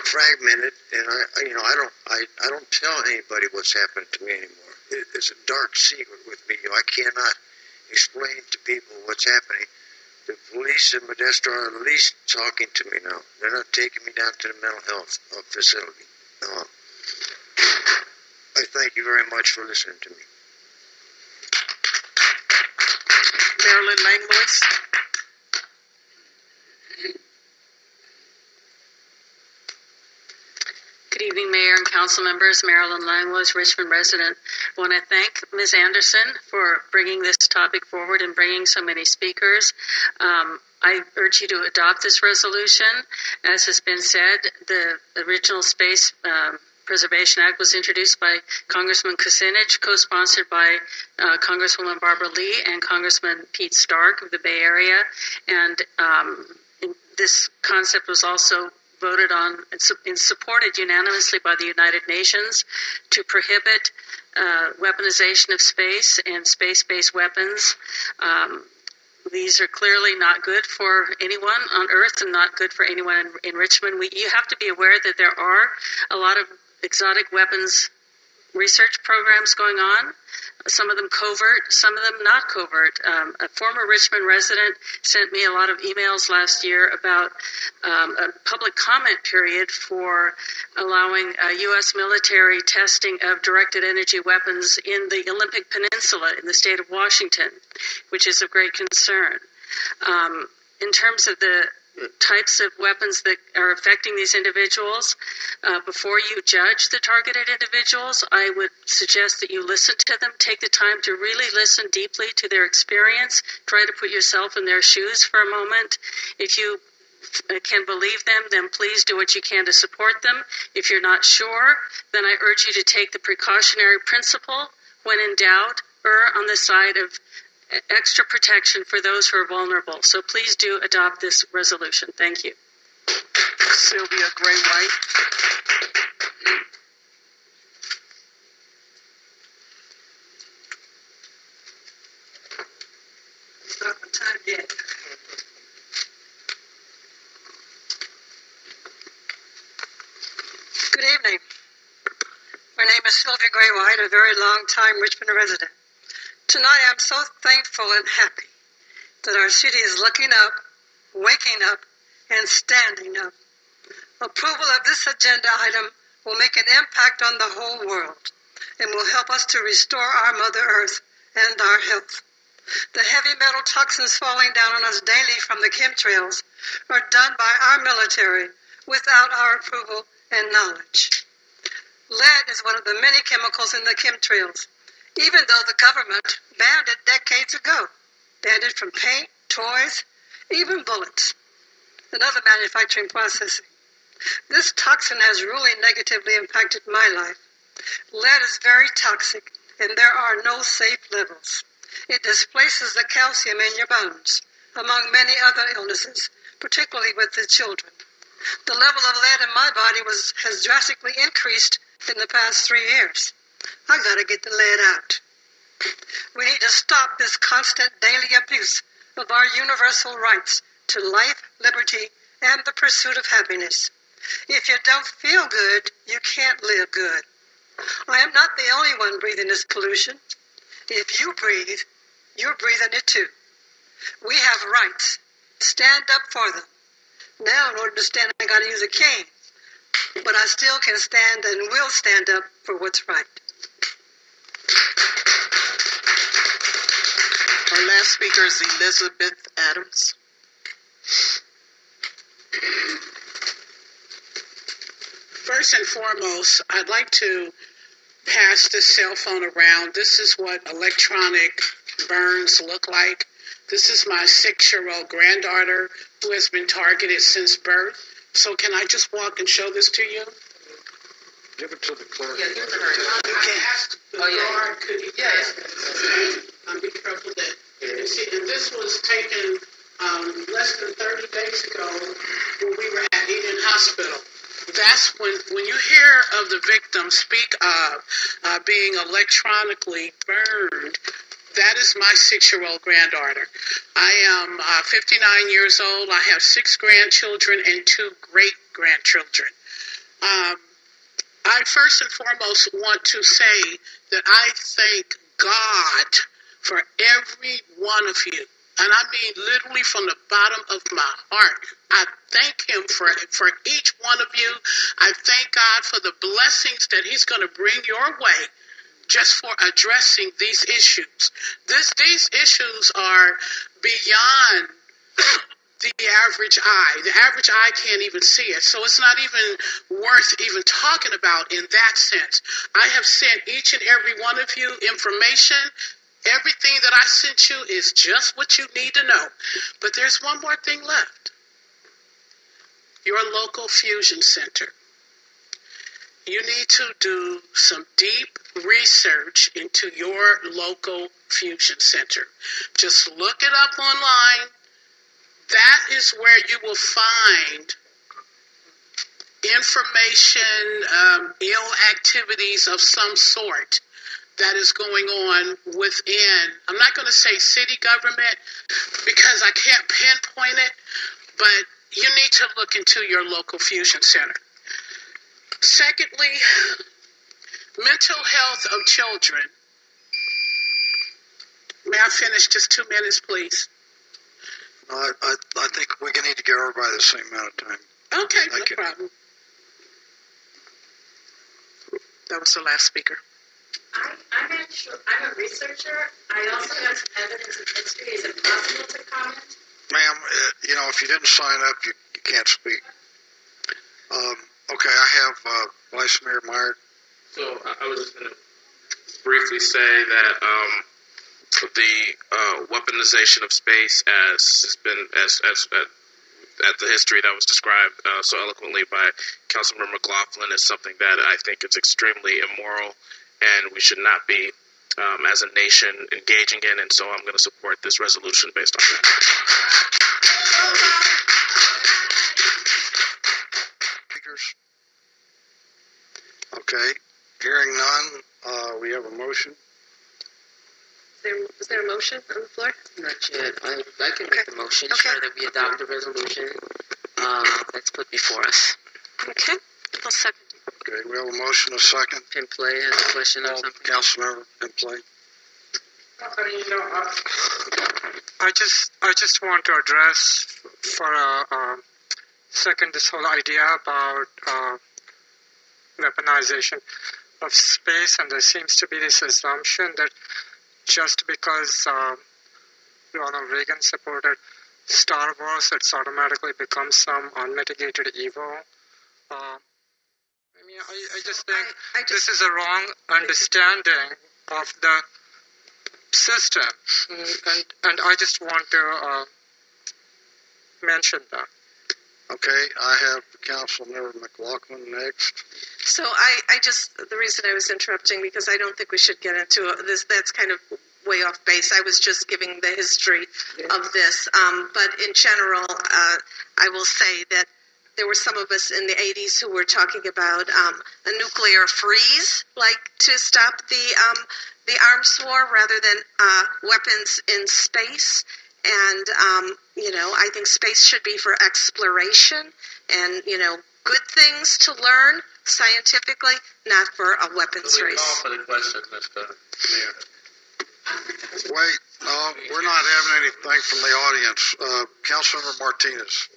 fragmented, and I don't tell anybody what's happened to me anymore. It's a dark secret with me. I cannot explain to people what's happening. The police in Modesto are at least talking to me now. They're not taking me down to the mental health facility. I thank you very much for listening to me. Marilyn Langlois? Good evening, Mayor and Council members. Marilyn Langlois, Richmond resident. I want to thank Ms. Anderson for bringing this topic forward and bringing so many speakers. I urge you to adopt this resolution. As has been said, the original Space Preservation Act was introduced by Congressman Kucinich, co-sponsored by Congresswoman Barbara Lee and Congressman Pete Stark of the Bay Area. And this concept was also voted on and supported unanimously by the United Nations to prohibit weaponization of space and space-based weapons. These are clearly not good for anyone on Earth and not good for anyone in Richmond. You have to be aware that there are a lot of exotic weapons research programs going on, some of them covert, some of them not covert. A former Richmond resident sent me a lot of emails last year about a public comment period for allowing U.S. military testing of directed energy weapons in the Olympic Peninsula in the state of Washington, which is of great concern. In terms of the types of weapons that are affecting these individuals. Before you judge the targeted individuals, I would suggest that you listen to them, take the time to really listen deeply to their experience, try to put yourself in their shoes for a moment. If you can believe them, then please do what you can to support them. If you're not sure, then I urge you to take the precautionary principle. When in doubt, err on the side of extra protection for those who are vulnerable. So please do adopt this resolution. Thank you. Sylvia Gray White. It's not the time yet. Good evening. My name is Sylvia Gray White, a very long-time Richmond resident. Tonight I'm so thankful and happy that our city is looking up, waking up, and standing up. Approval of this agenda item will make an impact on the whole world and will help us to restore our Mother Earth and our health. The heavy metal toxins falling down on us daily from the chemtrails are done by our military without our approval and knowledge. Lead is one of the many chemicals in the chemtrails, even though the government banned it decades ago. Banned it from paint, toys, even bullets, and other manufacturing processing. This toxin has really negatively impacted my life. Lead is very toxic, and there are no safe levels. It displaces the calcium in your bones, among many other illnesses, particularly with the children. The level of lead in my body has drastically increased in the past 3 years. I gotta get the lead out. We need to stop this constant daily abuse of our universal rights to life, liberty, and the pursuit of happiness. If you don't feel good, you can't live good. I am not the only one breathing this pollution. If you breathe, you're breathing it too. We have rights. Stand up for them. Now, in order to stand, I gotta use a cane. But I still can stand and will stand up for what's right. Our last speaker is Elizabeth Adams. First and foremost, I'd like to pass this cell phone around. This is what electronic burns look like. This is my 6-year-old granddaughter who has been targeted since birth. So can I just walk and show this to you? Give it to the clerk. Yeah, give it to her. I asked the guard, could you pass this? Be careful that you see. And this was taken less than 30 days ago when we were at Eden Hospital. That's when you hear of the victim speak of being electronically burned. That is my 6-year-old granddaughter. I am 59 years old. I have 6 grandchildren and 2 great-grandchildren. I first and foremost want to say that I thank God for every one of you. And I mean literally from the bottom of my heart. I thank him for each one of you. I thank God for the blessings that he's going to bring your way just for addressing these issues. These issues are beyond the average eye. The average eye can't even see it. So it's not even worth even talking about in that sense. I have sent each and every one of you information. Everything that I sent you is just what you need to know. But there's one more thing left. Your local fusion center. You need to do some deep research into your local fusion center. Just look it up online. That is where you will find information, ill activities of some sort that is going on within, I'm not going to say city government because I can't pinpoint it, but you need to look into your local fusion center. Secondly, mental health of children. May I finish just 2 minutes, please? No, I think we need to give everybody the same amount of time. Okay, no problem. That was the last speaker. I'm a researcher. I also have some evidence of history. Is it possible to comment? Ma'am, if if you didn't sign up, you can't speak. Okay, I have Vice Mayor Meyer. So I was just going to briefly say that the weaponization of space has been as at the history that was described so eloquently by Councilmember McLaughlin is something that I think is extremely immoral, and we should not be, as a nation, engaging in. And so I'm going to support this resolution based on that. Speakers? Okay, hearing none, we have a motion. Is there a motion on the floor? Not yet. I can make the motion, sure, that we adopt the resolution that's put before us. Okay, I'll second. Okay, we have a motion, a second. Pinplay has a question or something. Councilmember Pinplay. I just want to address for a second this whole idea about weaponization of space, and there seems to be this assumption that just because Ronald Reagan supported Star Wars, it's automatically becomes some unmitigated evil. I just think this is a wrong understanding of the system, and I just want to mention that. Okay, I have Councilmember McLaughlin next. So the reason I was interrupting, because I don't think we should get into this, that's kind of way off base. I was just giving the history of this. But in general, I will say that there were some of us in the 80s who were talking about a nuclear freeze, like to stop the arms war rather than weapons in space. And, I think space should be for exploration and, good things to learn scientifically, not for a weapons race. Call for the question, Mr. Mayor. Wait, no, we're not having anything from the audience. Councilmember Martinez.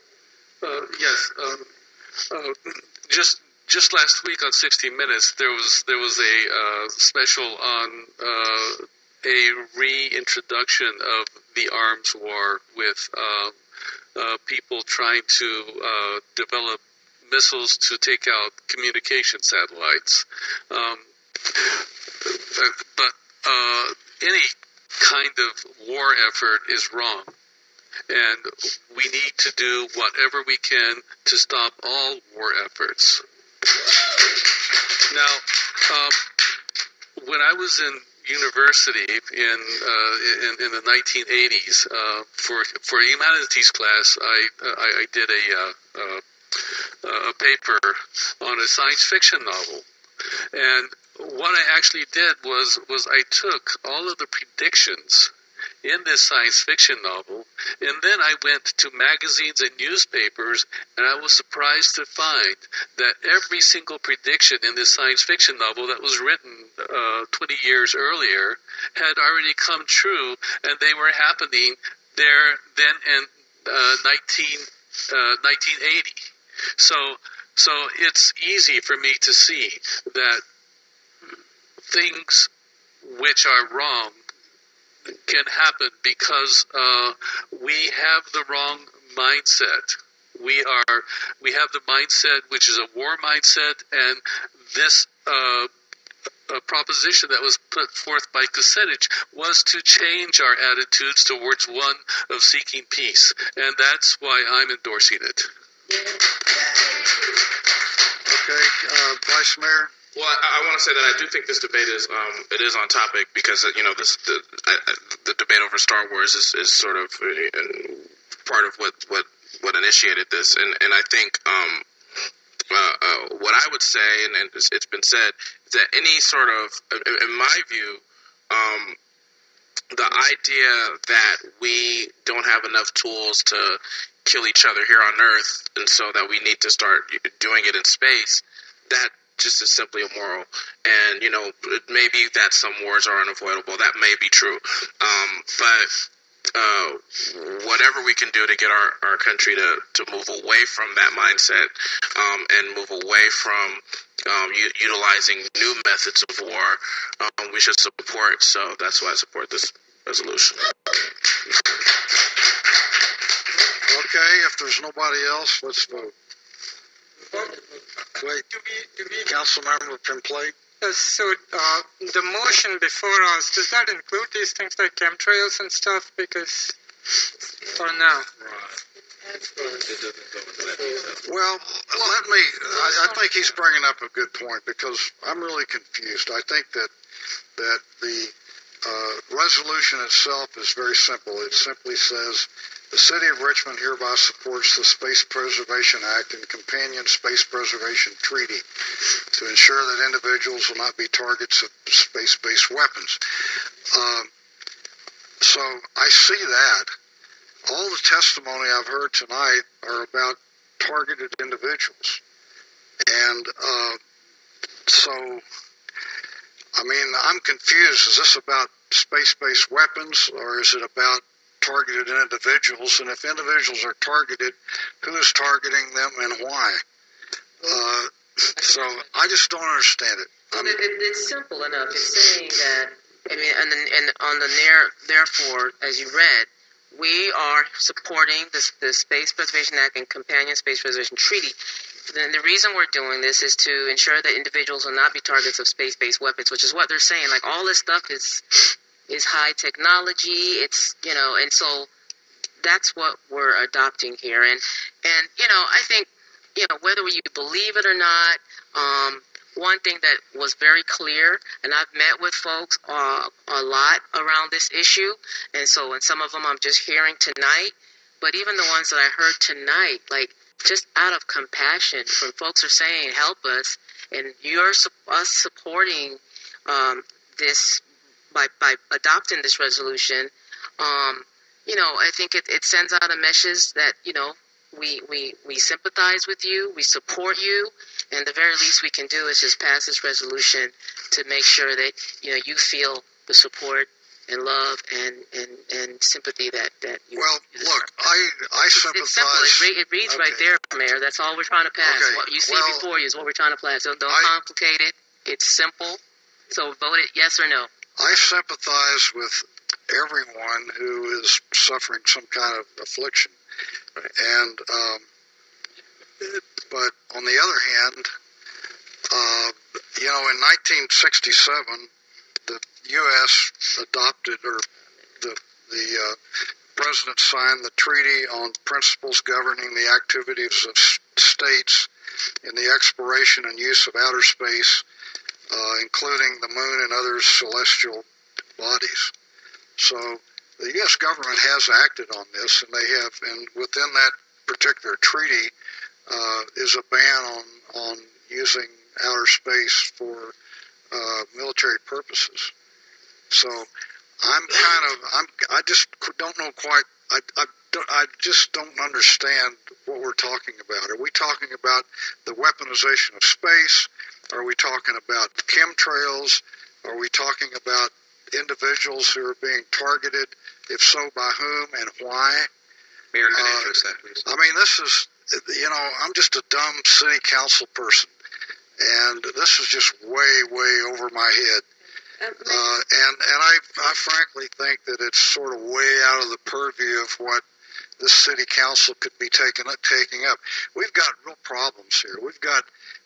Yes. Just last week on 60 Minutes, there was a special on a reintroduction of the arms war with people trying to develop missiles to take out communication satellites. But any kind of war effort is wrong. And we need to do whatever we can to stop all war efforts. Now, when I was in university in the 1980s, for a humanities class, I did a paper on a science fiction novel. And what I actually did was I took all of the predictions in this science fiction novel, and then I went to magazines and newspapers, and I was surprised to find that every single prediction in this science fiction novel that was written 20 years earlier had already come true, and they were happening there then in 1980. So it's easy for me to see that things which are wrong can happen because we have the wrong mindset. We have the mindset which is a war mindset, and this proposition that was put forth by Kucinich was to change our attitudes towards one of seeking peace, and that's why I'm endorsing it. Okay, Vice Mayor. Well, I want to say that I do think this debate is on topic because the debate over Star Wars is sort of part of what initiated this, and I think what I would say, and it's been said, is that any sort of, in my view, the idea that we don't have enough tools to kill each other here on Earth, and so that we need to start doing it in space, that just is simply immoral. And, maybe that some wars are unavoidable. That may be true. But whatever we can do to get our country to move away from that mindset and move away from utilizing new methods of war, we should support. So that's why I support this resolution. Okay, if there's nobody else, let's vote. Wait, Councilmember Pimplate? So the motion before us, does that include these things like chemtrails and stuff? Because, or no? Well, I think he's bringing up a good point because I'm really confused. I think that the resolution itself is very simple. It simply says, the City of Richmond hereby supports the Space Preservation Act and companion Space Preservation Treaty to ensure that individuals will not be targets of space-based weapons. So I see that. All the testimony I've heard tonight are about targeted individuals. And so, I mean, I'm confused. Is this about space-based weapons, or is it about targeted individuals? And if individuals are targeted, who is targeting them and why? So I just don't understand it. It's simple enough. It's saying that, I mean, and on the therefore, as you read, we are supporting the Space Preservation Act and Companion Space Preservation Treaty. And the reason we're doing this is to ensure that individuals will not be targets of space-based weapons, which is what they're saying. Like, all this stuff is high technology. It's, you know, and so that's what we're adopting here. And you know, I think, you know, whether you believe it or not, one thing that was very clear, and I've met with folks a lot around this issue, and so, and some of them I'm just hearing tonight, but even the ones that I heard tonight, like, just out of compassion, when folks are saying, help us, and us supporting this by adopting this resolution, you know, I think it sends out a message that, you know, we sympathize with you, we support you, and the very least we can do is just pass this resolution to make sure that, you know, you feel the support and love and sympathy that you. Well, look, I sympathize. It's simple. It reads right there, Mayor. That's all we're trying to pass. Okay. What you see before you is what we're trying to pass. So don't complicate it. It's simple. So vote it yes or no. I sympathize with everyone who is suffering some kind of affliction. And, but on the other hand, you know, in 1967, the U.S. adopted, or the President signed the Treaty on Principles Governing the Activities of States in the Exploration and Use of Outer Space, including the Moon and other celestial bodies. So the U.S. government has acted on this, and they have, and within that particular treaty is a ban on using outer space for military purposes. So I just don't know quite. I just don't understand what we're talking about. Are we talking about the weaponization of space? Are we talking about chemtrails? Are we talking about individuals who are being targeted? If so, by whom and why? Mayor, can I address that, please? I mean, this is, you know, I'm just a dumb city council person, and this is just way over my head. And I frankly think that it's sort of way out of the purview of what this city council could be taking up. We've got real problems here. We've got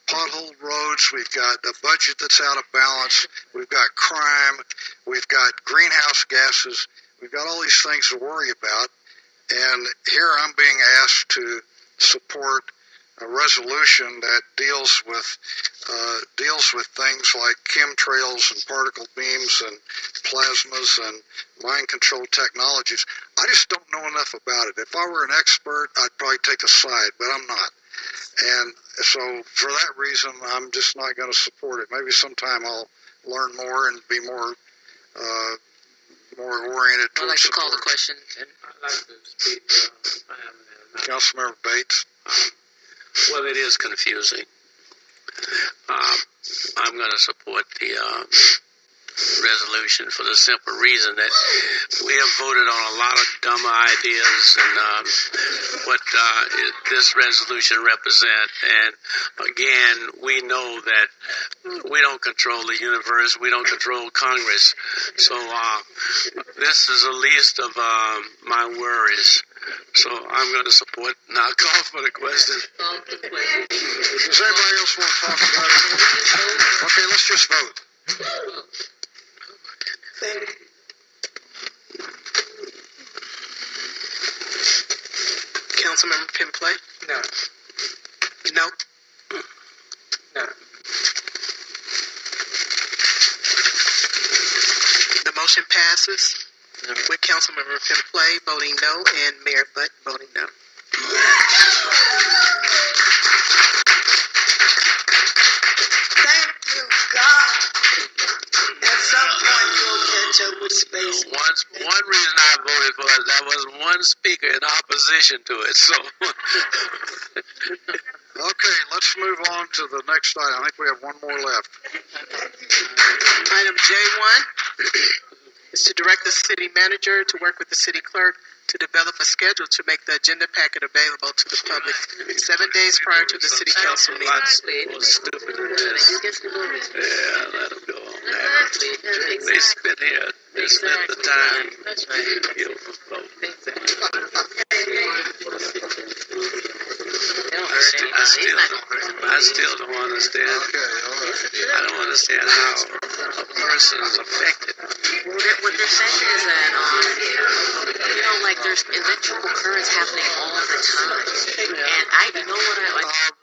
potholed roads. We've got a budget that's out of balance. We've got crime. We've got greenhouse gases. We've got all these things to worry about. And here I'm being asked to support a resolution that deals with things like chemtrails and particle beams and plasmas and mind control technologies. I just don't know enough about it. If I were an expert, I'd probably take a side, but I'm not. And so for that reason, I'm just not going to support it. Maybe sometime I'll learn more and be more oriented towards I'd like to call support. the question. I'd like to speak. Councilmember Bates. Well, it is confusing. I'm going to support the resolution for the simple reason that we have voted on a lot of dumb ideas and what this resolution represents. And again, we know that we don't control the universe. We don't control Congress. So this is the least of my worries. So I'm going to support, now call for the question. Does anybody else want to talk about it? Okay, let's just vote. Councilmember Pimplay? No. No. No. The motion passes with Councilmember Pimplay voting no and Mayor Butt voting no. Thank you, God. At some point, you'll catch up with space. One reason I voted for it, there was one speaker in opposition to it, so. Okay, let's move on to the next item. I think we have one more left. Item J1 is to direct the city manager to work with the city clerk to develop a schedule to make the agenda packet available to the public 7 days prior to the city council meeting. Stupid yeah, let them go on that. They spent here, they spent the time. That's right. I still don't understand. I don't understand how a person is affected. What they're saying is that, like there's electrical currents happening all the time. And you know what I like?